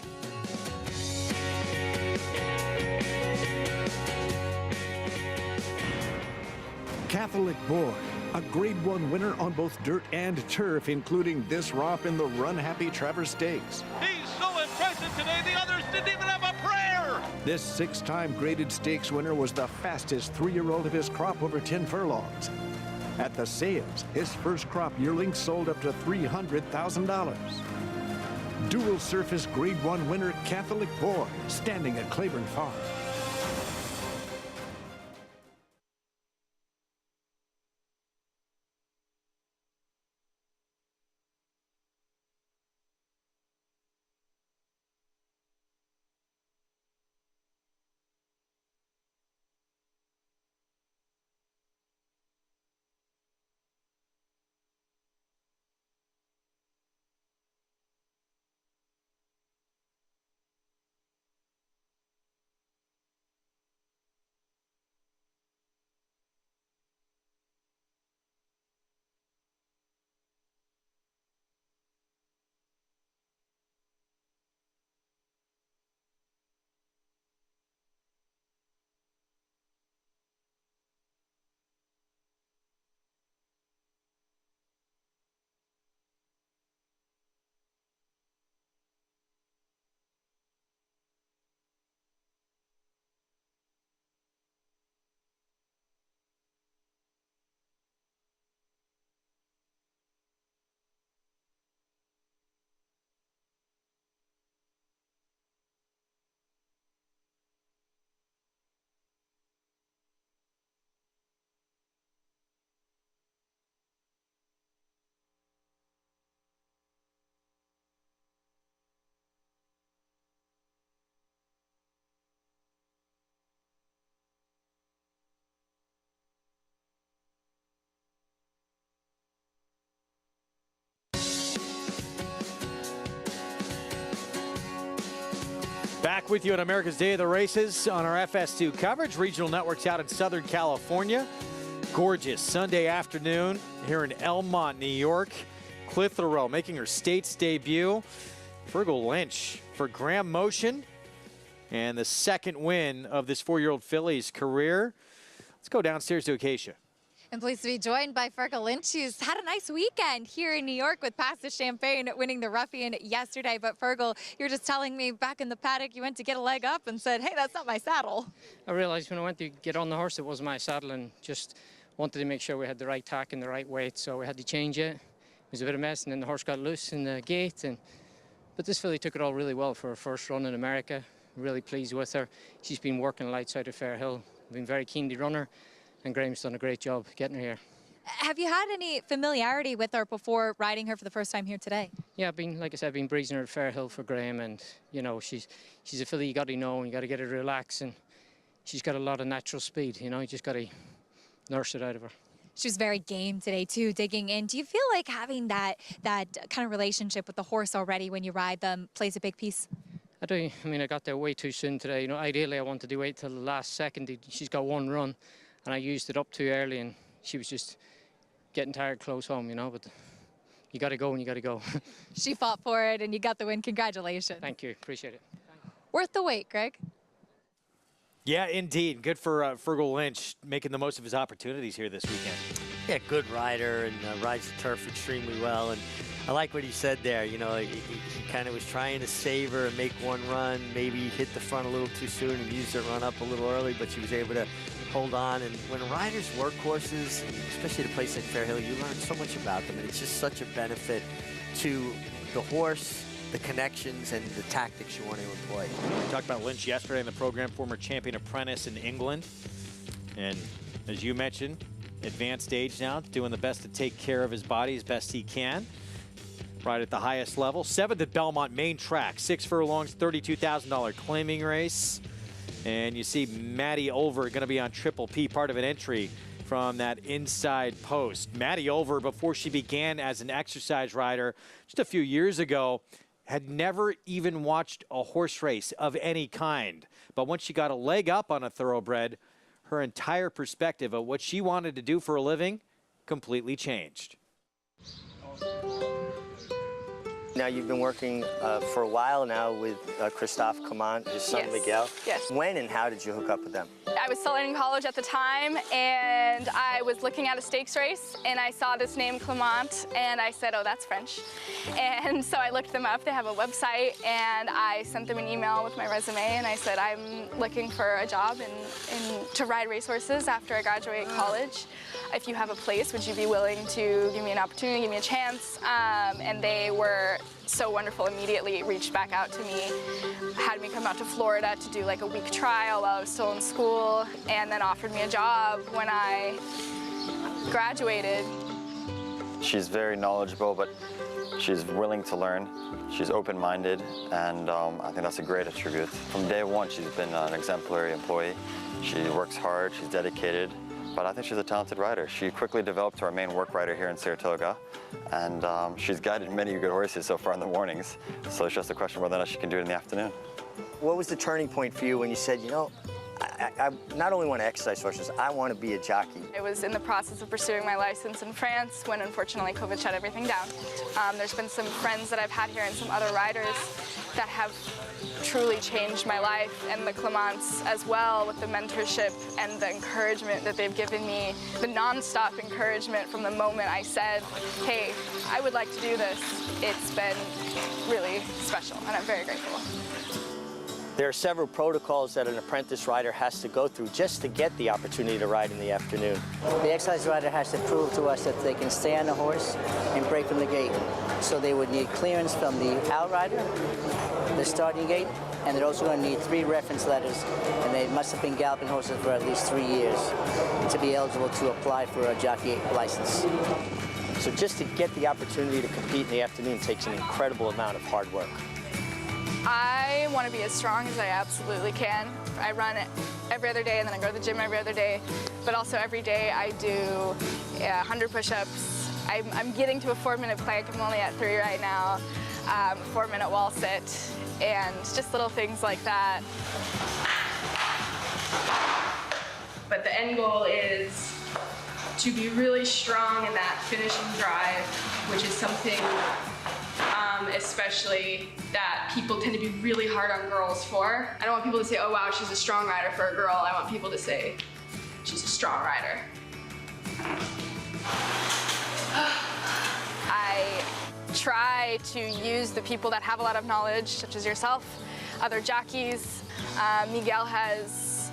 Catholic Boy, a Grade 1 winner on both dirt and turf, including this romp in the Run Happy Travers Stakes. He's so impressive today, the others didn't even have a prayer. This 6-time graded stakes winner was the fastest 3-year-old of his crop over 10 furlongs. At the sales, his first crop yearling sold up to $300,000. Dual surface Grade 1 winner Catholic Boy, standing at Claiborne Farm. Back with you on America's Day of the Races on our FS2 coverage. Regional networks out in Southern California. Gorgeous Sunday afternoon here in Elmont, New York. Clitheroe making her state's debut. Fergal Lynch for Graham Motion. And the second win of this 4-year-old filly's career. Let's go downstairs to Acacia. And pleased to be joined by Fergal Lynch, who's had a nice weekend here in New York with Pass the Champagne, winning the Ruffian yesterday. But Fergal, you were just telling me back in the paddock you went to get a leg up and said, hey, that's not my saddle. I realized when I went to get on the horse, it wasn't my saddle, and just wanted to make sure we had the right tack and the right weight, so we had to change it. It was a bit of a mess, and then the horse got loose in the gate. But this filly took it all really well for her first run in America. Really pleased with her. She's been working light side of Fairhill. Been very keen to run her. And Graham's done a great job getting her here. Have you had any familiarity with her before riding her for the first time here today? Yeah, like I said, I've been breezing her at Fairhill for Graham, and you know, she's a filly you got to know, and you got to get her to relax, and she's got a lot of natural speed. You know, you just got to nurse it out of her. She was very game today too, digging in. Do you feel like having that kind of relationship with the horse already when you ride them plays a big piece? I do. I mean, I got there way too soon today. You know, ideally I wanted to wait till the last second. She's got one run. And I used it up too early, and she was just getting tired close home, you know, but you got to go when you got to go. She fought for it, and you got the win. Congratulations. Thank you. Appreciate it. Worth the wait, Greg. Yeah, indeed. Good for Fergal Lynch making the most of his opportunities here this weekend. Yeah, good rider and rides the turf extremely well. And I like what he said there. You know, he kind of was trying to save her and make one run. Maybe hit the front a little too soon and used her run up a little early, but she was able to hold on. And when riders work horses, especially at a place like Fairhill, you learn so much about them, and it's just such a benefit to the horse, the connections, and the tactics you want to employ. We talked about Lynch yesterday in the program, former champion apprentice in England. And as you mentioned, advanced age now, doing the best to take care of his body as best he can. Right at the highest level. 7th at Belmont main track, 6 furlongs, $32,000 claiming race. And you see Maddie Olver going to be on Triple P, part of an entry from that inside post. Maddie Olver, before she began as an exercise rider just a few years ago, had never even watched a horse race of any kind. But once she got a leg up on a thoroughbred, her entire perspective of what she wanted to do for a living completely changed. Now, you've been working for a while now with Christophe Clement, his son Miguel. Yes. When and how did you hook up with them? I was still in college at the time, and I was looking at a stakes race, and I saw this name Clement, and I said, oh, that's French. And so I looked them up. They have a website, and I sent them an email with my resume, and I said, I'm looking for a job to ride racehorses after I graduate college. If you have a place, would you be willing to give me an opportunity, give me a chance? And they were so wonderful, immediately reached back out to me, had me come out to Florida to do like a week trial while I was still in school, and then offered me a job when I graduated. She's very knowledgeable, but she's willing to learn. She's open-minded, and I think that's a great attribute. From day one, she's been an exemplary employee. She works hard, she's dedicated, but I think she's a talented rider. She quickly developed to our main work rider here in Saratoga, and she's guided many good horses so far in the mornings, so it's just a question of whether or not she can do it in the afternoon. What was the turning point for you when you said, you know, I not only want to exercise horses, I want to be a jockey? I was in the process of pursuing my license in France when unfortunately COVID shut everything down. There's been some friends that I've had here and some other riders that have truly changed my life, and the Clements as well, with the mentorship and the encouragement that they've given me, the non-stop encouragement from the moment I said, hey, I would like to do this. It's been really special, and I'm very grateful. There are several protocols that an apprentice rider has to go through just to get the opportunity to ride in the afternoon. The exercise rider has to prove to us that they can stay on the horse and break from the gate. So they would need clearance from the outrider, the starting gate, and they're also going to need 3 reference letters, and they must have been galloping horses for at least 3 years to be eligible to apply for a jockey license. So just to get the opportunity to compete in the afternoon takes an incredible amount of hard work. I want to be as strong as I absolutely can. I run every other day, and then I go to the gym every other day. But also every day I do 100 push-ups. I'm getting to a 4-minute plank. I'm only at 3 right now. 4-minute wall sit, and just little things like that. But the end goal is to be really strong in that finishing drive, which is something especially that people tend to be really hard on girls for. I don't want people to say, oh wow, she's a strong rider for a girl. I want people to say, she's a strong rider. I try to use the people that have a lot of knowledge, such as yourself, other jockeys. Miguel has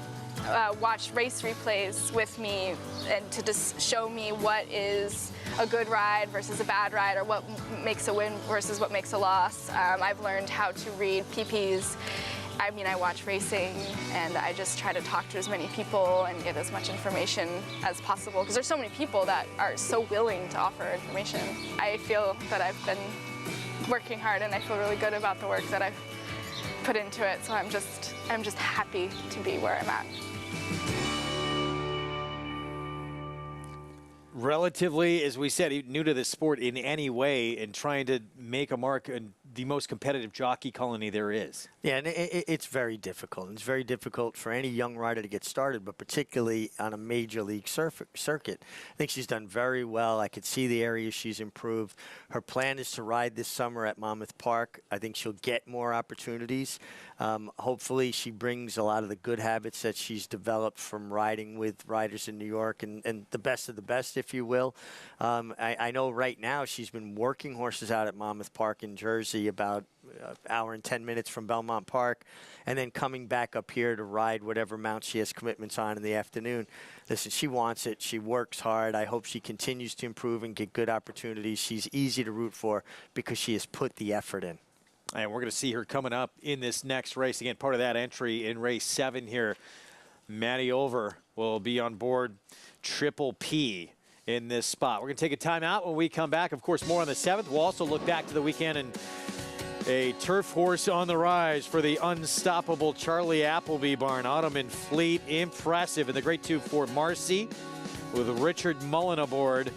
watched race replays with me and to just show me what is a good ride versus a bad ride, or what makes a win versus what makes a loss. I've learned how to read PPs. I mean, I watch racing, and I just try to talk to as many people and get as much information as possible, because there's so many people that are so willing to offer information. I feel that I've been working hard, and I feel really good about the work that I've put into it, so I'm just happy to be where I'm at. Relatively, as we said, new to the sport in any way and trying to make a mark in the most competitive jockey colony there is. Yeah, and it's very difficult. It's very difficult for any young rider to get started, but particularly on a major league circuit. I think she's done very well. I could see the areas she's improved. Her plan is to ride this summer at Monmouth Park. I think she'll get more opportunities. Hopefully she brings a lot of the good habits that she's developed from riding with riders in New York and the best of the best, if you will. I know right now she's been working horses out at Monmouth Park in Jersey, about an hour and 10 minutes from Belmont Park, and then coming back up here to ride whatever mount she has commitments on in the afternoon. Listen, she wants it. She works hard. I hope she continues to improve and get good opportunities. She's easy to root for because she has put the effort in. And we're going to see her coming up in this next race. Again, part of that entry in race 7 here. Maddie Over will be on board Triple P in this spot. We're going to take a timeout. When we come back, of course, more on the 7th. We'll also look back to the weekend and a turf horse on the rise for the unstoppable Charlie Appleby barn. Ottoman Fleet, impressive. And the Grade 2 for Marcy with Richard Mullen aboard.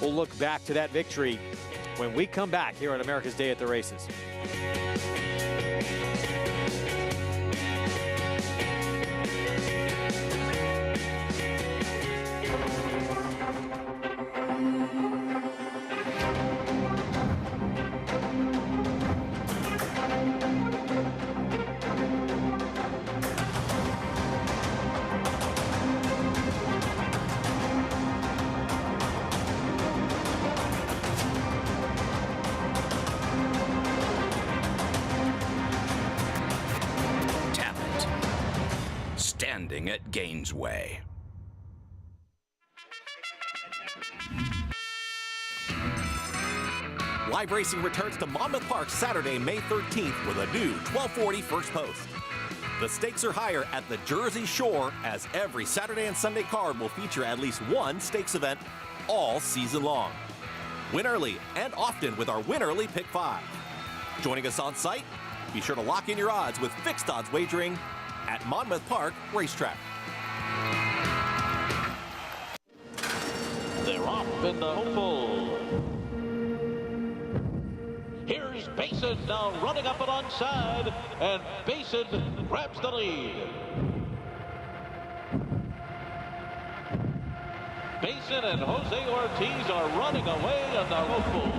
We'll look back to that victory when we come back here on America's Day at the Races. Standing at Gainesway. Live racing returns to Monmouth Park Saturday, May 13th with a new 1240 first post. The stakes are higher at the Jersey Shore, as every Saturday and Sunday card will feature at least one stakes event all season long. Win early and often with our Win Early Pick 5. Joining us on site? Be sure to lock in your odds with fixed odds wagering at Monmouth Park Racetrack. They're off in the hopeful. Here's Basin now running up alongside, and Basin grabs the lead. Basin and Jose Ortiz are running away in the hopeful.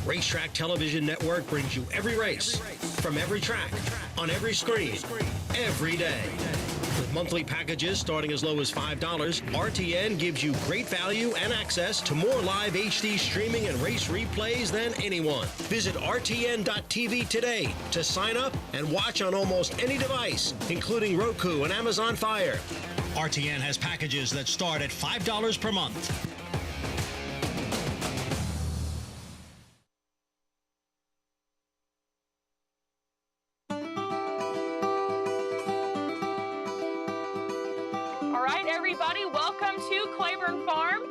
Racetrack Television Network brings you every race, from every track, on every screen, every day. With monthly packages starting as low as $5, RTN gives you great value and access to more live HD streaming and race replays than anyone. Visit RTN.tv today to sign up and watch on almost any device, including Roku and Amazon Fire. RTN has packages that start at $5 per month. Everybody, welcome to Claiborne Farm.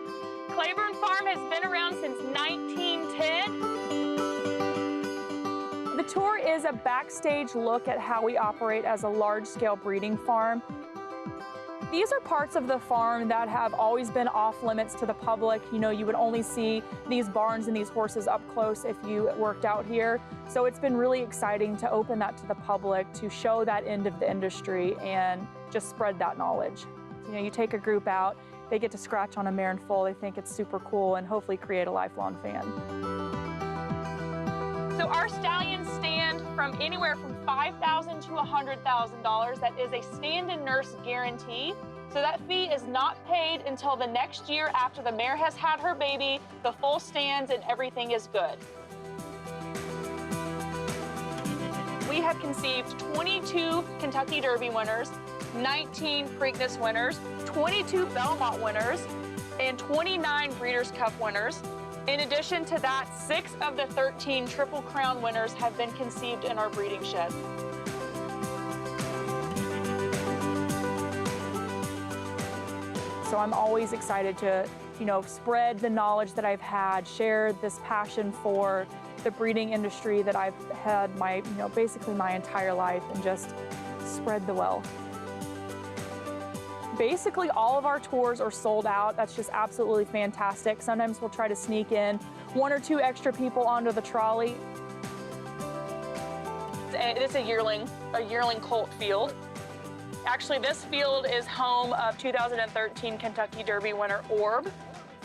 Claiborne Farm has been around since 1910. The tour is a backstage look at how we operate as a large-scale breeding farm. These are parts of the farm that have always been off limits to the public. You know, you would only see these barns and these horses up close if you worked out here. So it's been really exciting to open that to the public, to show that end of the industry and just spread that knowledge. You know, you take a group out, they get to scratch on a mare and foal, they think it's super cool, and hopefully create a lifelong fan. So our stallions stand from anywhere from $5,000 to $100,000. That is a stand and nurse guarantee. So that fee is not paid until the next year after the mare has had her baby, the foal stands, and everything is good. We have conceived 22 Kentucky Derby winners, 19 Preakness winners, 22 Belmont winners, and 29 Breeders' Cup winners. In addition to that, 6 of the 13 Triple Crown winners have been conceived in our breeding shed. So I'm always excited to, you know, spread the knowledge that I've had, share this passion for the breeding industry that I've had basically my entire life, and just spread the wealth. Basically, all of our tours are sold out. That's just absolutely fantastic. Sometimes we'll try to sneak in 1 or 2 extra people onto the trolley. It's a yearling colt field. Actually, this field is home of 2013 Kentucky Derby winner Orb,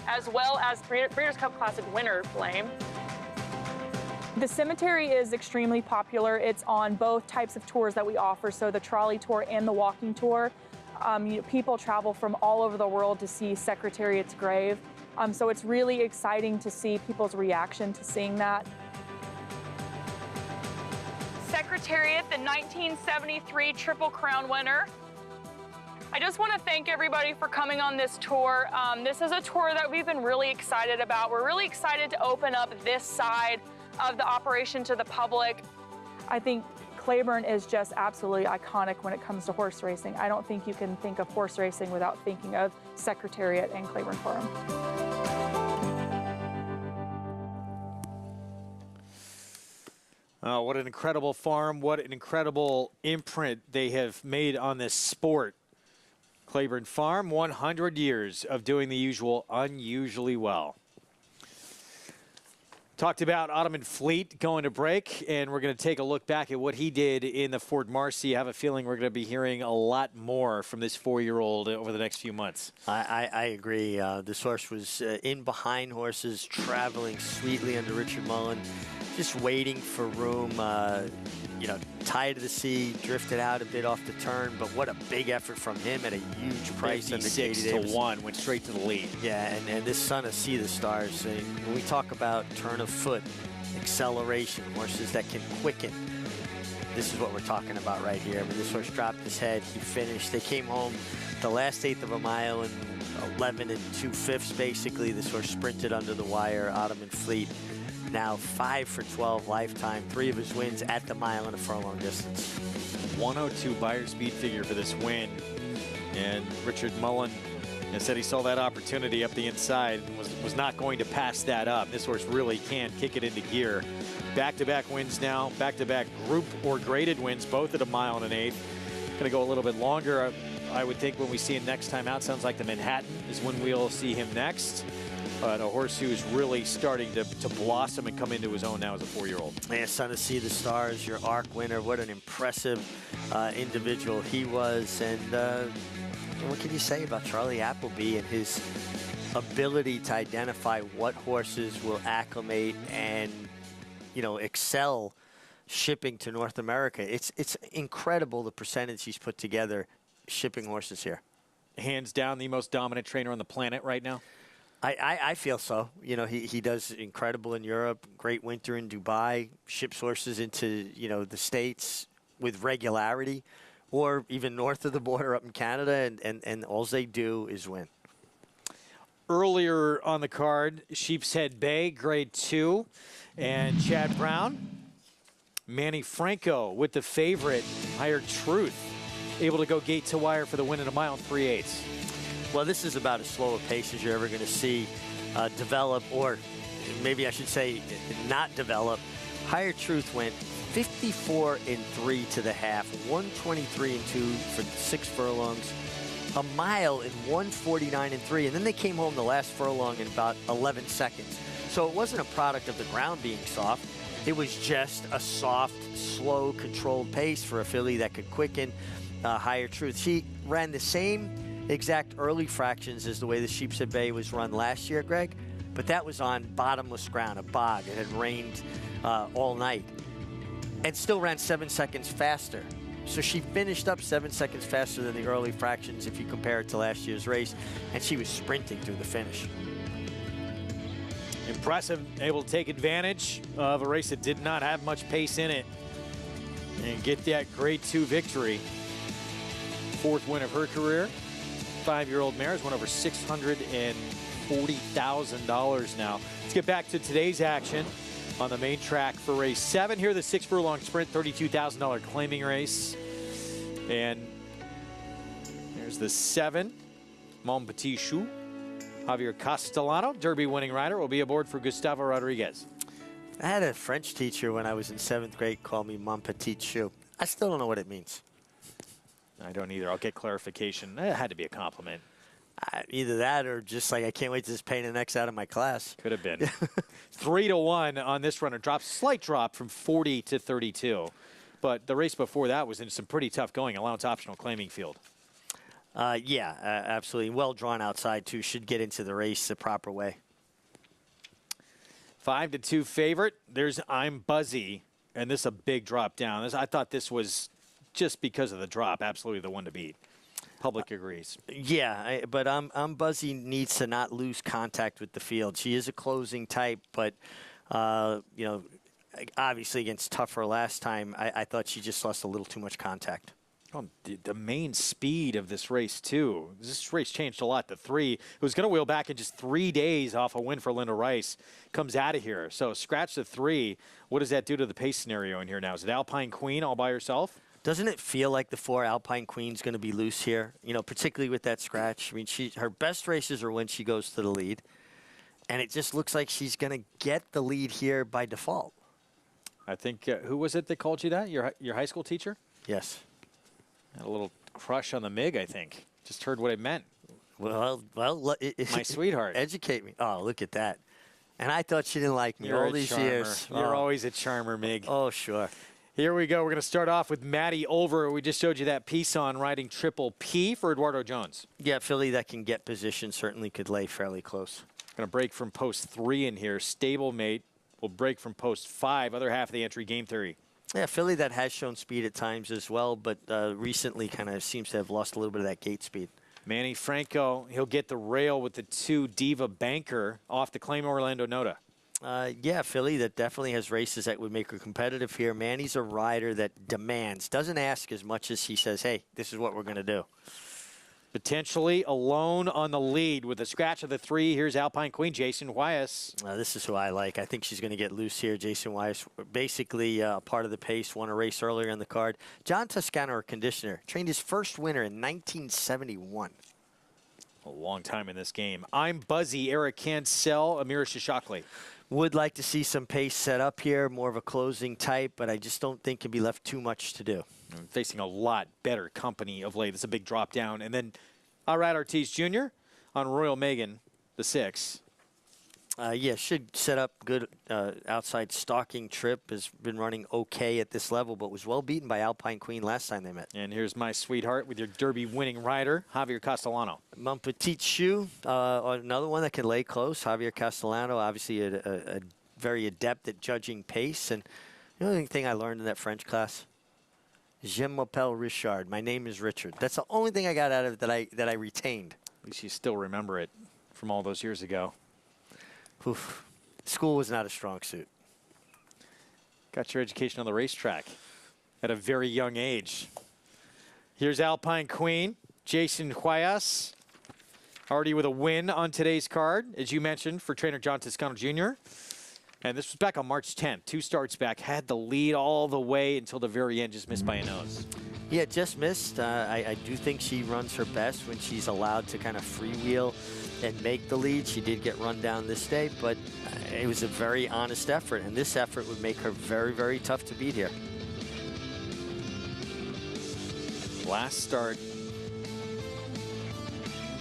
as well as Breeders' Cup Classic winner Flame. The cemetery is extremely popular. It's on both types of tours that we offer, so the trolley tour and the walking tour. People travel from all over the world to see Secretariat's grave. So it's really exciting to see people's reaction to seeing that. Secretariat, the 1973 Triple Crown winner. I just want to thank everybody for coming on this tour. This is a tour that we've been really excited about. We're really excited to open up this side of the operation to the public. I think Claiborne is just absolutely iconic when it comes to horse racing. I don't think you can think of horse racing without thinking of Secretariat and Claiborne Farm. Oh, what an incredible farm. What an incredible imprint they have made on this sport. Claiborne Farm, 100 years of doing the usual unusually well. Talked about Ottoman Fleet going to break, and we're going to take a look back at what he did in the Ford Marcy. I have a feeling we're going to be hearing a lot more from this 4-year-old over the next few months. I agree. This horse was in behind horses, traveling sweetly under Richard Mullen, just waiting for room. Tied to the sea, drifted out a bit off the turn, but what a big effort from him at a huge price. 56-1, went straight to the lead. Yeah, and this son of Sea the Stars, when we talk about turn of foot, acceleration, horses that can quicken, this is what we're talking about right here. When this horse dropped his head, he finished. They came home the last 1/8 of a mile in 11 2/5 basically. This horse sprinted under the wire. Ottoman Fleet now 5 for 12 lifetime, 3 of his wins at the mile and a furlong distance. 102 buyer speed figure for this win. And Richard Mullen has said he saw that opportunity up the inside and was not going to pass that up. This horse really can kick it into gear. Back-to-back wins now, back-to-back group or graded wins, both at a mile and an 1/8. Going to go a little bit longer. I would think when we see him next time out, sounds like the Manhattan is when we'll see him next. But a horse who's really starting to blossom and come into his own now as a 4-year-old. Man, son of Sea the Stars, your ARC winner. What an impressive individual he was. And what can you say about Charlie Appleby and his ability to identify what horses will acclimate and, excel shipping to North America? It's incredible the percentage he's put together shipping horses here. Hands down the most dominant trainer on the planet right now. I feel so. He does incredible in Europe, great winter in Dubai, ships horses into, the States with regularity, or even north of the border up in Canada, and all they do is win. Earlier on the card, Sheepshead Bay, grade 2, and Chad Brown. Manny Franco with the favorite, Higher Truth, able to go gate to wire for the win in a mile and 3/8. Well, this is about as slow a pace as you're ever going to see develop, or maybe I should say not develop. Higher Truth went 54-3 to the half, 123-2 for 6 furlongs, a mile in 149-3, and then they came home the last furlong in about 11 seconds. So it wasn't a product of the ground being soft. It was just a soft, slow, controlled pace for a filly that could quicken, higher truth. She ran the same exact early fractions as the way the Sheepshead Bay was run last year, Greg, but that was on bottomless ground, a bog. It had rained all night, and still ran 7 seconds faster. So she finished up 7 seconds faster than the early fractions if you compare it to last year's race, and she was sprinting through the finish. Impressive, able to take advantage of a race that did not have much pace in it and get that Grade 2 victory. 4th win of her career. 5-year-old mare has won over $640,000 now. Let's get back to today's action on the main track for race 7. Here, the 6 furlong sprint, $32,000 claiming race. And there's the 7, Mon Petit Chou. Javier Castellano, Derby winning rider, will be aboard for Gustavo Rodriguez. I had a French teacher when I was in 7th grade call me Mon Petit Chou. I still don't know what it means. I don't either. I'll get clarification. It had to be a compliment. Either that or just like, I can't wait to just pain the next out of my class. Could have been. 3-1 on this runner. Slight drop from 40 to 32. But the race before that was in some pretty tough going, allowance optional claiming field. Yeah, absolutely. Well drawn outside, too. Should get into the race the proper way. 5-2 favorite. There's I'm Buzzy, and this is a big drop down. I thought this was just because of the drop, absolutely the one to beat. Public agrees. Yeah, but I'm Buzzy needs to not lose contact with the field. She is a closing type, but you know, obviously against Tougher last time, I thought she just lost a little too much contact. Oh, the main speed of this race, too. This race changed a lot. The 3, it was going to wheel back in just 3 days off a win for Linda Rice. Comes out of here. So scratch the 3. What does that do to the pace scenario in here now? Is it Alpine Queen all by herself? Doesn't it feel like the 4 Alpine Queen's going to be loose here? You know, particularly with that scratch. I mean, her best races are when she goes to the lead. And it just looks like she's going to get the lead here by default. I think, who was it that called you that? Your high school teacher? Yes. Had a little crush on the MiG, I think. Just heard what it meant. Well, my sweetheart. Educate me. Oh, look at that. And I thought she didn't like me all these years. You're always a charmer, Mig. Oh, sure. Here we go. We're going to start off with Maddie Over. We just showed you that piece on riding Triple P for Eduardo Jones. Yeah, filly that can get position certainly could lay fairly close. Going to break from post 3 in here. Stablemate will break from post 5. Other half of the entry, Game Theory. Yeah, filly that has shown speed at times as well, but recently kind of seems to have lost a little bit of that gate speed. Manny Franco, he'll get the rail with the 2 Diva Banker off the claim Orlando Nota. Yeah, filly that definitely has races that would make her competitive here. Manny's a rider that demands, doesn't ask as much as he says, hey, this is what we're going to do. Potentially alone on the lead with a scratch of the 3. Here's Alpine Queen, Jason Wyas. This is who I like. I think she's going to get loose here. Jason Wyas, basically part of the pace, won a race earlier in the card. John Toscano, her conditioner, trained his first winner in 1971. A long time in this game. I'm Buzzy, Eric Cancel, Amira Shishakli. Would like to see some pace set up here, more of a closing type, but I just don't think can be left too much to do. Facing a lot better company of late. It's a big drop down. And then Irad Ortiz Jr. on Royal Megan, the 6. Yeah, should set up good outside stalking trip. Has been running okay at this level, but was well beaten by Alpine Queen last time they met. And here's my sweetheart with your Derby winning rider, Javier Castellano. Mon Petit Chou, another one that can lay close. Javier Castellano, obviously a very adept at judging pace. And the only thing I learned in that French class, Je m'appelle Richard. My name is Richard. That's the only thing I got out of it that I retained. At least you still remember it from all those years ago. Oof. School was not a strong suit. Got your education on the racetrack at a very young age. Here's Alpine Queen, Jason Wyas, already with a win on today's card, as you mentioned, for trainer John Toscano Jr. And this was back on March 10th. 2 starts back, had the lead all the way until the very end, just missed by a nose. Yeah, just missed. I do think she runs her best when she's allowed to kind of freewheel and make the lead. She did get run down this day, but it was a very honest effort, and this effort would make her very, very tough to beat here. Last start,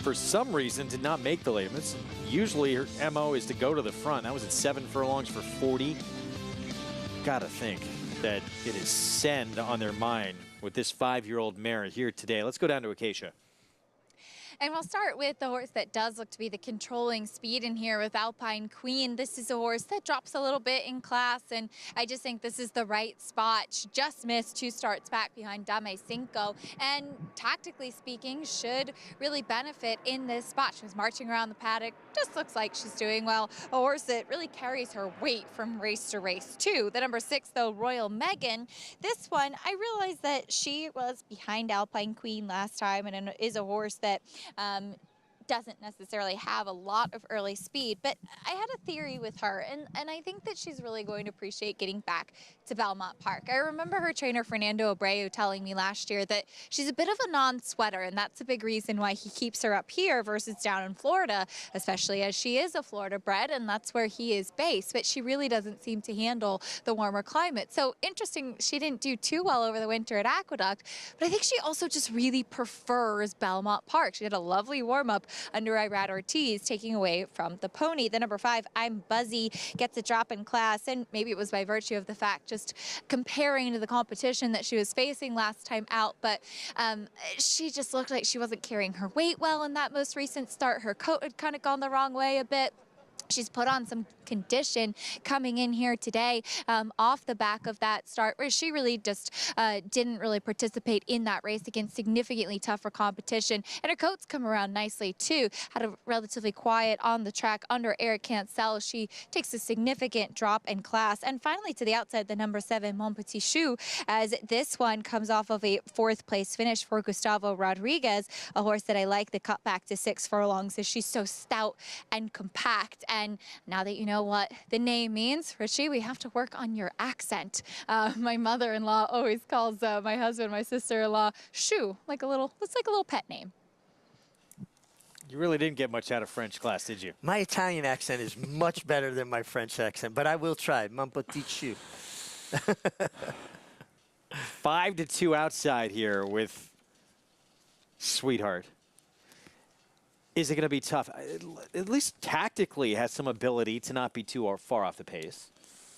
for some reason, did not make the lead. Usually her MO is to go to the front. That was at 7 furlongs for 40. Gotta think that it is send on their mind with this 5-year-old mare here today. Let's go down to Acacia. And we'll start with the horse that does look to be the controlling speed in here with Alpine Queen. This is a horse that drops a little bit in class, and I just think this is the right spot. She just missed 2 starts back behind Dame Cinco, and tactically speaking, should really benefit in this spot. She was marching around the paddock, just looks like she's doing well. A horse that really carries her weight from race to race, too. The number 6, though, Royal Megan. This one, I realized that she was behind Alpine Queen last time, and is a horse that doesn't necessarily have a lot of early speed, but I had a theory with her, and I think that she's really going to appreciate getting back to Belmont Park. I remember her trainer, Fernando Abreu, telling me last year that she's a bit of a non-sweater, and that's a big reason why he keeps her up here versus down in Florida, especially as she is a Florida bred, and that's where he is based, but she really doesn't seem to handle the warmer climate. So interesting, she didn't do too well over the winter at Aqueduct, but I think she also just really prefers Belmont Park. She had a lovely warm-up under Irad Ortiz, taking away from the pony. The number 5, I'm Buzzy, gets a drop in class, and maybe it was by virtue of the fact just comparing to the competition that she was facing last time out, but she just looked like she wasn't carrying her weight well in that most recent start. Her coat had kind of gone the wrong way a bit. She's put on some condition coming in here today off the back of that start where she really just didn't really participate in that race against significantly tougher competition. And her coats come around nicely too. Had a relatively quiet on the track under Eric Cancel. She takes a significant drop in class. And finally to the outside, the number 7, Mon Petit Chou, as this one comes off of a 4th place finish for Gustavo Rodriguez, a horse that I like. The cut back to 6 furlongs as she's so stout and compact. And now that you know what the name means, Richie, we have to work on your accent. My mother-in-law always calls my husband, my sister-in-law, Chou, it's like a little pet name. You really didn't get much out of French class, did you? My Italian accent is much better than my French accent, but I will try. Mon Petit Chou. 5-2 outside here with Sweetheart. Is it going to be tough? At least tactically has some ability to not be too far off the pace.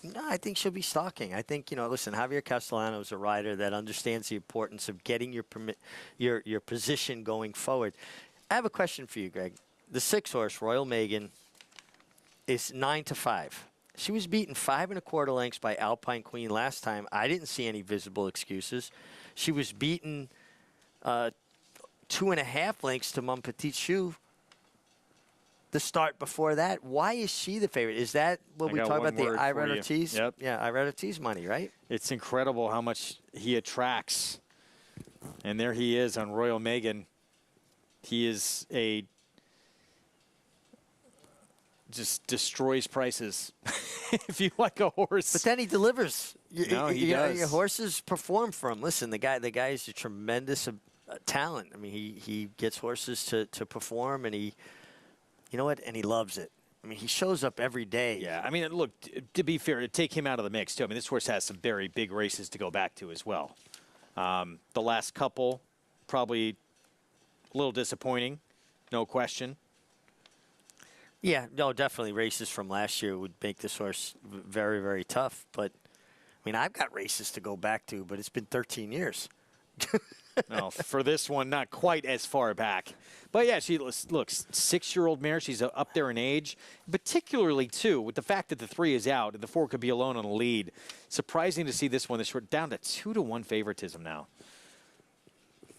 No, I think she'll be stalking. I think, listen, Javier Castellano is a rider that understands the importance of getting your position going forward. I have a question for you, Greg. The 6 horse, Royal Megan, is 9-5. She was beaten 5 1/4 lengths by Alpine Queen last time. I didn't see any visible excuses. She was beaten 2.5 lengths to Mon Petit Chou the start before that. Why is she the favorite? Is that what we talk about, the Irad Ortiz? Yep. Yeah, Irad Ortiz money, right? It's incredible how much he attracts. And there he is on Royal Megan. He is just destroys prices if you like a horse. But then he delivers. He does. Your horses perform for him. Listen, the guy is a tremendous talent. I mean, he gets horses to perform, and he loves it. I mean, he shows up every day. Yeah, I mean, look, to be fair, to take him out of the mix, too. I mean, this horse has some very big races to go back to as well. The last couple, probably a little disappointing, no question. Yeah, no, definitely races from last year would make this horse very, very tough. But, I mean, I've got races to go back to, but it's been 13 years. No, for this one, not quite as far back. But, yeah, she looks 6-year-old mare. She's up there in age, particularly, too, with the fact that the 3 is out and the 4 could be alone on the lead. Surprising to see this one this short, down to 2-1 favoritism now.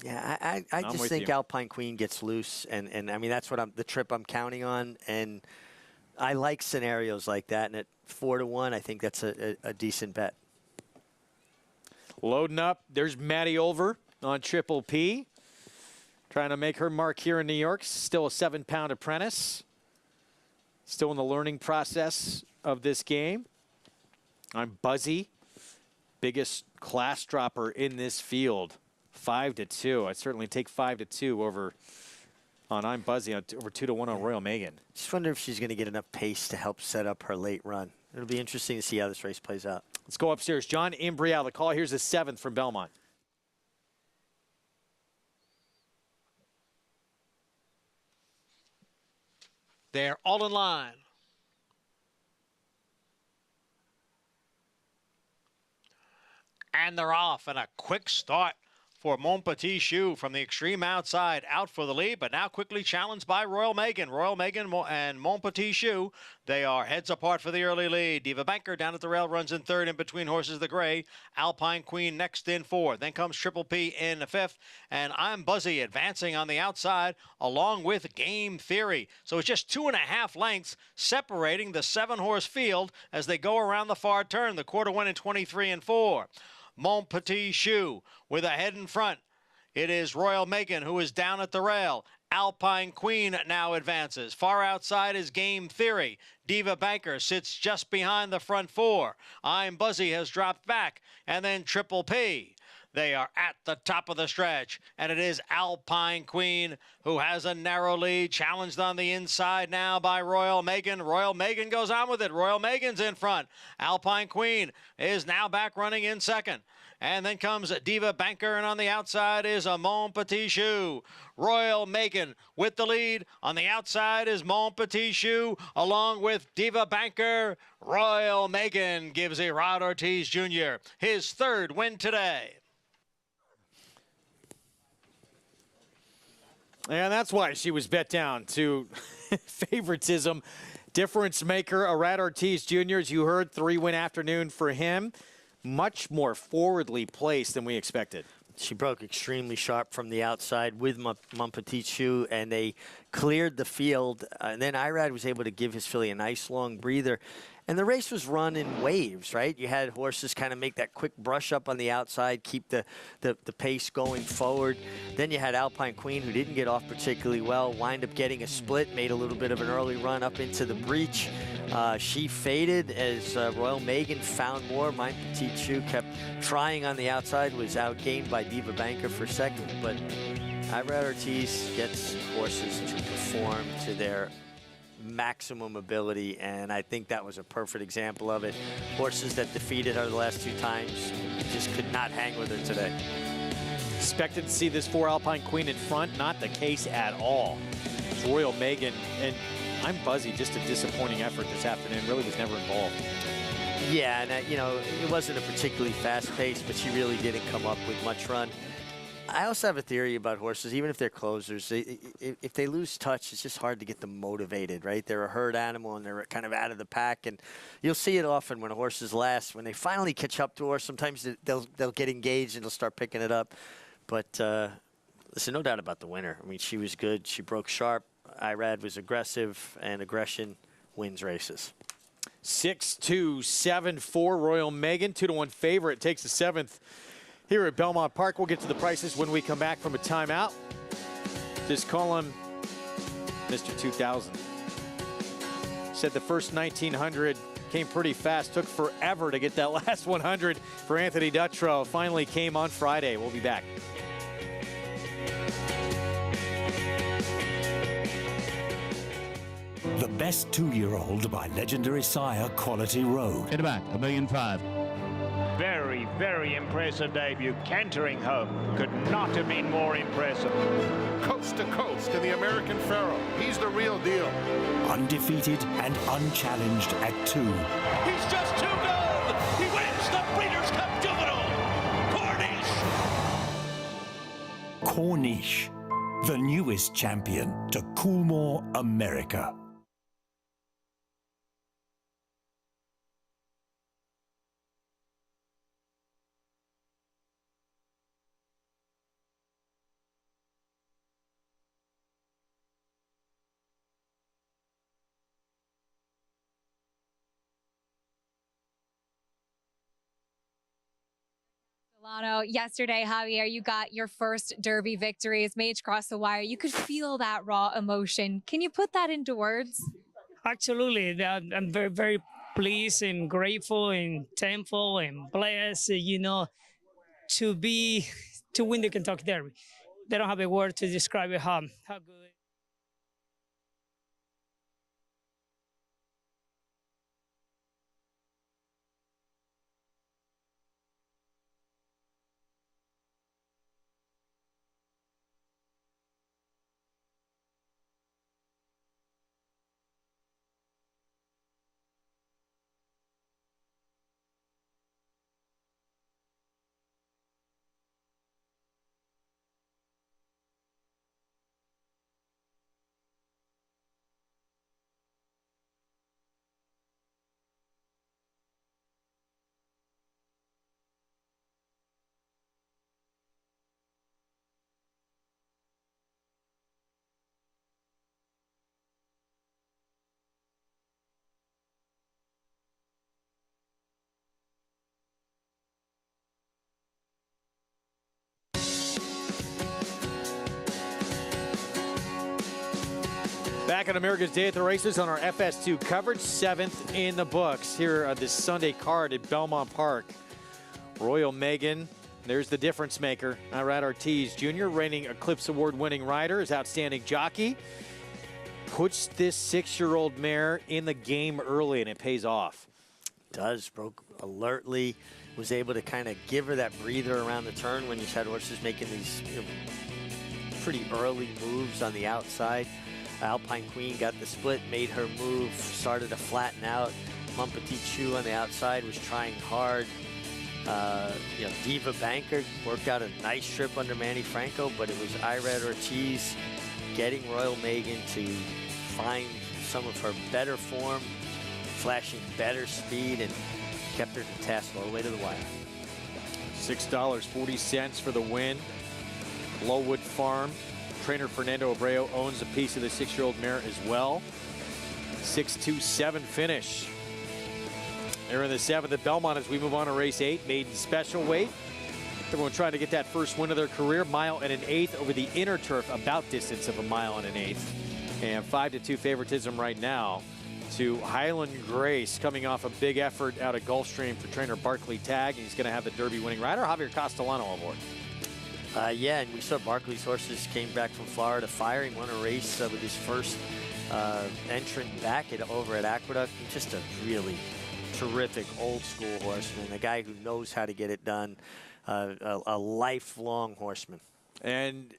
Yeah, I just think Alpine Queen gets loose, and I mean, that's what the trip I'm counting on, and I like scenarios like that, and at 4-1, I think that's a decent bet. Loading up, there's Maddie Olver on Triple P, trying to make her mark here in New York. Still a 7-pound apprentice, still in the learning process of this game. I'm Buzzy, biggest class dropper in this field. 5-2. I'd certainly take 5-2 over on I'm Buzzy on over 2-1 on Royal Megan. Just wonder if she's going to get enough pace to help set up her late run. It'll be interesting to see how this race plays out. Let's go upstairs. John Imbrial, the call. Here's the 7th from Belmont. They're all in line. And they're off, and a quick start for Mon Petit Choux from the extreme outside, out for the lead, but now quickly challenged by Royal Megan. Royal Megan and Mon Petit Choux, they are heads apart for the early lead. Diva Banker down at the rail runs in third, in between horses the gray. Alpine Queen next in fourth. Then comes Triple P in the fifth, and I'm Buzzy advancing on the outside along with Game Theory. So it's just 2.5 lengths separating the 7-horse field as they go around the far turn. The quarter went in 23 and 4. Mon Petit Choux with a head in front. It is Royal Megan who is down at the rail. Alpine Queen now advances. Far outside is Game Theory. Diva Banker sits just behind the front four. I'm Buzzy has dropped back. And then Triple P. They are at the top of the stretch, and it is Alpine Queen who has a narrow lead, challenged on the inside now by Royal Megan. Royal Megan goes on with it. Royal Megan's in front. Alpine Queen is now back running in second. And then comes Diva Banker, and on the outside is a Mon Petit Choux. Royal Megan with the lead. On the outside is Mon Petit Choux, along with Diva Banker. Royal Megan gives Erod Ortiz Jr. his third win today. And that's why she was bet down to favoritism. Difference maker, Erod Ortiz Jr., as you heard, 3-win afternoon for him. Much more forwardly placed than we expected. She broke extremely sharp from the outside with Mon Petit Choux, and they cleared the field. And then Erod was able to give his filly a nice long breather. And the race was run in waves, right? You had horses kind of make that quick brush up on the outside, keep the pace going forward. Then you had Alpine Queen, who didn't get off particularly well, wind up getting a split, made a little bit of an early run up into the breach. She faded as Royal Megan found more. Mon Petit Choux kept trying on the outside, was outgained by Diva Banker for second. But Erod Ortiz gets horses to perform to their maximum ability, and I think that was a perfect example of it. Horses that defeated her the last 2 times just could not hang with her today. Expected to see this 4 Alpine Queen in front, not the case at all. It's Royal Megan, and I'm Buzzy, just a disappointing effort this afternoon, really was never involved. Yeah, and you know, it wasn't a particularly fast pace, but she really didn't come up with much run. I also have a theory about horses, even if they're closers, if they lose touch, it's just hard to get them motivated, right? They're a herd animal, and they're kind of out of the pack. And you'll see it often when a horse is last. When they finally catch up to a horse, sometimes they'll get engaged and they'll start picking it up. But listen, no doubt about the winner. I mean, she was good. She broke sharp. Erod was aggressive, and aggression wins races. 6-2, 7-4, Royal Megan, 2-1 favorite, takes the 7th. Here at Belmont Park, we'll get to the prices when we come back from a timeout. Just call him Mr. 2000. Said the first 1900 came pretty fast. Took forever to get that last 100 for Anthony Dutrow. Finally came on Friday. We'll be back. The Best 2-Year-Old by legendary sire Quality Road. Hit back, $1.5 million. Very, very impressive debut. Cantering home. Could not have been more impressive. Coast to coast in the American Pharaoh. He's the real deal. Undefeated and unchallenged at 2. He's just too good. He wins the Breeders' Cup Juvenile. Corniche, the newest champion to Coolmore, America. Yesterday, Javier, you got your first Derby victory as Mage crossed the wire. You could feel that raw emotion. Can you put that into words? Absolutely. I'm very, very pleased and grateful and thankful and blessed, you know, to win the Kentucky Derby. They don't have a word to describe it, how good. Back on America's Day at the Races on our FS2 coverage, 7th in the books here on this Sunday card at Belmont Park. Royal Megan, there's the difference maker. Irad Ortiz Jr., reigning Eclipse Award-winning rider, his outstanding jockey, puts this 6-year-old mare in the game early, and it pays off. Does, broke alertly, was able to kind of give her that breather around the turn when he's had horses making these pretty early moves on the outside. Alpine Queen got the split, made her move, started to flatten out. Mon Petit Chou on the outside was trying hard. Diva Banker worked out a nice trip under Manny Franco, but it was Irad Ortiz getting Royal Megan to find some of her better form, flashing better speed, and kept her to task all the way to the wire. $6.40 for the win. Lowood Farm. Trainer Fernando Abreu owns a piece of the 6-year-old mare as well. 6-2-7 finish. They're in the 7th at Belmont as we move on to race 8, maiden special weight. Everyone trying to get that first win of their career, 1 1/8 over the inner turf, about distance of 1 1/8. And 5-2 favoritism right now to Highland Grace, coming off a big effort out of Gulfstream for trainer Barkley Tagg. He's going to have the Derby winning rider, Javier Castellano, aboard. Yeah, and we saw Barkley's horses came back from Florida firing, won a race with his first entrant back over at Aqueduct. Just a really terrific old school horseman, a guy who knows how to get it done, a lifelong horseman. And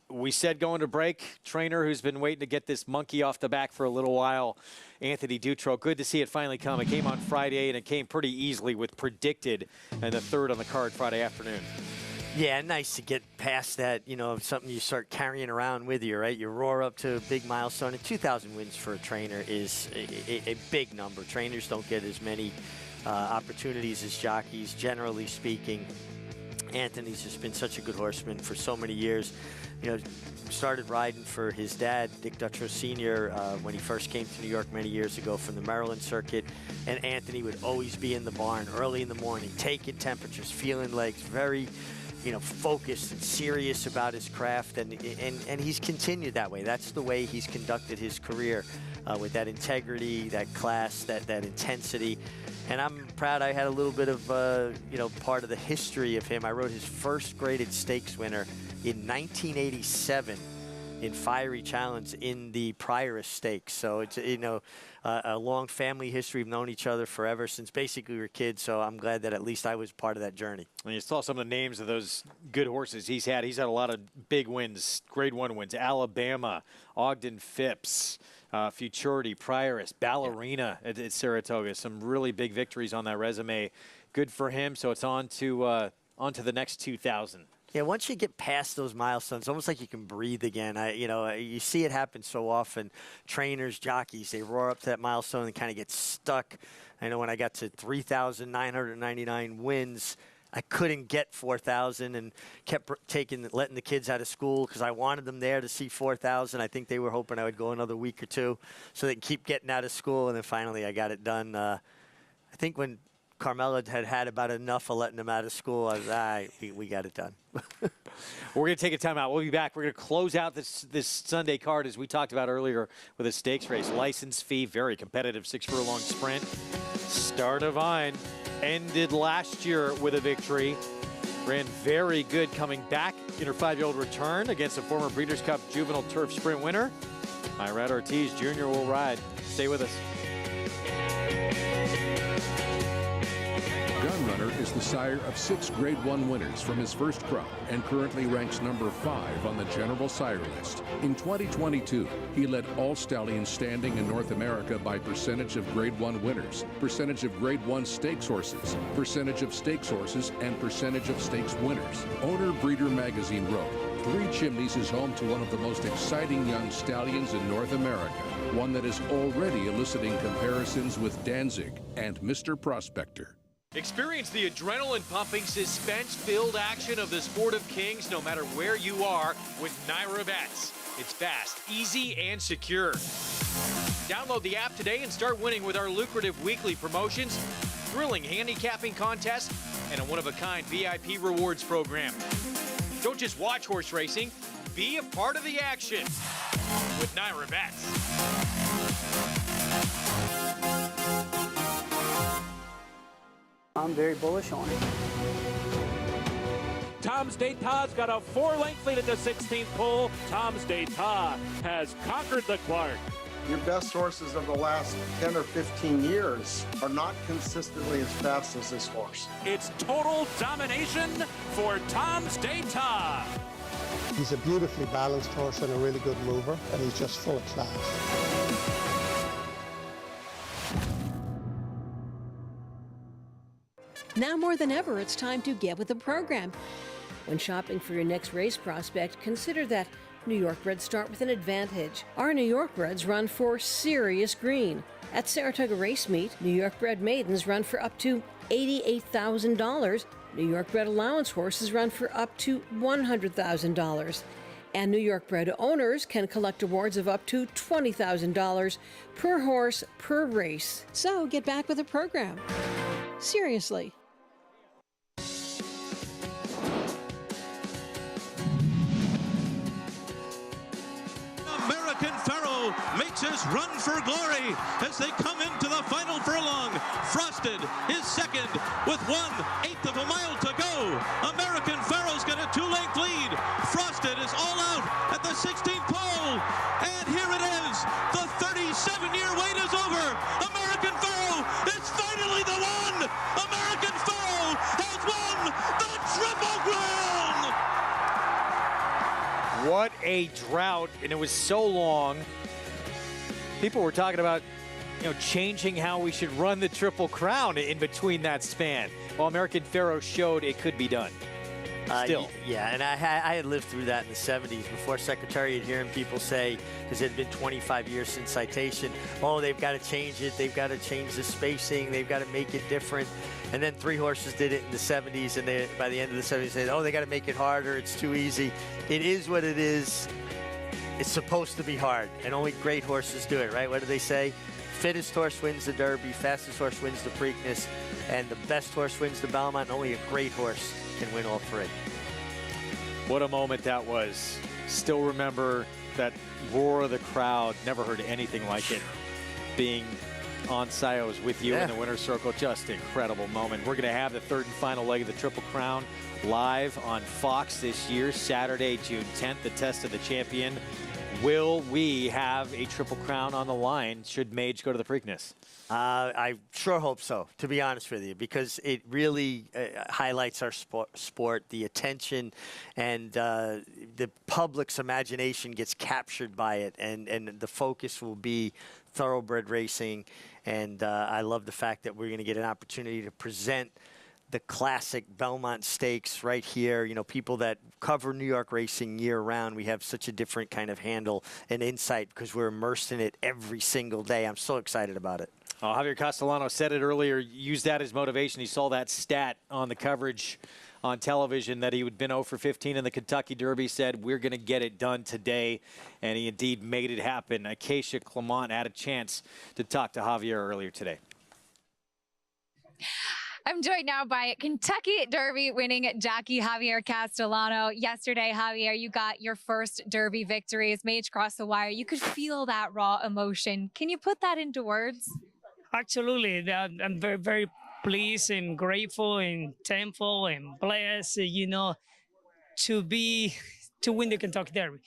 we said going to break, trainer who's been waiting to get this monkey off the back for a little while, Anthony Dutrow. Good to see it finally come. It came on Friday, and it came pretty easily with Predicted and the 3rd on the card Friday afternoon. Yeah, nice to get past that, something you start carrying around with you, right? You roar up to a big milestone, and 2,000 wins for a trainer is a big number. Trainers don't get as many opportunities as jockeys, generally speaking. Anthony's just been such a good horseman for so many years. Started riding for his dad, Dick Dutrow Sr., when he first came to New York many years ago from the Maryland circuit. And Anthony would always be in the barn early in the morning, taking temperatures, feeling legs, very focused and serious about his craft, and he's continued that way. That's the way he's conducted his career, with that integrity, that class, that intensity. And I'm proud I had a little bit of, part of the history of him. I rode his first graded stakes winner in 1987 in Fiery Challenge in the Prioress Stakes. So it's, a long family history. We've known each other forever since basically we were kids. So I'm glad that at least I was part of that journey. And you saw some of the names of those good horses he's had. He's had a lot of big wins, Grade 1 wins. Alabama, Ogden Phipps, Futurity, Prioress, Ballerina at Saratoga. Some really big victories on that resume. Good for him. So it's on to the next 2,000. Yeah, once you get past those milestones, almost like you can breathe again. You see it happen so often. Trainers, jockeys, they roar up to that milestone and kind of get stuck. I know when I got to 3,999 wins, I couldn't get 4,000 and kept letting the kids out of school because I wanted them there to see 4,000. I think they were hoping I would go another week or two so they can keep getting out of school. And then finally I got it done. I think when Carmella had about enough of letting them out of school, I was, we got it done. We're going to take a timeout. We'll be back. We're going to close out this Sunday card, as we talked about earlier, with a stakes race. License fee, very competitive 6-furlong sprint. Star Divine ended last year with a victory. Ran very good coming back in her 5-year-old return against a former Breeders' Cup Juvenile Turf Sprint winner. Irad Ortiz Jr. will ride. Stay with us. Gunrunner is the sire of 6 Grade 1 winners from his first crop and currently ranks number 5 on the general sire list. In 2022, he led all stallions standing in North America by percentage of Grade 1 winners, percentage of Grade 1 stakes horses, percentage of stakes horses, and percentage of stakes winners. Owner Breeder Magazine wrote, 3 Chimneys is home to one of the most exciting young stallions in North America, one that is already eliciting comparisons with Danzig and Mr. Prospector. Experience the adrenaline-pumping, suspense-filled action of the Sport of Kings no matter where you are with NYRA Bets. It's fast, easy, and secure. Download the app today and start winning with our lucrative weekly promotions, thrilling handicapping contests, and a one-of-a-kind VIP rewards program. Don't just watch horse racing, be a part of the action. with Naira Betts. I'm very bullish on it. Tom's D'Etat's got a 4-length lead at the 16th pole. Tom's D'Etat has conquered the Clark. Your best horses of the last 10 or 15 years are not consistently as fast as this horse. It's total domination for Tom's D'Etat. He's a beautifully balanced horse and a really good mover, and he's just full of class. Now more than ever, it's time to get with the program. When shopping for your next race prospect, consider that New York breds start with an advantage. Our New York breds run for serious green. At Saratoga Race Meet, New York bred maidens run for up to $88,000. New York bred allowance horses run for up to $100,000. And New York bred owners can collect awards of up to $20,000 per horse per race. So get back with the program. Seriously. American Pharoah makes his run for glory as they come into the final furlong. Frosted is second with 1/8 of a mile to go. American Pharoah's got a 2-length lead. Frosted is all out at the 16th pole. And here it is. The 37-year wait is over. American Pharoah is finally the one. American Pharoah has won the Triple Crown. What a drought, and it was so long. People were talking about, changing how we should run the Triple Crown in between that span. Well, American Pharoah showed it could be done. Still. Yeah, and I had lived through that in the 70s before Secretariat, hearing people say, because it had been 25 years since citation, oh, they've got to change it, they've got to change the spacing, they've got to make it different. And then 3 horses did it in the 70s, and by the end of the 70s, they said, oh, they got to make it harder, it's too easy. It is what it is. It's supposed to be hard, and only great horses do it, right? What do they say? Fittest horse wins the Derby, fastest horse wins the Preakness, and the best horse wins the Belmont, and only a great horse can win all 3. What a moment that was. Still remember that roar of the crowd. Never heard anything like it. Being on Sios with you in the winner's circle, just incredible moment. We're going to have the 3rd and final leg of the Triple Crown live on Fox this year, Saturday, June 10th, the Test of the Champion. Will we have a Triple Crown on the line should Mage go to the Preakness? I sure hope so, to be honest with you, because it really highlights our sport, the attention, and the public's imagination gets captured by it, and the focus will be thoroughbred racing. And I love the fact that we're going to get an opportunity to present the classic Belmont Stakes right here. People that cover New York racing year-round, we have such a different kind of handle and insight because we're immersed in it every single day. I'm so excited about it. Oh, Javier Castellano said it earlier, used that as motivation. He saw that stat on the coverage on television that he had been 0 for 15 in the Kentucky Derby, said, we're going to get it done today, and he indeed made it happen. Acacia Clement had a chance to talk to Javier earlier today. I'm joined now by Kentucky Derby winning jockey Javier Castellano. Yesterday, Javier, you got your first Derby victory as Mage crossed the wire. You could feel that raw emotion. Can you put that into words? Absolutely. I'm very, very pleased and grateful and thankful and blessed, to win the Kentucky Derby.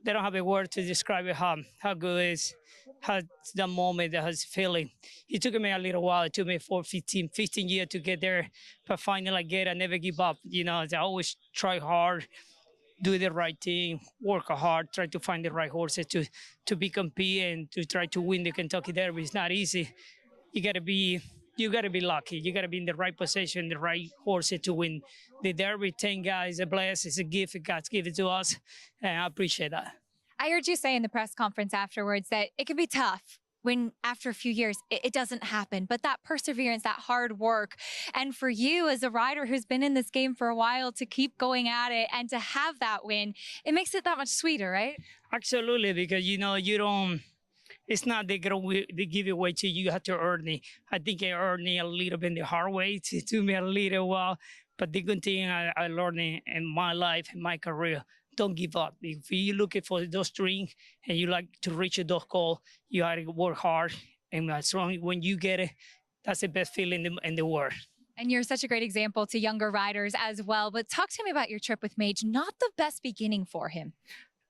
They don't have a word to describe it, how good it is, how the moment, how it's feeling. It took me a little while. It took me 15 years to get there, but finally I get it. I never give up. I always try hard, do the right thing, work hard, try to find the right horses to be compete and to try to win the Kentucky Derby. It's not easy. You gotta be lucky. You gotta be in the right position, the right horses to win the Derby. 10 guys, a bless, it's a gift God's given to us, and I appreciate that. I heard you say in the press conference afterwards that it can be tough when after a few years it doesn't happen, but that perseverance, that hard work, and for you as a rider who's been in this game for a while to keep going at it and to have that win, it makes it that much sweeter, right? Absolutely, because you don't. It's not they give it away to you. You have to earn it. I think I earned it a little bit the hard way. It took me a little while, but the good thing I learned in my life, in my career, don't give up. If you're looking for those dreams and you like to reach those goals, you have to work hard. And as long when you get it, that's the best feeling in the world. And you're such a great example to younger riders as well. But talk to me about your trip with Mage. Not the best beginning for him.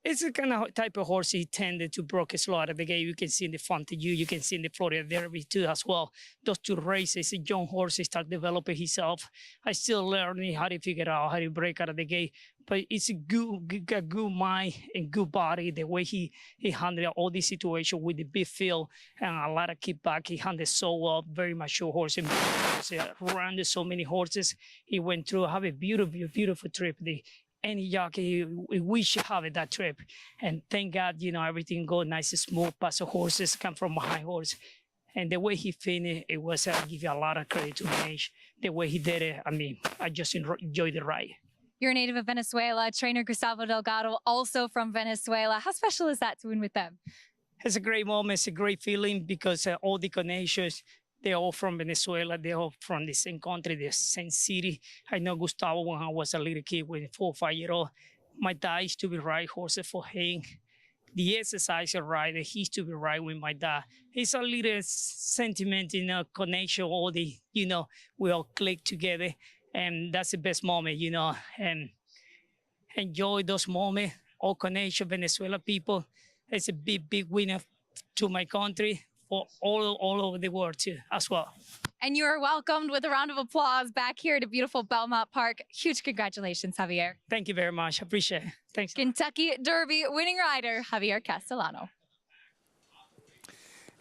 It's the kind of type of horse he tended to broke his slow out of the gate. You can see in the front of you can see in the Florida Derby too as well. Those two races, a young horse, he start developing himself. I still learning how to figure out how to break out of the gate. But it's a good mind and good body. The way he handled all these situations with the big field and a lot of kickback. He handled so well, very mature horse. And ran so many horses. He went through, have a beautiful trip. Any jockey, we should have it that trip. And thank God, everything go nice and smooth. Past the horses come from behind horse. And the way he finished, it was, I give you a lot of credit to Mage. The way he did it, I just enjoyed the ride. You're a native of Venezuela. Trainer Gustavo Delgado, also from Venezuela. How special is that to win with them? It's a great moment. It's a great feeling because all the connections, they're all from Venezuela. They're all from the same country, the same city. I know Gustavo when I was a little kid, when 4 or 5 years old. My dad used to be riding horses for him. The exercise rider, he used to be riding with my dad. It's a little sentiment, connection, all the, we all click together. And that's the best moment, and enjoy those moments. All connection, Venezuela people. It's a big winner to my country. For all over the world too, as well. And you are welcomed with a round of applause back here to beautiful Belmont Park. Huge congratulations, Javier. Thank you very much. I appreciate it. Thanks. Kentucky Derby winning rider, Javier Castellano.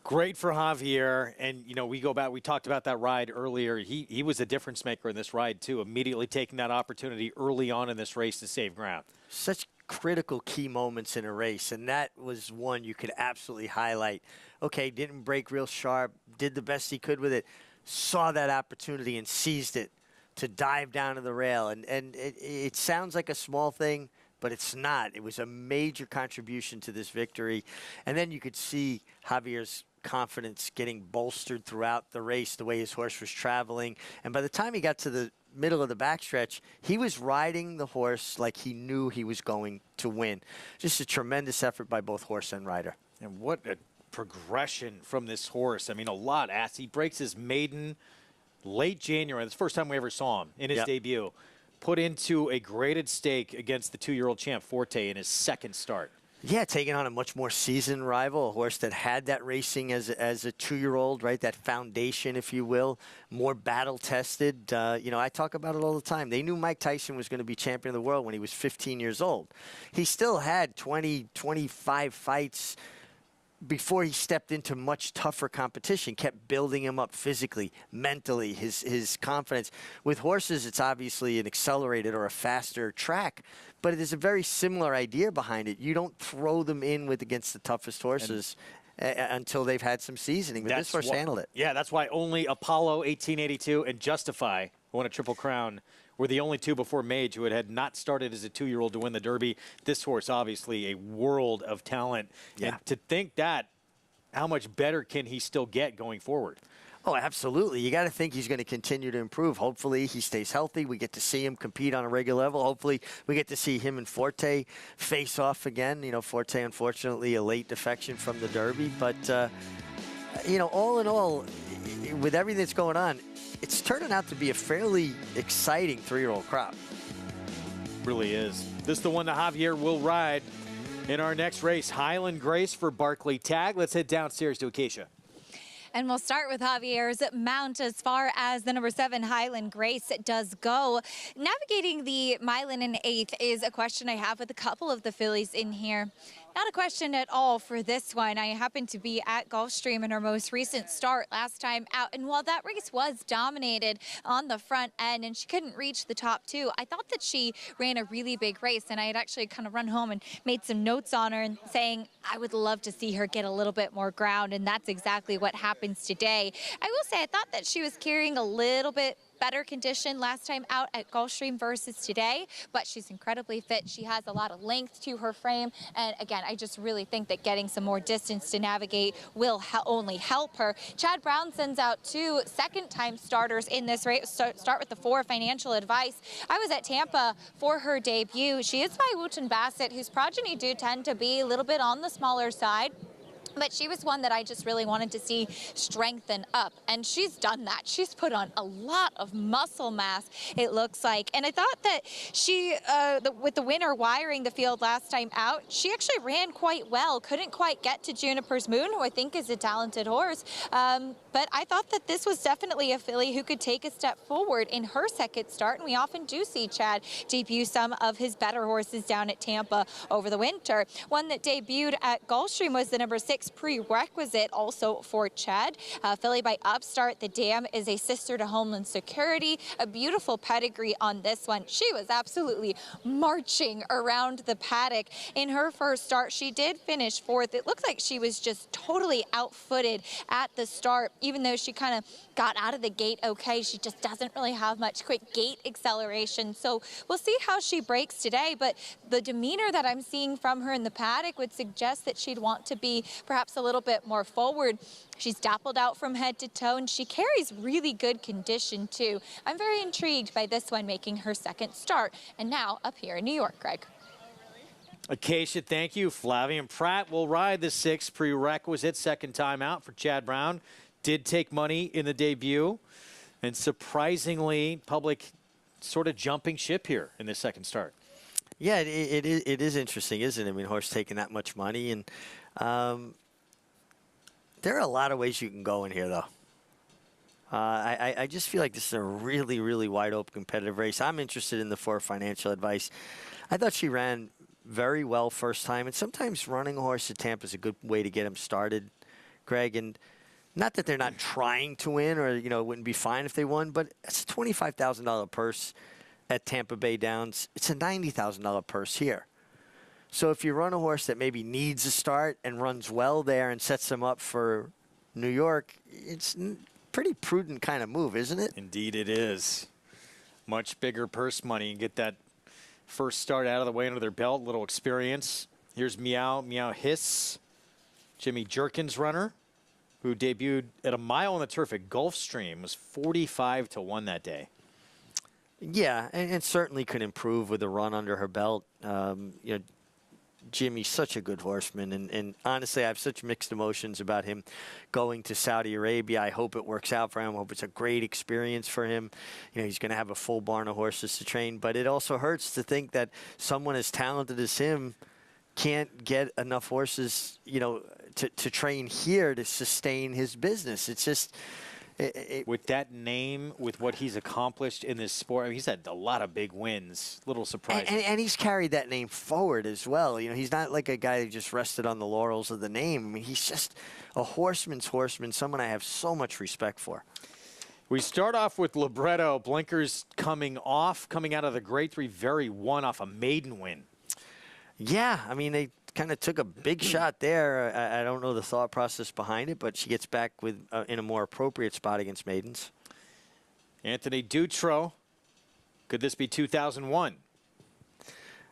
Great for Javier. And, we go back, we talked about that ride earlier. He was a difference maker in this ride too, immediately taking that opportunity early on in this race to save ground. Such critical key moments in a race, and that was one you could absolutely highlight. Okay, didn't break real sharp, did the best he could with it, saw that opportunity and seized it to dive down to the rail. And it sounds like a small thing, but it's not. It was a major contribution to this victory. And then you could see Javier's confidence getting bolstered throughout the race, the way his horse was traveling. And by the time he got to the middle of the backstretch, he was riding the horse like he knew he was going to win. Just a tremendous effort by both horse and rider. And what a progression from this horse. A lot. As he breaks his maiden late January, that's the first time we ever saw him in his debut, put into a graded stake against the 2-year-old champ Forte in his second start. Yeah, taking on a much more seasoned rival, a horse that had that racing as a 2-year-old, right? That foundation, if you will, more battle-tested. I talk about it all the time. They knew Mike Tyson was going to be champion of the world when he was 15 years old. He still had 20, 25 fights before he stepped into much tougher competition, kept building him up physically, mentally, his confidence. With horses, it's obviously an accelerated or a faster track, but it is a very similar idea behind it. You don't throw them in against the toughest horses until they've had some seasoning, but this horse handled it. Yeah, that's why only Apollo 1882 and Justify, who won a Triple Crown, were the only two before Mage who had not started as a 2-year-old to win the Derby. This horse, obviously, a world of talent. Yeah. And to think that, how much better can he still get going forward? Oh, absolutely. You got to think he's going to continue to improve. Hopefully he stays healthy. We get to see him compete on a regular level. Hopefully we get to see him and Forte face off again. Forte, unfortunately, a late defection from the Derby. But, all in all, with everything that's going on, it's turning out to be a fairly exciting 3-year-old crop. Really is. This is the one that Javier will ride in our next race. Highland Grace for Barclay Tagg. Let's head downstairs to Acacia. And we'll start with Javier's mount as far as the number 7 Highland Grace does go. Navigating the Milan in 8th is a question I have with a couple of the fillies in here. Not a question at all for this one. I happened to be at Gulfstream in her most recent start last time out, and while that race was dominated on the front end and she couldn't reach the top 2, I thought that she ran a really big race, and I had actually kind of run home and made some notes on her and saying I would love to see her get a little bit more ground, and that's exactly what happens today. I will say I thought that she was carrying a little bit better condition last time out at Gulfstream versus today, but she's incredibly fit. She has a lot of length to her frame. And again, I just really think that getting some more distance to navigate will only help her. Chad Brown sends out 2 second-time starters in this race. Start with the 4 Financial Advice. I was at Tampa for her debut. She is by Wooten Bassett, whose progeny do tend to be a little bit on the smaller side. But she was one that I just really wanted to see strengthen up, and she's done that. She's put on a lot of muscle mass, it looks like. And I thought that she, with the winner wiring the field last time out, she actually ran quite well. Couldn't quite get to Juniper's Moon, who I think is a talented horse. But I thought that this was definitely a filly who could take a step forward in her second start. And we often do see Chad debut some of his better horses down at Tampa over the winter. One that debuted at Gulfstream was the number 6 Prerequisite, also for Chad. Filly by Upstart. The Dam is a sister to Homeland Security. A beautiful pedigree on this one. She was absolutely marching around the paddock in her first start. She did finish 4th. It looked like she was just totally outfooted at the start, even though she kind of got out of the gate okay. She just doesn't really have much quick gate acceleration. So we'll see how she breaks today, but the demeanor that I'm seeing from her in the paddock would suggest that she'd want to be perhaps a little bit more forward. She's dappled out from head to toe, and she carries really good condition too. I'm very intrigued by this one making her second start, and now up here in New York, Greg. Acacia, thank you. Flavien Prat will ride the 6 Prerequisite, second time out for Chad Brown. Did take money in the debut, and surprisingly, public sort of jumping ship here in this second start. Yeah, it is interesting, isn't it? I mean, horse taking that much money, and there are a lot of ways you can go in here, though. I just feel like this is a really, really wide open competitive race. I'm interested in the 4 Financial Advice. I thought she ran very well first time, and sometimes running a horse at Tampa is a good way to get them started, Greg. And not that they're not trying to win, or it wouldn't be fine if they won, but it's a $25,000 purse at Tampa Bay Downs. It's a $90,000 purse here. So if you run a horse that maybe needs a start and runs well there and sets them up for New York, it's a pretty prudent kind of move, isn't it? Indeed it is. Much bigger purse money. You get that first start out of the way under their belt, little experience. Here's Meow Hiss, Jimmy Jerkins runner, who debuted at a mile on the turf at Gulfstream, was 45-1 that day. Yeah, and certainly could improve with a run under her belt. Jimmy's such a good horseman, and honestly, I have such mixed emotions about him going to Saudi Arabia. I hope it works out for him. I hope it's a great experience for him. He's going to have a full barn of horses to train, but it also hurts to think that someone as talented as him can't get enough horses, to train here to sustain his business. It's just... with that name, with what he's accomplished in this sport, he's had a lot of big wins. Little surprising. And he's carried that name forward as well. He's not like a guy who just rested on the laurels of the name. I mean, he's just a horseman's horseman, someone I have so much respect for. We start off with Libretto. Blinkers coming out of the Grade 3 very one off a maiden win. Yeah, I mean, they kind of took a big shot there. I don't know the thought process behind it, but she gets back with in a more appropriate spot against maidens. Anthony Dutro. Could this be 2001?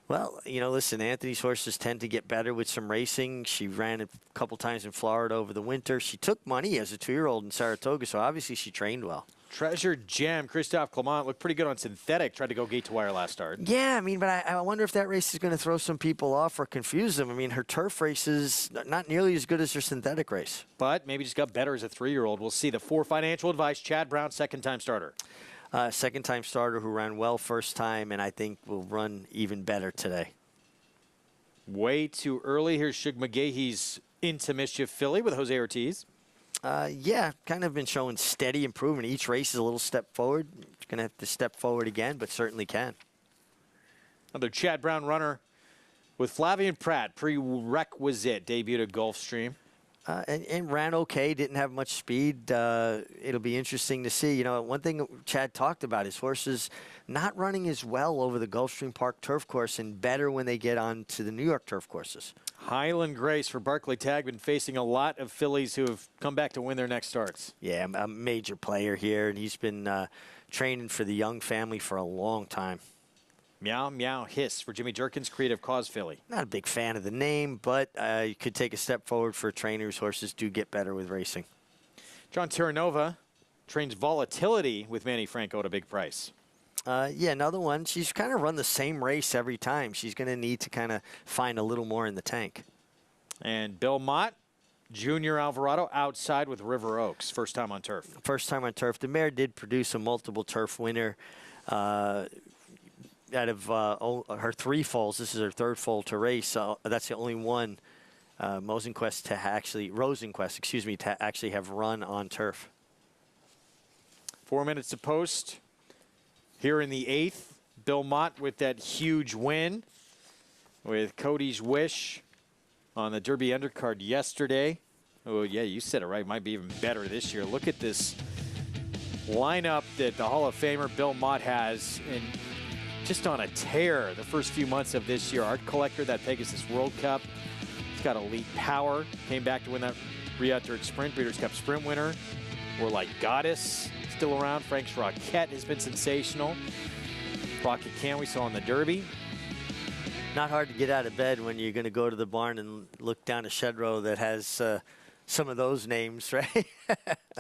Well, listen, Anthony's horses tend to get better with some racing. She ran a couple times in Florida over the winter. She took money as a 2-year-old in Saratoga, so obviously she trained well. Treasure Gem, Christophe Clement looked pretty good on synthetic. Tried to go gate to wire last start. Yeah, I mean, but I wonder if that race is going to throw some people off or confuse them. I mean, her turf race is not nearly as good as her synthetic race. But maybe just got better as a 3-year-old. We'll see. The 4 Financial Advice, Chad Brown, second-time starter. Second-time starter who ran well first time, and I think will run even better today. Way too early. Here's Shug McGahee's Into Mischief filly with Jose Ortiz. Yeah, kind of been showing steady improvement. Each race is a little step forward. She's going to have to step forward again, but certainly can. Another Chad Brown runner with Flavien Prat, Prerequisite, debuted at Gulfstream. and ran okay, didn't have much speed. It'll be interesting to see. You know, one thing Chad talked about is horses not running as well over the Gulfstream Park turf course and better when they get on to the New York turf courses. Highland Grace for Barclay Tagman facing a lot of fillies who have come back to win their next starts. Yeah, a major player here, and he's been training for the Young family for a long time. Meow Meow Hiss for Jimmy Jerkins, Creative Cause filly. Not a big fan of the name, but you could take a step forward for a trainer whose horses do get better with racing. John Terranova trains Volatility with Manny Franco at a big price. Yeah, another one. She's kind of run the same race every time. She's going to need to kind of find a little more in the tank. And Bill Mott, Junior Alvarado outside with River Oaks. First time on turf. First time on turf. The mare did produce a multiple turf winner. Out of her 3 foals, this is her 3rd foal to race. That's the only one Rosenquist, to actually have run on turf. 4 minutes to post. Here in the 8th, Bill Mott with that huge win with Cody's Wish on the Derby undercard yesterday. Oh, yeah, you said it right. Might be even better this year. Look at this lineup that the Hall of Famer Bill Mott has, and just on a tear the first few months of this year. Art Collector, that Pegasus World Cup. He's got Elite Power. Came back to win that Riyadh Dirt Sprint, Breeders' Cup Sprint winner. Or like Goddess, still around. Frank's Rocket has been sensational. Rocket Can we saw in the Derby. Not hard to get out of bed when you're going to go to the barn and look down a shed row that has some of those names, right?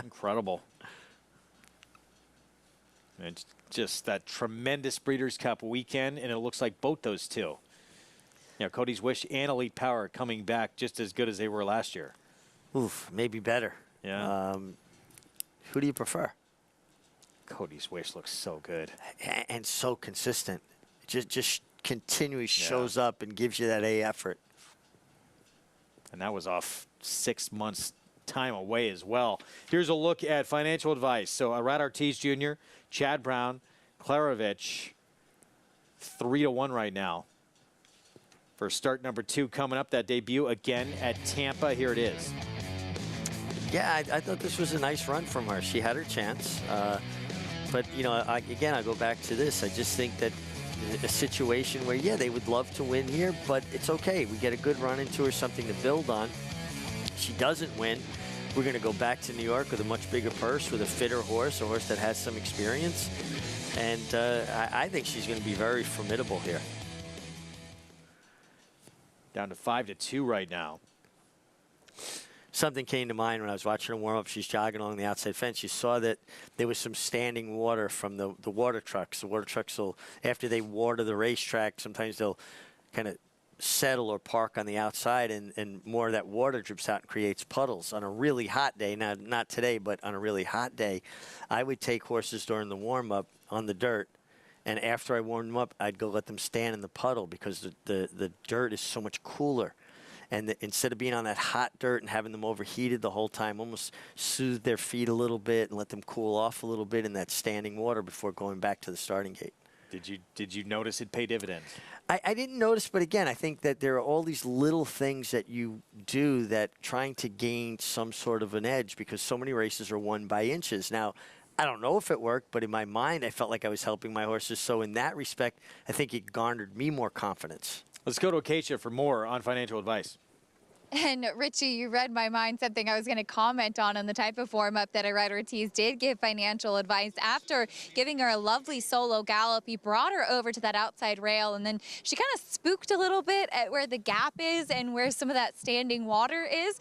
Incredible. It's just that tremendous Breeders' Cup weekend, and it looks like both those two, you know, Cody's Wish and Elite Power, coming back just as good as they were last year. Oof, maybe better. Yeah. Who do you prefer? Cody's Wish looks so good. And so consistent. Just continually shows up and gives you that A effort. And that was off 6 months' time away as well. Here's a look at financial advice. So Rad Ortiz Jr., Chad Brown, Klarovich, 3-1 right now. For start number 2 coming up, that debut again at Tampa. Here it is. Yeah, I thought this was a nice run from her. She had her chance. But, you know, again, I go back to this. I just think that a situation where, yeah, they would love to win here, but it's okay. We get a good run into her, something to build on. She doesn't win. We're going to go back to New York with a much bigger purse, with a fitter horse, a horse that has some experience. And I think she's going to be very formidable here. Down to 5-2 right now. Something came to mind when I was watching her warm up. She's jogging along the outside fence. You saw that there was some standing water from the water trucks. The water trucks will, after they water the racetrack, sometimes they'll kind of settle or park on the outside, and more of that water drips out and creates puddles. On a really hot day, now not today, but on a really hot day, I would take horses during the warm up on the dirt, and after I warmed them up, I'd go let them stand in the puddle because the dirt is so much cooler. And instead of being on that hot dirt and having them overheated the whole time, almost soothe their feet a little bit and let them cool off a little bit in that standing water before going back to the starting gate. Did you notice it pay dividends? I didn't notice, but again, I think that there are all these little things that you do that trying to gain some sort of an edge, because so many races are won by inches. Now, I don't know if it worked, but in my mind, I felt like I was helping my horses. So in that respect, I think it garnered me more confidence. Let's go to Acacia for more on financial advice. And Richie, you read my mind, something I was going to comment on the type of warm-up that Rad Ortiz did give financial advice. After giving her a lovely solo gallop, he brought her over to that outside rail, and then she kind of spooked a little bit at where the gap is and where some of that standing water is.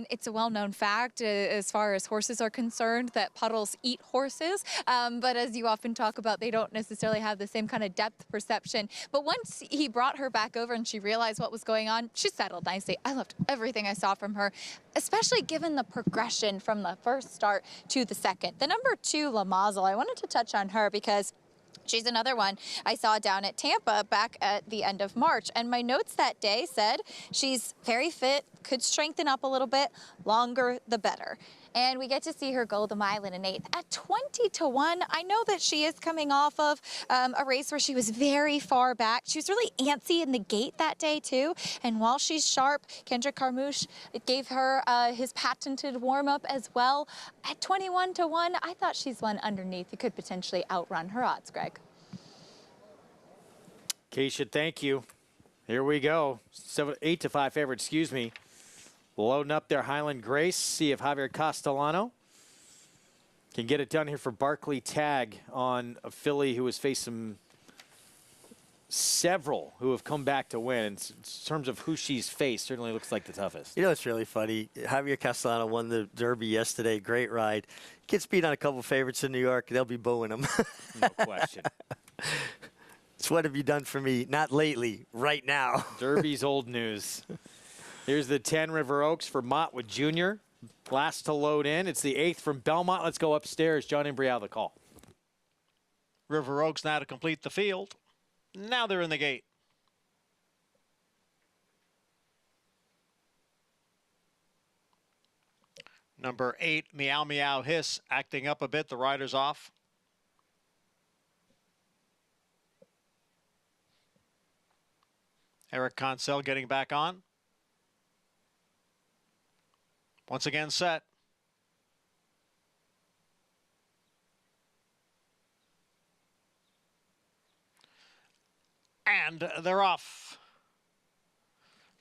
It's a well-known fact as far as horses are concerned that puddles eat horses, but as you often talk about, they don't necessarily have the same kind of depth perception. But once he brought her back over and she realized what was going on, she settled nicely. I loved everything I saw from her, especially given the progression from the first start to the second. The number 2, La Mazel, I wanted to touch on her because she's another one I saw down at Tampa back at the end of March. And my notes that day said she's very fit, could strengthen up a little bit, longer the better. and we get to see her go the mile in an eighth. At 20-1, I know that she is coming off of a race where she was very far back. She was really antsy in the gate that day, too. And while she's sharp, Kendrick Carmouche gave her his patented warm-up as well. At 21-1, I thought she's one underneath who could potentially outrun her odds, Greg. Keisha, thank you. Here we go. 8-5 favorite, excuse me. Loading up their Highland Grace. See if Javier Castellano can get it done here for Barclay Tagg on a filly who has faced several who have come back to win. In terms of who she's faced, certainly looks like the toughest. You know, it's really funny. Javier Castellano won the Derby yesterday. Great ride. Gets beat on a couple favorites in New York. They'll be booing him. No question. It's what have you done for me? Not lately, right now. Derby's old news. Here's the 10 River Oaks for Mottwood Jr. Last to load in. It's the 8th from Belmont. Let's go upstairs. John Imbrial, the call. River Oaks now to complete the field. Now they're in the gate. Number 8, Meow Meow Hiss, acting up a bit. The rider's off. Eric Consell getting back on. Once again set. And they're off.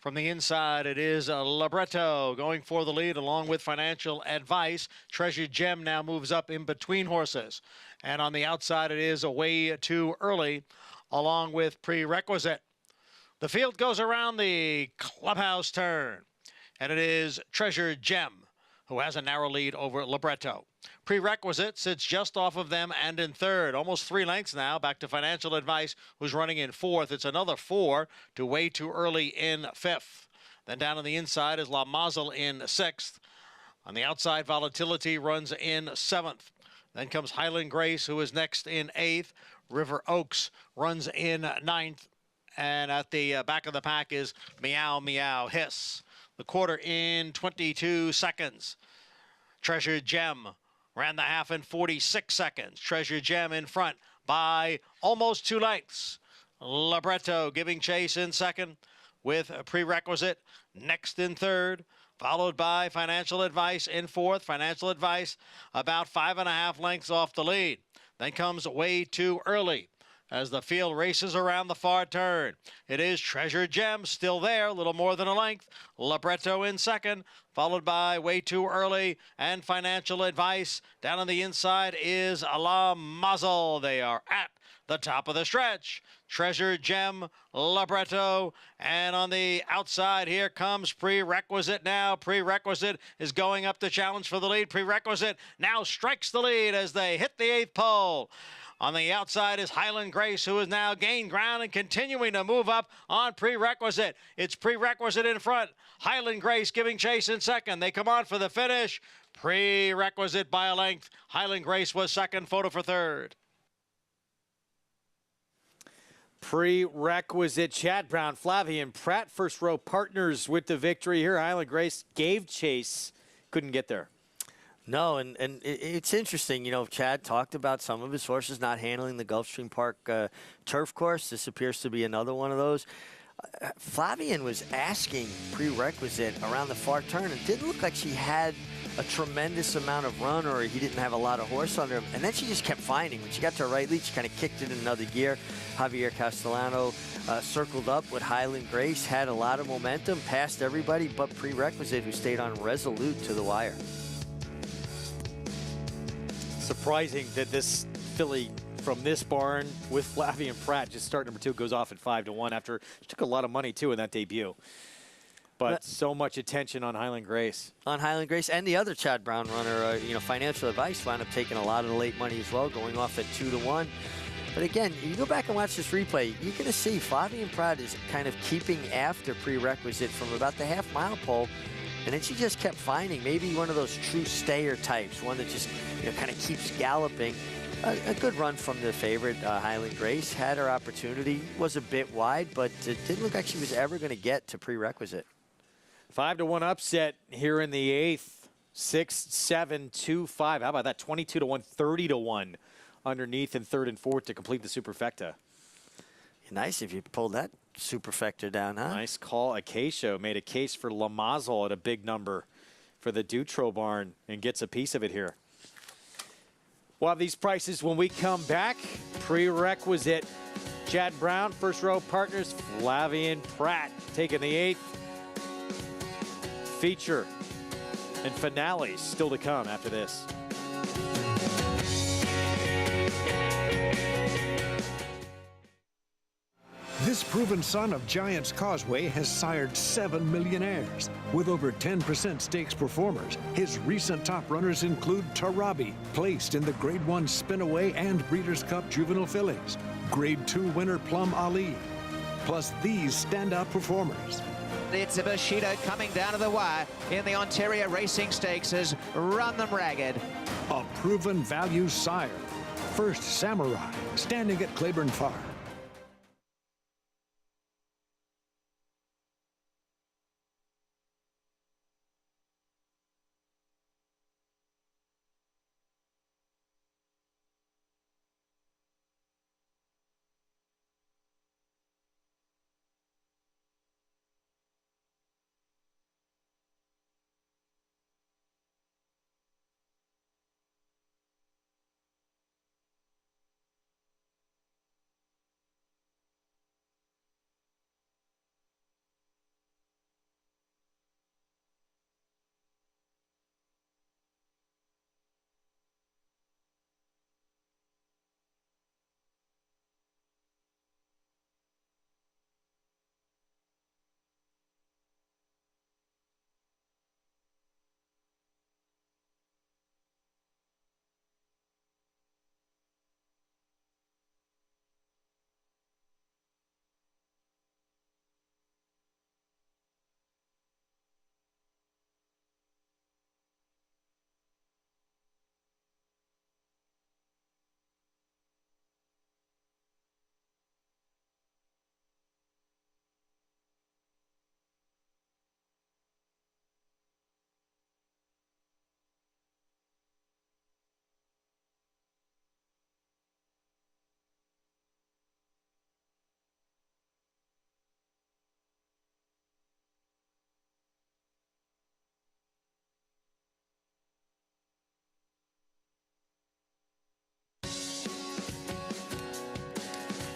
From the inside, it is Libretto going for the lead along with Financial Advice. Treasure Gem now moves up in between horses. And on the outside, it is Way Too Early along with Prerequisite. The field goes around the clubhouse turn, and it is Treasure Gem who has a narrow lead over Libretto. Prerequisite sits just off of them and in third, almost 3 lengths now, back to Financial Advice, who's running in fourth. It's another 4 to Way Too Early in fifth. Then down on the inside is La Mazel in sixth. On the outside, Volatility runs in seventh. Then comes Highland Grace, who is next in eighth. River Oaks runs in ninth. And at the back of the pack is Meow Meow Hiss. The quarter in 22 seconds. Treasure Gem ran the half in 46 seconds. Treasure Gem in front by almost 2 lengths. Libretto giving chase in second with a Prerequisite next in third, followed by Financial Advice in fourth. Financial Advice about 5.5 lengths off the lead. Then comes Way Too Early as the field races around the far turn. It is Treasure Gem still there, a little more than a length. Libretto in second, followed by Way Too Early and Financial Advice. Down on the inside is La Mazel. They are at the top of the stretch. Treasure Gem, Libretto, and on the outside here comes Prerequisite now. Prerequisite is going up to challenge for the lead. Prerequisite now strikes the lead as they hit the 8th pole. On the outside is Highland Grace, who has now gained ground and continuing to move up on Prerequisite. It's Prerequisite in front. Highland Grace giving chase in second. They come on for the finish. Prerequisite by a length. Highland Grace was second, Photo for third. Prerequisite, Chad Brown, Flavien Prat, first row partners with the victory here. Highland Grace gave chase, couldn't get there. No, and it's interesting. You know, Chad talked about some of his horses not handling the Gulfstream Park turf course. This appears to be another one of those. Flavien was asking Prerequisite around the far turn. It didn't look like she had a tremendous amount of run or he didn't have a lot of horse under him. And then she just kept finding. When she got to her right lead, she kind of kicked it in another gear. Javier Castellano circled up with Highland Grace, had a lot of momentum, passed everybody but Prerequisite, who stayed on resolute to the wire. Surprising that this filly from this barn with Flavien Prat, just start number 2, goes off at 5-1 after she took a lot of money too in that debut. But so much attention on Highland Grace. On Highland Grace and the other Chad Brown runner, Financial Advice wound up taking a lot of the late money as well, going off at 2-1. But again, you go back and watch this replay, you're going to see Flavien Prat is kind of keeping after Prerequisite from about the half-mile pole. And then she just kept finding maybe one of those true stayer types, one that just kind of keeps galloping. A good run from the favorite, Highland Grace. Had her opportunity, was a bit wide, but it didn't look like she was ever going to get to Prerequisite. 5-1 upset here in the 8th. 6, 7, 2, 5. How about that? 22-1, 30-1 underneath in third and fourth to complete the superfecta. Nice if you pulled that superfecta down, huh? Nice call. Acacia made a case for Lamazel at a big number for the Dutro barn and gets a piece of it here. We'll have these prices when we come back. Prerequisite. Chad Brown, first row partners, Flavien Prat taking the 8th. Feature and finale still to come after this. This proven son of Giants Causeway has sired 7 millionaires. With over 10% stakes performers, his recent top runners include Tarabi, placed in the Grade 1 Spinaway and Breeders' Cup Juvenile Fillies, Grade 2 winner Plum Ali, plus these standout performers. It's a Bushido coming down to the wire in the Ontario Racing Stakes has run them ragged. A proven value sire. First Samurai, standing at Claiborne Farm.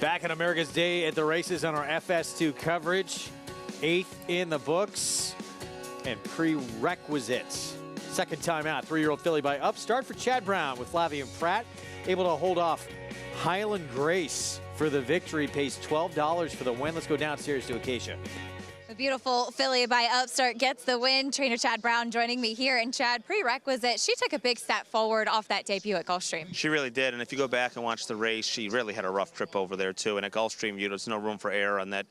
Back on America's Day at the Races on our FS2 coverage. 8th in the books and prerequisites. Second time out, 3-year-old filly by Upstart for Chad Brown with Flavien Prat. Able to hold off Highland Grace for the victory. Pays $12 for the win. Let's go downstairs to Acacia. A beautiful filly by Upstart gets the win. Trainer Chad Brown joining me here. And Chad, prerequisite, she took a big step forward off that debut at Gulfstream. She really did, and if you go back and watch the race, she really had a rough trip over there too. And at Gulfstream, there's no room for error on that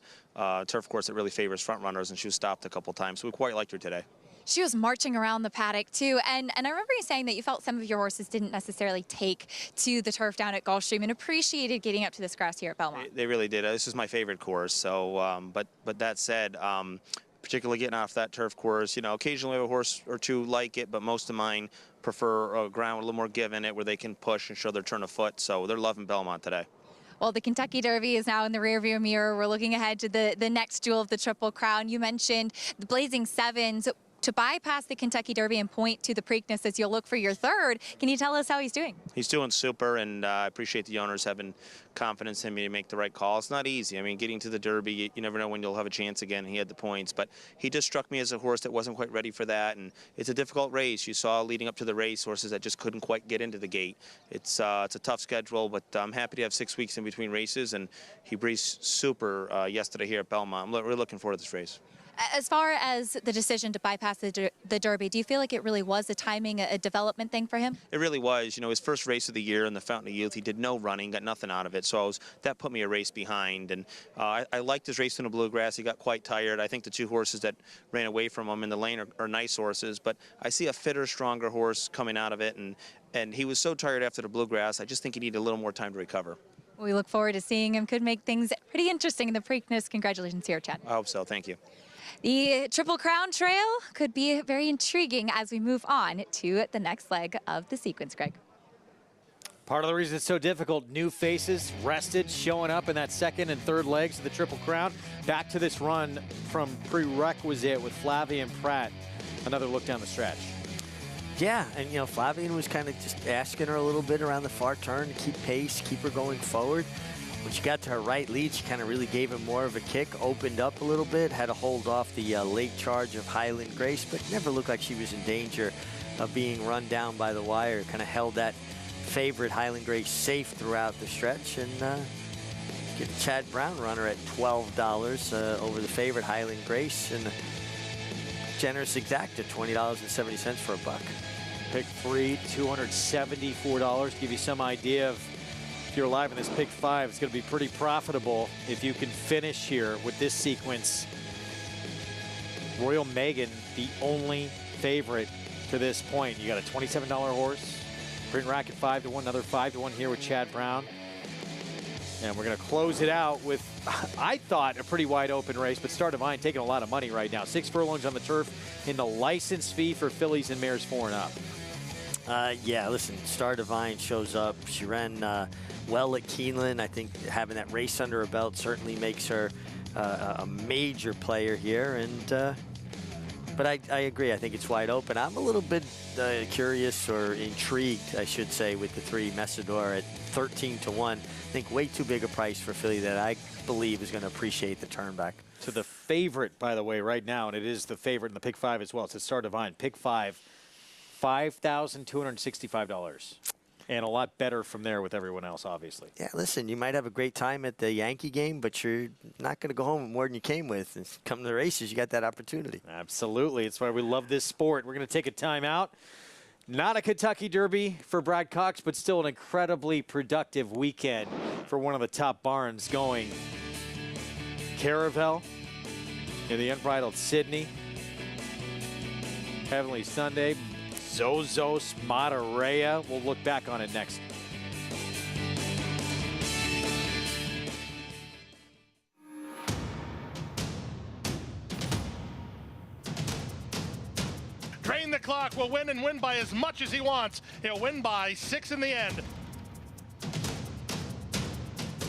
turf course that really favors front runners, and she was stopped a couple times. So we quite liked her today. She was marching around the paddock too, and I remember you saying that you felt some of your horses didn't necessarily take to the turf down at Gulfstream and appreciated getting up to this grass here at Belmont. They really did. This is my favorite course. So, but that said, particularly getting off that turf course, occasionally a horse or two like it, but most of mine prefer a ground with a little more give in it where they can push and show their turn of foot. So they're loving Belmont today. Well, the Kentucky Derby is now in the rearview mirror. We're looking ahead to the next jewel of the Triple Crown. You mentioned the Blazing Sevens. To bypass the Kentucky Derby and point to the Preakness as you'll look for your third, can you tell us how he's doing? He's doing super, and I appreciate the owners having confidence in me to make the right call. It's not easy. I mean, getting to the Derby, you never know when you'll have a chance again. He had the points, but he just struck me as a horse that wasn't quite ready for that, and it's a difficult race. You saw leading up to the race horses that just couldn't quite get into the gate. It's a tough schedule, but I'm happy to have 6 weeks in between races, and he breezed super yesterday here at Belmont. I'm really looking forward to this race. As far as the decision to bypass the Derby, do you feel like it really was a timing, a development thing for him? It really was. His first race of the year in the Fountain of Youth, he did no running, got nothing out of it. So that put me a race behind. And I liked his race in the Bluegrass. He got quite tired. I think the two horses that ran away from him in the lane are nice horses. But I see a fitter, stronger horse coming out of it. And he was so tired after the Bluegrass, I just think he needed a little more time to recover. We look forward to seeing him. Could make things pretty interesting in the Preakness. Congratulations here, Chad. I hope so. Thank you. The Triple Crown Trail could be very intriguing as we move on to the next leg of the sequence, Greg. Part of the reason it's so difficult, new faces, rested, showing up in that second and third legs of the Triple Crown. Back to this run from Prerequisite with Flavien Prat. Another look down the stretch. Yeah, and you know, Flavien was kind of just asking her a little bit around the far turn to keep pace, keep her going forward. When she got to her right lead, she kind of really gave him more of a kick, opened up a little bit, had to hold off the late charge of Highland Grace, but never looked like she was in danger of being run down by the wire. Kind of held that favorite Highland Grace safe throughout the stretch, and get a Chad Brown runner at $12 over the favorite Highland Grace, and generous exact at $20.70 for a buck. Pick 3, $274. Give you some idea of, if you're live in this pick 5, it's going to be pretty profitable if you can finish here with this sequence. Royal Megan, the only favorite to this point. You got a $27 horse. Print Racket 5-1, another 5-1 here with Chad Brown. And we're going to close it out with, I thought, a pretty wide open race, but Star Divine taking a lot of money right now. 6 furlongs on the turf in the license fee for fillies and mares 4 and up. Yeah, listen, Star Divine shows up. She ran well at Keeneland. I think having that race under her belt certainly makes her a major player here. And but I agree. I think it's wide open. I'm a little bit curious, or intrigued, I should say, with the 3 Messidor at 13-1. I think way too big a price for filly that I believe is going to appreciate the turn back. To the favorite, by the way, right now, and it is the favorite in the pick 5 as well. It's a Star Divine. Pick 5, $5,265. And a lot better from there with everyone else, obviously. Yeah, listen, you might have a great time at the Yankee game, but you're not going to go home with more than you came with. And come to the races, you got that opportunity. Absolutely. It's why we love this sport. We're going to take a timeout. Not a Kentucky Derby for Brad Cox, but still an incredibly productive weekend for one of the top barns going. Caravel in the Unbridled Sydney. Heavenly Sunday. Zozos, Monterey. We'll look back on it next. Drain the Clock will win, and win by as much as he wants. He'll win by 6 in the end.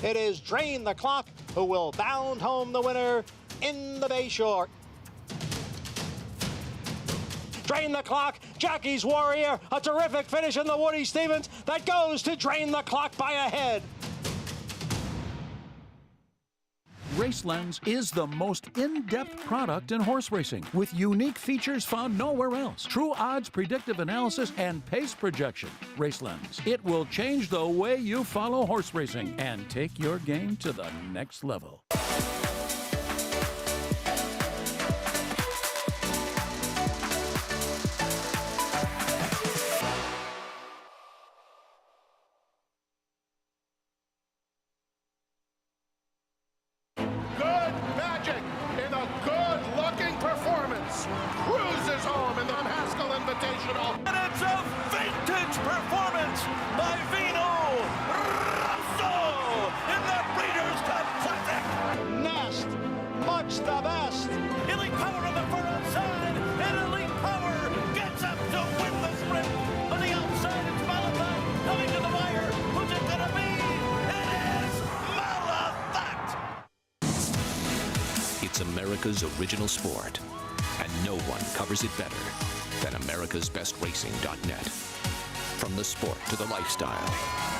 It is Drain the Clock who will bound home the winner in the Bayshore. Drain the Clock, Jackie's Warrior, a terrific finish in the Woody Stevens that goes to Drain the Clock by a head. RaceLens is the most in-depth product in horse racing, with unique features found nowhere else. True odds, predictive analysis, and pace projection. RaceLens. It will change the way you follow horse racing and take your game to the next level. And it's a vintage performance by Vino Rosso in the Breeders' Cup Classic. Nest, much the best. Elite Power on the far outside, and Elite Power gets up to win the sprint. On the outside, it's Malafat coming to the wire. Who's it gonna be? It is Malafat. It's America's original sport, and no one covers it better than America'sBestRacing.net. From the sport to the lifestyle,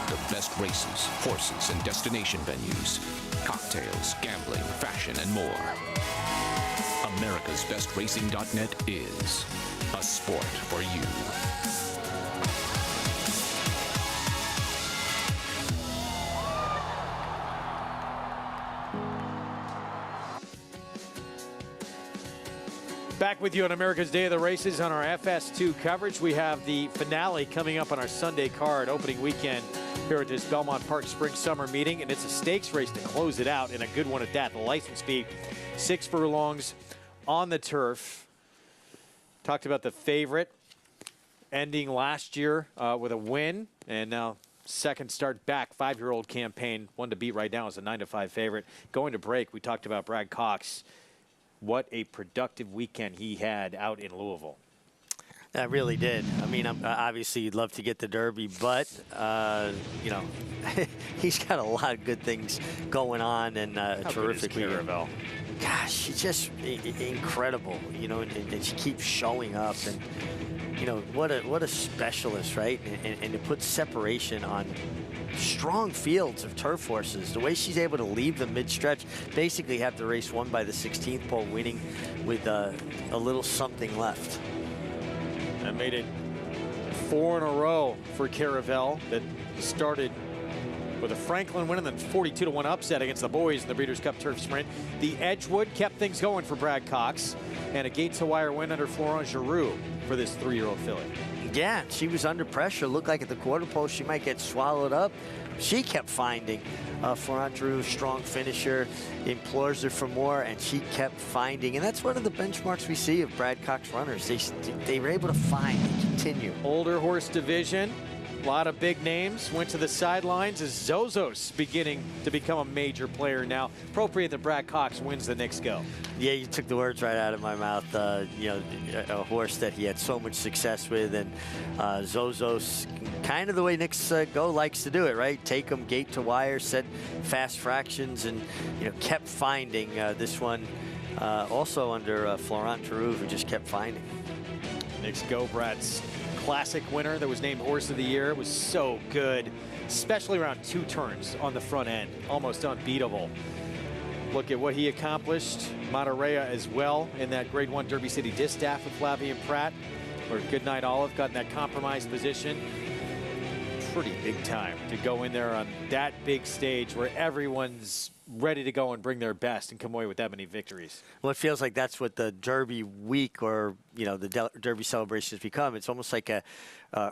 the best races, horses, and destination venues, cocktails, gambling, fashion, and more. America'sBestRacing.net is a sport for you. Back with you on America's Day of the Races on our FS2 coverage. We have the finale coming up on our Sunday card, opening weekend here at this Belmont Park Spring Summer Meeting, and it's a stakes race to close it out, and a good one at that. The license fee, 6 furlongs on the turf. Talked about the favorite ending last year with a win, and now second start back, 5-year-old campaign, one to beat right now is a 9-5 favorite. Going to break, we talked about Brad Cox. what a productive weekend he had out in Louisville. I really did. I mean, obviously you'd love to get the Derby, but, you know, he's got a lot of good things going on, and a terrific year. Gosh, she's just incredible, you know, and she keeps showing up, and, you know, what a specialist, right? And to put separation on strong fields of turf horses, the way she's able to leave the mid-stretch, basically have the race won by the 16th pole, winning with a little something left. That made it 4 in a row for Caravel, that started with a Franklin win and then 42-1 upset against the boys in the Breeders' Cup Turf Sprint. The Edgewood kept things going for Brad Cox, and a gate-to-wire win under Florent Giroux for this 3-year-old filly. Yeah, she was under pressure. Looked like at the quarter post she might get swallowed up. She kept finding Florent Giroux, strong finisher, implores her for more, and she kept finding. And that's one of the benchmarks we see of Brad Cox runners. They were able to find and continue. Older horse division. A lot of big names went to the sidelines as Zozos beginning to become a major player now. Appropriate that Brad Cox wins the Knicks Go. Yeah, you took the words right out of my mouth. You know, a horse that he had so much success with, and Zozos, kind of the way Knicks Go likes to do it, right? Take them gate to wire, set fast fractions, and, you know, kept finding this one. Also under Florent Giroux, who just kept finding. Knicks Go, Brad's Classic winner that was named Horse of the Year. It was so good, especially around 2 turns on the front end. Almost unbeatable. Look at what he accomplished. Monterey as well in that Grade 1 Derby City Distaff with Flavien Prat, where Goodnight Olive got in that compromised position. Pretty big time to go in there on that big stage where everyone's ready to go and bring their best and come away with that many victories. Well, it feels like that's what the Derby week, or, you know, the Derby celebration has become. It's almost like a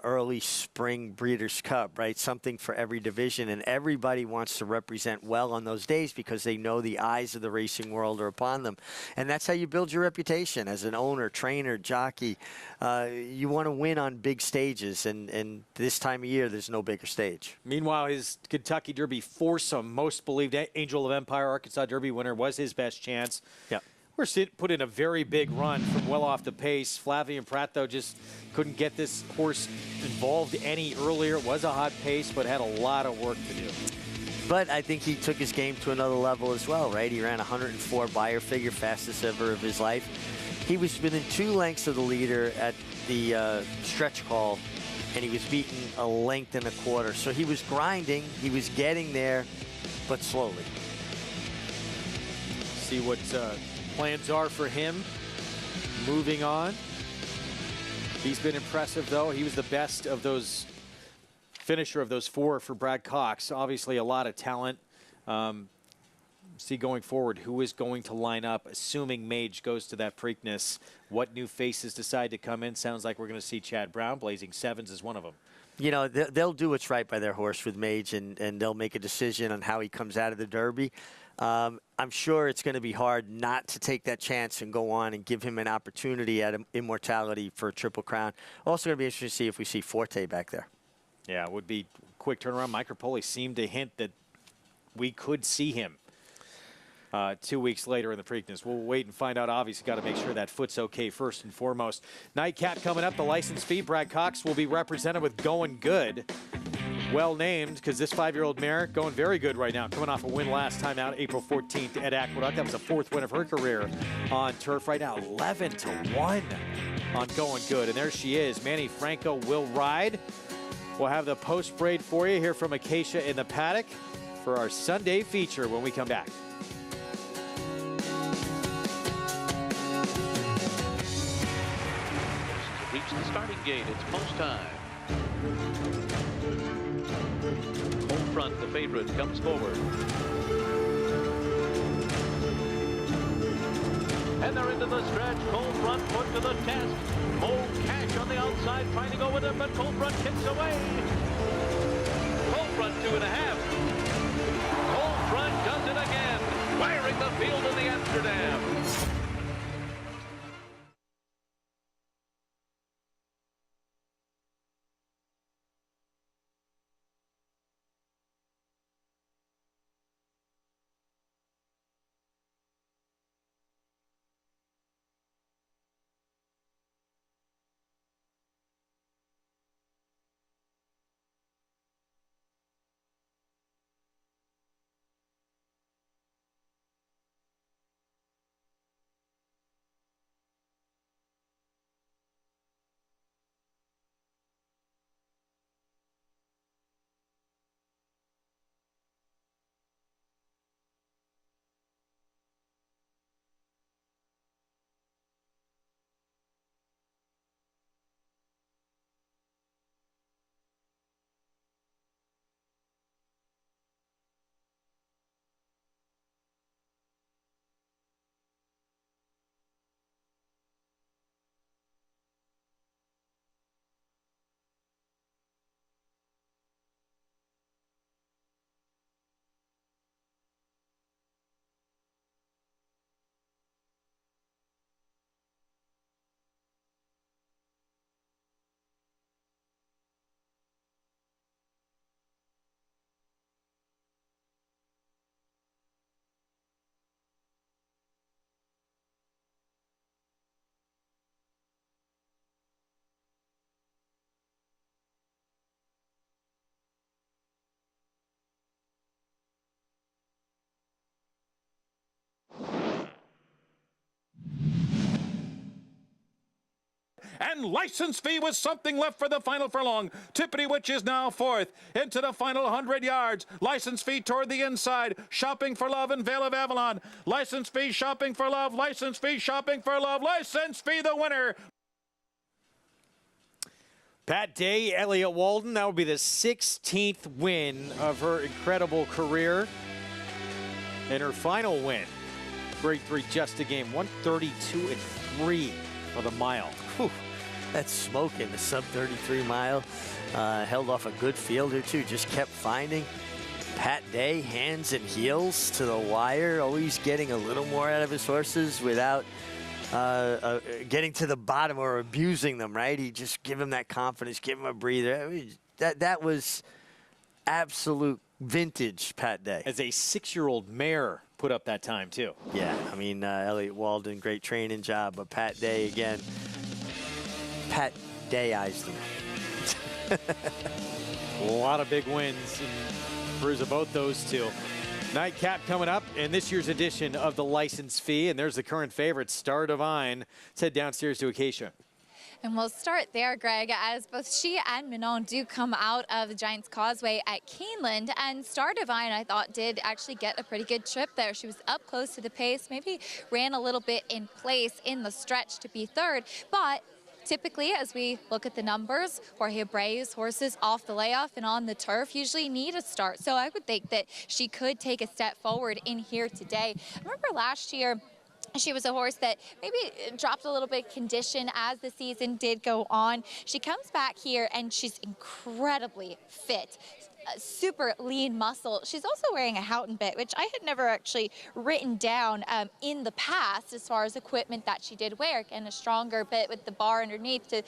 early spring Breeders' Cup, right? Something for every division, and everybody wants to represent well on those days because they know the eyes of the racing world are upon them. And that's how you build your reputation as an owner, trainer, jockey. You want to win on big stages, and this time of year, there's no bigger stage. Meanwhile, his Kentucky Derby foursome, most believed Angel of Empire Arkansas Derby winner, was his best chance. Yeah. We're put in a very big run from well off the pace. Flavien Prat, though, just couldn't get this horse involved any earlier. It was a hot pace, but had a lot of work to do. But I think he took his game to another level as well, right? He ran 104 Beyer figure, fastest ever of his life. He was within 2 lengths of the leader at the stretch call, and he was beaten a length and a quarter. So he was grinding, he was getting there, but slowly. See what plans are for him moving on. He's been impressive, though. He was the best of those finisher of those 4 for Brad Cox. Obviously a lot of talent. See going forward who is going to line up, assuming Mage goes to that Preakness. What new faces decide to come in? Sounds like we're going to see Chad Brown. Blazing Sevens is one of them. You know, they'll do what's right by their horse with Mage, and they'll make a decision on how he comes out of the Derby. I'm sure it's going to be hard not to take that chance and go on and give him an opportunity at Immortality for a Triple Crown. Also going to be interesting to see if we see Forte back there. Yeah, it would be quick turnaround. Mike Rapoli seemed to hint that we could see him 2 weeks later in the Preakness. We'll wait and find out. Obviously, got to make sure that foot's okay first and foremost. Nightcap coming up. The license fee. Brad Cox will be represented with Going Good. Well named, because this 5-year-old mare going very good right now, coming off a win last time out April 14th at Aqueduct. That was the 4th win of her career on turf. Right now 11-1 on Going Good, and there she is. Manny Franco will ride. We'll have the post braid for you here from Acacia in the paddock for our Sunday feature when we come back. Reach the starting gate. It's post time. Home front, the favorite comes forward. And they're into the stretch. Cold Front put to the test. Mo Cash on the outside trying to go with him, but Cold Front kicks away. Cold Front 2.5. Cold Front does it again, wiring the field in the Amsterdam. and License Fee with something left for the final furlong. Tippity Witch is now fourth into the final 100 yards. License Fee toward the inside, Shopping for Love and Vale of Avalon. License Fee, Shopping for Love, License Fee, Shopping for Love, License Fee the winner. Pat Day, Elliott Walden, that would be the 16th win of her incredible career. And her final win, Grade 3 just a game, 132.3 for the mile. Whew, that's smoking, the sub 33 mile. Held off a good field or two, just kept finding. Pat Day, hands and heels to the wire, always getting a little more out of his horses without getting to the bottom or abusing them, right? He just give him that confidence, give him a breather. I mean, that was absolute vintage Pat Day. As a 6-year-old mare put up that time, too. Yeah, I mean, Elliott Walden, great training job, but Pat Day, again, Pat Day-ized him. A lot of big wins in cruise of both those two. Nightcap coming up in this year's edition of the License Fee, and there's the current favorite, Star Divine. Let's head downstairs to Acacia. And we'll start there, Greg, as both she and Manon do come out of the Giants Causeway at Keeneland. And Star Divine, I thought, did actually get a pretty good trip there. She was up close to the pace, maybe ran a little bit in place in the stretch to be third. But typically, as we look at the numbers, Jorge Abreu's horses off the layoff and on the turf usually need a start. So I would think that she could take a step forward in here today. I remember last year, she was a horse that maybe dropped a little bit of condition as the season did go on. She comes back here and she's incredibly fit. Super lean muscle. She's also wearing a Houghton bit, which I had never actually written down in the past as far as equipment that she did wear. And a stronger bit with the bar underneath to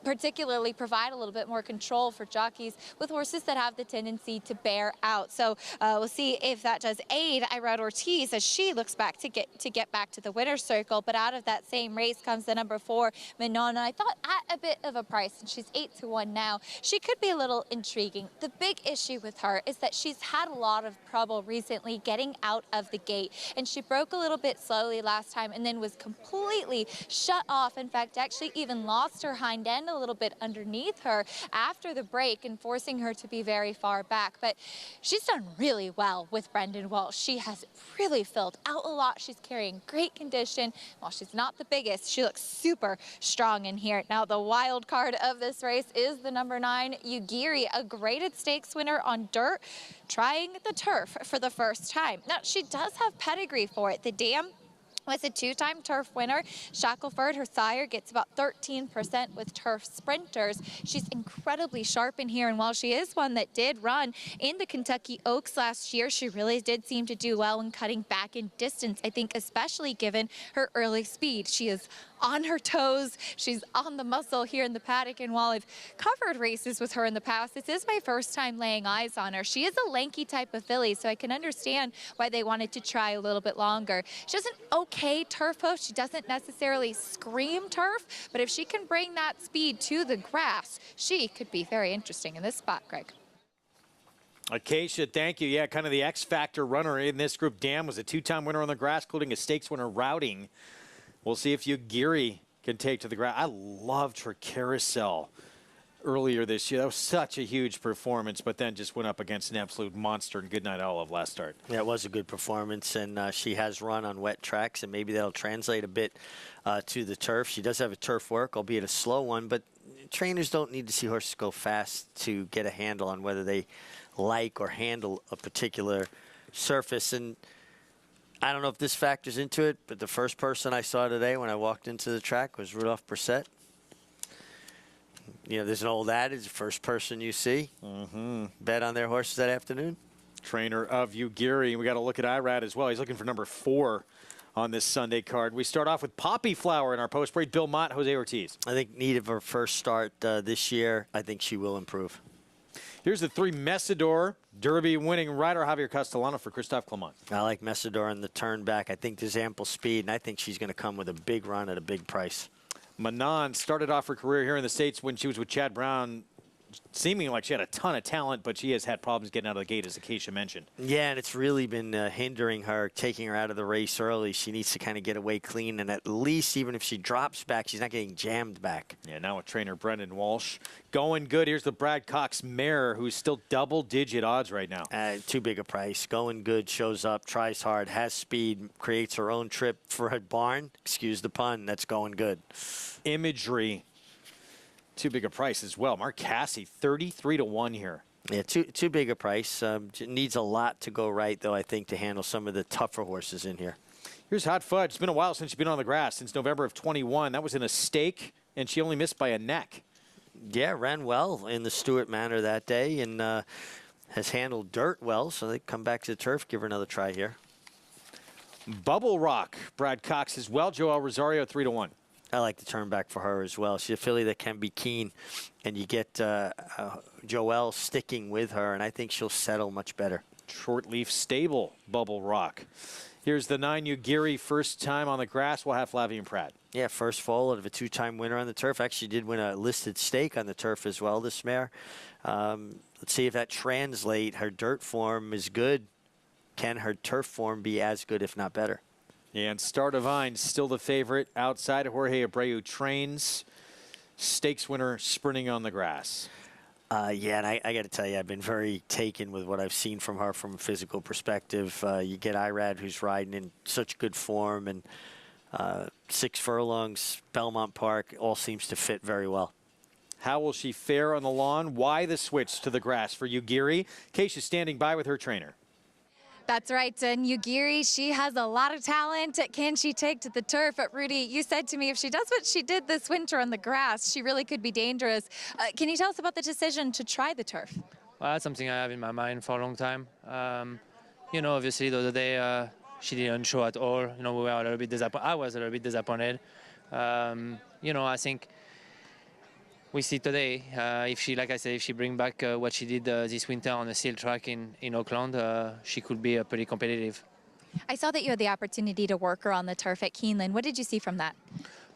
particularly provide a little bit more control for jockeys with horses that have the tendency to bear out. So we'll see if that does aid Irad Ortiz as she looks back to get back to the winner's circle. But out of that same race comes the number 4, Manon. And I thought at a bit of a price, and she's 8-1 now, she could be a little intriguing. The big issue with her is that she's had a lot of trouble recently getting out of the gate, and she broke a little bit slowly last time and then was completely shut off. In fact, actually even lost her hind end a little bit underneath her after the break and forcing her to be very far back. But she's done really well with Brendan Walsh. She has really filled out a lot. She's carrying great condition. While she's not the biggest, she looks super strong in here. Now the wild card of this race is the number 9, Ugiri, a graded stakes winner on dirt, trying the turf for the first time. Now, she does have pedigree for it. The dam was a 2-time turf winner. Shackelford, her sire, gets about 13% with turf sprinters. She's incredibly sharp in here, and while she is one that did run in the Kentucky Oaks last year, she really did seem to do well in cutting back in distance, I think especially given her early speed. She is on her toes. She's on the muscle here in the paddock, and while I've covered races with her in the past, this is my first time laying eyes on her. She is a lanky type of filly, so I can understand why they wanted to try a little bit longer. She has an okay turf hoof. She doesn't necessarily scream turf, but if she can bring that speed to the grass, she could be very interesting in this spot, Greg. Acacia, thank you. Yeah, kind of the X-factor runner in this group. Dam was a 2-time winner on the grass, including a stakes winner routing. We'll see if Ugiri can take to the grass. I loved her carousel earlier this year. That was such a huge performance, but then just went up against an absolute monster in Goodnight Olive last start. Yeah, it was a good performance, and she has run on wet tracks, and maybe that'll translate a bit to the turf. She does have a turf work, albeit a slow one, but trainers don't need to see horses go fast to get a handle on whether they like or handle a particular surface. And I don't know if this factors into it, but the first person I saw today when I walked into the track was Rudolph Brissett. You know, there's an old adage, the first person you see, bet on their horses that afternoon. Trainer of Ugiri. We got to look at Irad as well. He's looking for number 4 on this Sunday card. We start off with Poppy Flower in our post-break. Bill Mott, Jose Ortiz. I think needed her first start this year. I think she will improve. Here's the 3 Messidor Derby winning rider, Javier Castellano for Christophe Clement. I like Messidor in the turn back. I think there's ample speed, and I think she's going to come with a big run at a big price. Manon started off her career here in the States when she was with Chad Brown seeming like she had a ton of talent, but she has had problems getting out of the gate, as Acacia mentioned. Yeah, and it's really been hindering her, taking her out of the race early. She needs to kind of get away clean, and at least even if she drops back, she's not getting jammed back. Yeah, now with trainer Brendan Walsh going good. Here's the Brad Cox mare, who's still double-digit odds right now. Too big a price. Going good, shows up, tries hard, has speed, creates her own trip for a barn. Excuse the pun. That's going good. Imagery. Too big a price as well. Mark Casse, 33-1 here. Yeah, too big a price. Needs a lot to go right, though, I think, to handle some of the tougher horses in here. Here's Hot Fudge. It's been a while since she's been on the grass, since November of 21. That was in a stake, and she only missed by a neck. Yeah, ran well in the Stewart Manor that day, and has handled dirt well, so they come back to the turf, give her another try here. Bubble Rock, Brad Cox as well. Joel Rosario, 3-1. I like the turn back for her as well. She's a filly that can be keen, and you get Joelle sticking with her, and I think she'll settle much better. Short leaf stable, Bubble Rock. Here's the 9 Ugiri, first time on the grass. We'll have Flavien Prat. Yeah, first foal out of a 2-time winner on the turf. Actually did win a listed stake on the turf as well, this mare. Let's see if that translates. Her dirt form is good. Can her turf form be as good, if not better? Yeah, and Star Divine still the favorite outside. Jorge Abreu trains. Stakes winner sprinting on the grass. Yeah, and I got to tell you, I've been very taken with what I've seen from her from a physical perspective. You get Irad, who's riding in such good form, and 6 furlongs, Belmont Park, all seems to fit very well. How will she fare on the lawn? Why the switch to the grass for Ugiri? Keisha's standing by with her trainer. That's right, and Ugiri, she has a lot of talent. Can she take to the turf? But Rudy, you said to me if she does what she did this winter on the grass, she really could be dangerous. Can you tell us about the decision to try the turf? Well, that's something I have in my mind for a long time. You know, obviously the other day she didn't show at all. You know, we were a little bit disappointed. I was a little bit disappointed. You know, I think we see today, if she, like I said, if she bring back what she did this winter on a steel track in Auckland, she could be pretty competitive. I saw that you had the opportunity to work her on the turf at Keeneland. What did you see from that?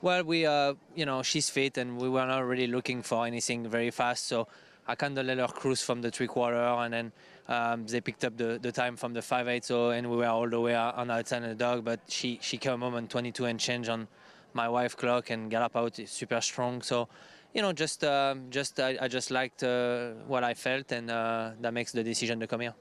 Well, we, you know, she's fit, and we were not really looking for anything very fast, so I kind of let her cruise from the 3/4, and then they picked up the time from the 5/8, so, and we were all the way on outside of the dog, but she came home on 22 and change on my wife clock and gallop out super strong, so. You know, I just liked what I felt, and that makes the decision to come here.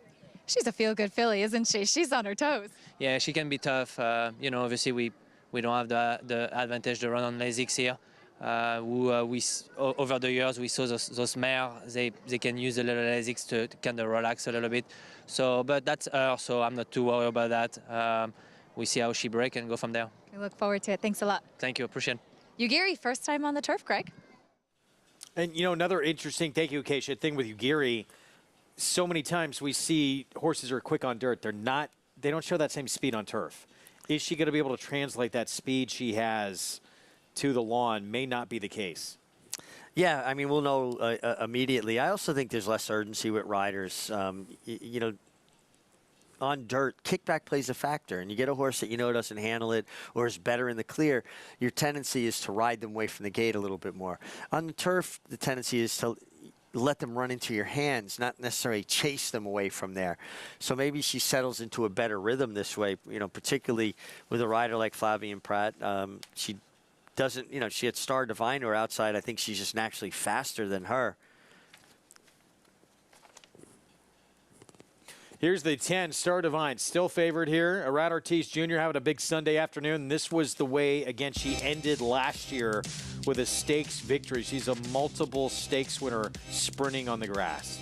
She's a feel-good filly, isn't she? She's on her toes. Yeah, she can be tough. You know, obviously we don't have the advantage to run on Lasix here. Over the years we saw those mares. They can use a little Lasix to kind of relax a little bit. So, but that's her. So I'm not too worried about that. We see how she breaks and go from there. I look forward to it. Thanks a lot. Thank you. Appreciate it. Ugiri, first time on the turf, Greg. And, you know, another interesting, thank you, Acacia, thing with Ugiri, so many times we see horses are quick on dirt. They don't show that same speed on turf. Is she going to be able to translate that speed she has to the lawn? May not be the case. Yeah, I mean, we'll know immediately. I also think there's less urgency with riders. You know, on dirt, kickback plays a factor, and you get a horse that you know doesn't handle it or is better in the clear, your tendency is to ride them away from the gate a little bit more. On the turf, the tendency is to let them run into your hands, not necessarily chase them away from there. So maybe she settles into a better rhythm this way, you know, particularly with a rider like Flavien Prat. She doesn't, you know, she had Star Divine to her outside. I think she's just naturally faster than her. Here's the 10, Star Divine, still favored here. Irad Ortiz Jr. having a big Sunday afternoon. This was the way, again, she ended last year with a stakes victory. She's a multiple stakes winner sprinting on the grass.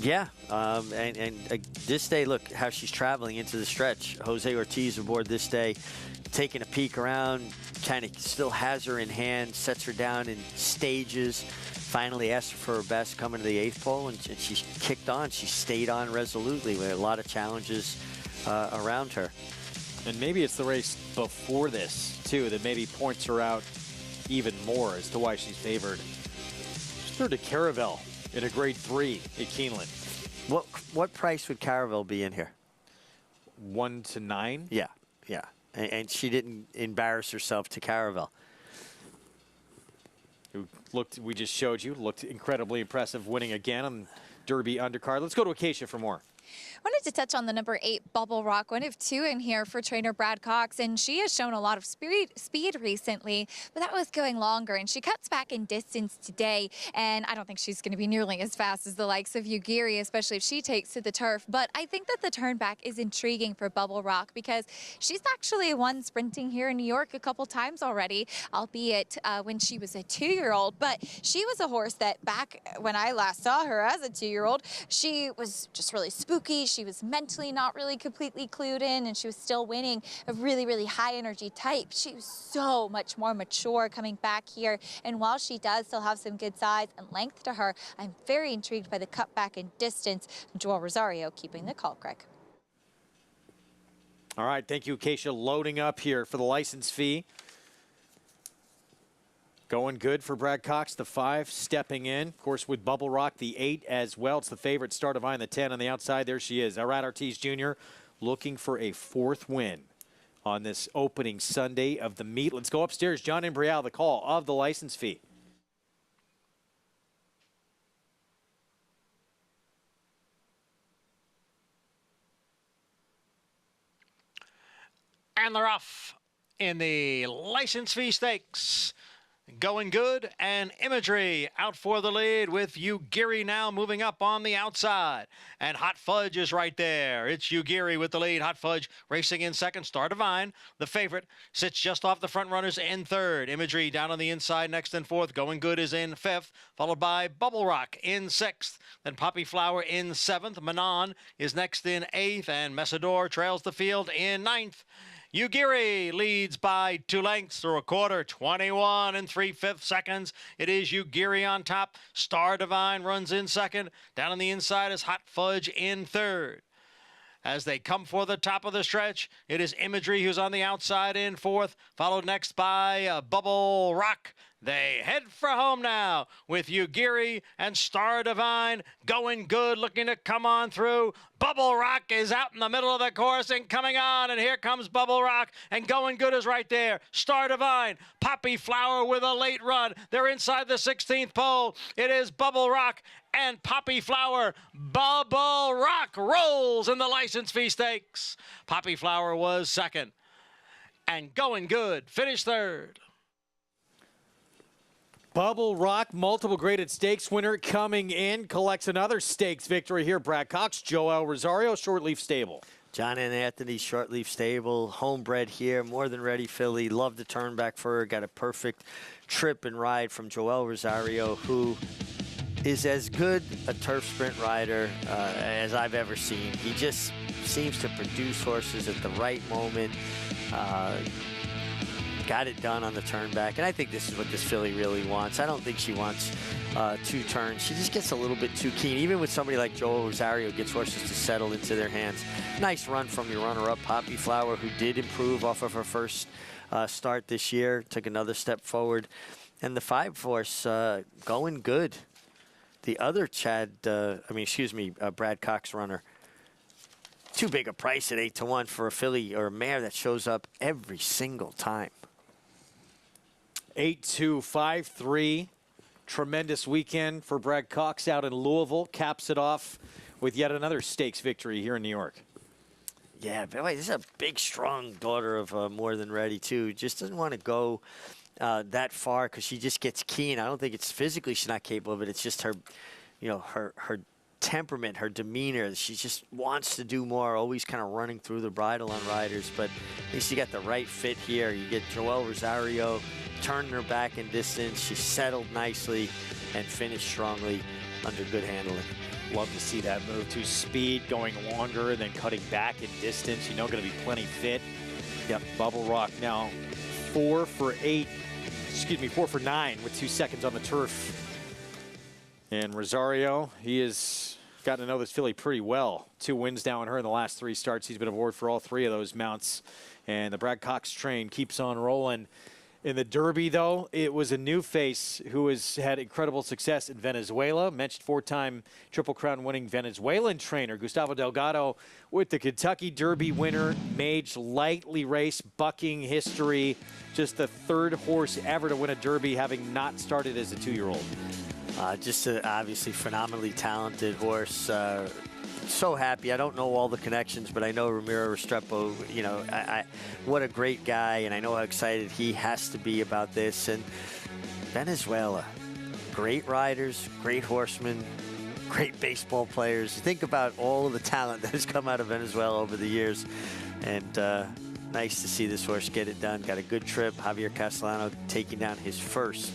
Yeah, and this day, look how she's traveling into the stretch. Jose Ortiz aboard this day, taking a peek around, kind of still has her in hand, sets her down in stages. Finally asked her for her best coming to the 8th pole, and she kicked on. She stayed on resolutely with a lot of challenges around her. And maybe it's the race before this, too, that maybe points her out even more as to why she's favored. She's third to Caravel in a grade 3 at Keeneland. What price would Caravel be in here? 1 to 9? Yeah. And she didn't embarrass herself to Caravel. who we just showed you, looked incredibly impressive, winning again on Derby undercard. Let's go to Acacia for more. Wanted to touch on the number 8 Bubble Rock, one of 2 in here for trainer Brad Cox, and she has shown a lot of speed recently, but that was going longer, and she cuts back in distance today, and I don't think she's going to be nearly as fast as the likes of Ugiri, especially if she takes to the turf, but I think that the turn back is intriguing for Bubble Rock because she's actually won sprinting here in New York a couple times already, albeit when she was a 2-year-old, but she was a horse that back when I last saw her as a 2-year-old, she was just really spooky. She was mentally not really completely clued in, and she was still winning a really, really high energy type. She was so much more mature coming back here, and while she does still have some good size and length to her, I'm very intrigued by the cutback in distance. Joel Rosario keeping the call, Craig. All right, thank you, Acacia. Loading up here for the license fee. Going good for Brad Cox, the 5 stepping in. Of course, with Bubble Rock, the 8 as well. It's the favorite, Star Divine, the 10 on the outside. There she is. Irad Ortiz Jr. looking for a 4th win on this opening Sunday of the meet. Let's go upstairs. John Imbrial, the call of the license fee. And they're off in the license fee stakes. Going Good and Imagery out for the lead with Ugiri now moving up on the outside. And Hot Fudge is right there. It's Ugiri with the lead. Hot Fudge racing in second. Star Divine, the favorite, sits just off the front runners in third. Imagery down on the inside next and fourth. Going Good is in fifth, followed by Bubble Rock in sixth. Then Poppy Flower in seventh. Manon is next in eighth. And Messidor trails the field in ninth. Ugiri leads by 2 lengths through a quarter, 21 3/5 seconds. It is Ugiri on top. Star Divine runs in second. Down on the inside is Hot Fudge in third. As they come for the top of the stretch, it is Imagery who's on the outside in fourth, followed next by Bubble Rock. They head for home now with Ugiri and Star Divine. Going Good, looking to come on through. Bubble Rock is out in the middle of the course and coming on, and here comes Bubble Rock, and Going Good is right there. Star Divine, Poppy Flower with a late run. They're inside the 16th pole. It is Bubble Rock and Poppy Flower. Bubble Rock rolls in the license fee stakes. Poppy Flower was second, and Going Good finished third. Bubble Rock, multiple graded stakes winner coming in, collects another stakes victory here. Brad Cox, Joel Rosario, Shortleaf Stable. John and Anthony, Shortleaf Stable, homebred here, more than ready filly. Love the turn back for her. Got a perfect trip and ride from Joel Rosario, who is as good a turf sprint rider as I've ever seen. He just seems to produce horses at the right moment. Got it done on the turn back, and I think this is what this filly really wants. I don't think she wants 2 turns. She just gets a little bit too keen. Even with somebody like Joel Rosario, gets horses to settle into their hands. Nice run from your runner-up, Poppy Flower, who did improve off of her first start this year. Took another step forward. And the 5 horse, Going Good. The other Brad Cox runner. Too big a price at 8-1 for a filly or a mare that shows up every single time. 8-2-5-3. Tremendous weekend for Brad Cox out in Louisville. Caps it off with yet another stakes victory here in New York. Yeah, but wait, this is a big, strong daughter of More Than Ready, too. Just doesn't want to go that far because she just gets keen. I don't think it's physically she's not capable of it. It's just her, her temperament, her demeanor. She just wants to do more, always kind of running through the bridle on riders. But at least you got the right fit here. You get Joel Rosario turning her back in distance. She settled nicely and finished strongly under good handling. Love to see that move to speed, going longer and then cutting back in distance. Going to be plenty fit. Yep, Bubble Rock now 4 for 9 with 2 seconds on the turf. And Rosario, he has gotten to know this filly pretty well. 2 wins now on her in the last 3 starts. He's been aboard for all 3 of those mounts. And the Brad Cox train keeps on rolling. In the Derby, though, it was a new face who has had incredible success in Venezuela. Mentioned 4-time Triple Crown winning Venezuelan trainer Gustavo Delgado with the Kentucky Derby winner. Mage lightly race, bucking history. Just the third horse ever to win a Derby, having not started as a 2-year-old. Just an obviously phenomenally talented horse. So happy. I don't know all the connections, but I know Ramiro Restrepo, you know, what a great guy, and I know how excited he has to be about this. And Venezuela, great riders, great horsemen, great baseball players. Think about all of the talent that has come out of Venezuela over the years, and nice to see this horse get it done. Got a good trip. Javier Castellano taking down his first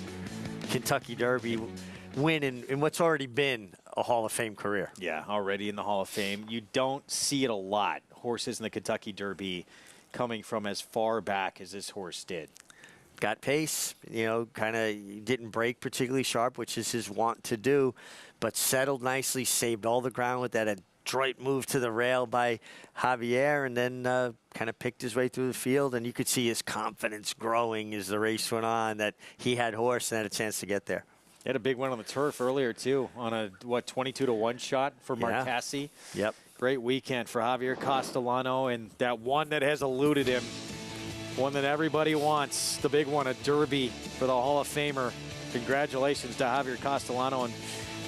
Kentucky Derby win in what's already been a Hall of Fame career. Yeah, already in the Hall of Fame. You don't see it a lot. Horses in the Kentucky Derby coming from as far back as this horse did. Got pace, you know, kind of didn't break particularly sharp, which is his wont to do, but settled nicely, saved all the ground with that adroit move to the rail by Javier, and then kind of picked his way through the field. And you could see his confidence growing as the race went on, that he had horse and had a chance to get there. He had a big win on the turf earlier, too, on a, 22-1 shot for Marcassi. Yep. Great weekend for Javier Castellano, and that one that has eluded him, one that everybody wants, the big one, a Derby for the Hall of Famer. Congratulations to Javier Castellano, and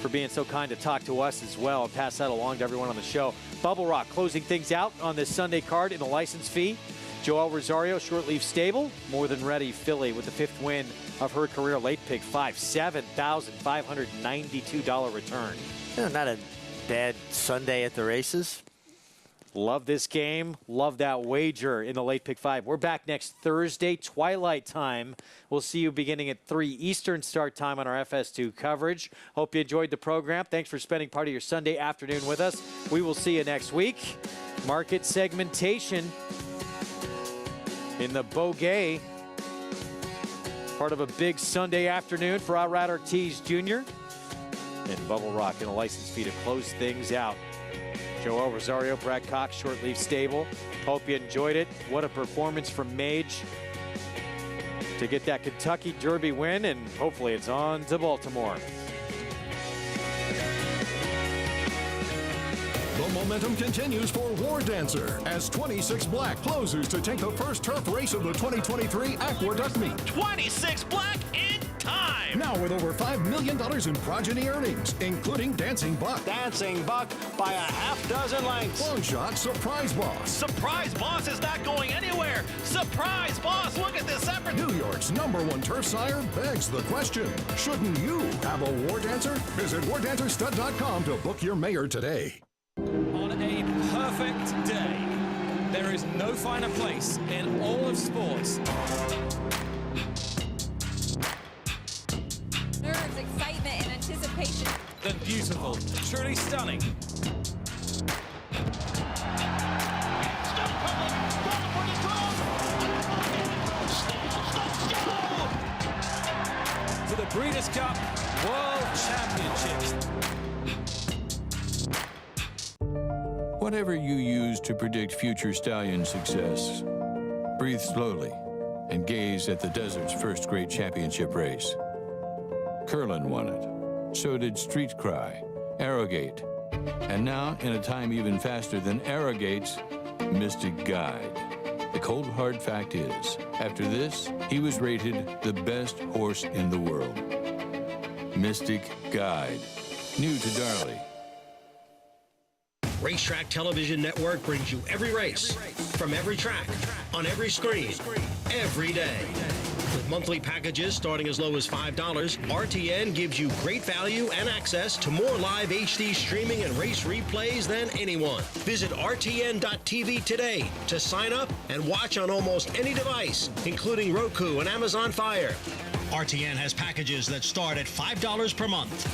for being so kind to talk to us as well and pass that along to everyone on the show. Bubble Rock closing things out on this Sunday card in the license fee. Joel Rosario, Short Leaf Stable, More Than Ready filly with the 5th win of her career. Late pick 5, $7,592 return. Yeah, not a bad Sunday at the races. Love this game. Love that wager in the late pick 5. We're back next Thursday, twilight time. We'll see you beginning at 3 Eastern start time on our FS2 coverage. Hope you enjoyed the program. Thanks for spending part of your Sunday afternoon with us. We will see you next week. Market segmentation in the Beaugay. Part of a big Sunday afternoon for Outrider Ortiz Jr. and Bubble Rock in a license fee to close things out. Joel Rosario, Brad Cox, Short Leaf Stable. Hope you enjoyed it. What a performance from Mage to get that Kentucky Derby win, and hopefully it's on to Baltimore. The momentum continues for War Dancer as 26 Black closes to take the first turf race of the 2023 Aqueduct Meet. 26 Black in time! Now with over $5 million in progeny earnings, including Dancing Buck. Dancing Buck by a half-dozen lengths. Long Shot Surprise Boss. Surprise Boss is not going anywhere! Surprise Boss, look at this effort! New York's #1 turf sire begs the question, shouldn't you have a War Dancer? Visit WarDancerStud.com to book your mayor today. On a perfect day, there is no finer place in all of sports. Nerves, excitement, and anticipation. Than beautiful, truly stunning. For the Breeders' Cup World Championships. Whatever you use to predict future stallion success, breathe slowly and gaze at the desert's first great championship race. Curlin won it. So did Street Cry, Arrogate, and now, in a time even faster than Arrogate's, Mystic Guide. The cold hard fact is, after this, he was rated the best horse in the world. Mystic Guide. New to Darley. Racetrack Television Network brings you every race, from every track, on every screen, every day. With monthly packages starting as low as $5, RTN gives you great value and access to more live HD streaming and race replays than anyone. Visit RTN.tv today to sign up and watch on almost any device, including Roku and Amazon Fire. RTN has packages that start at $5 per month.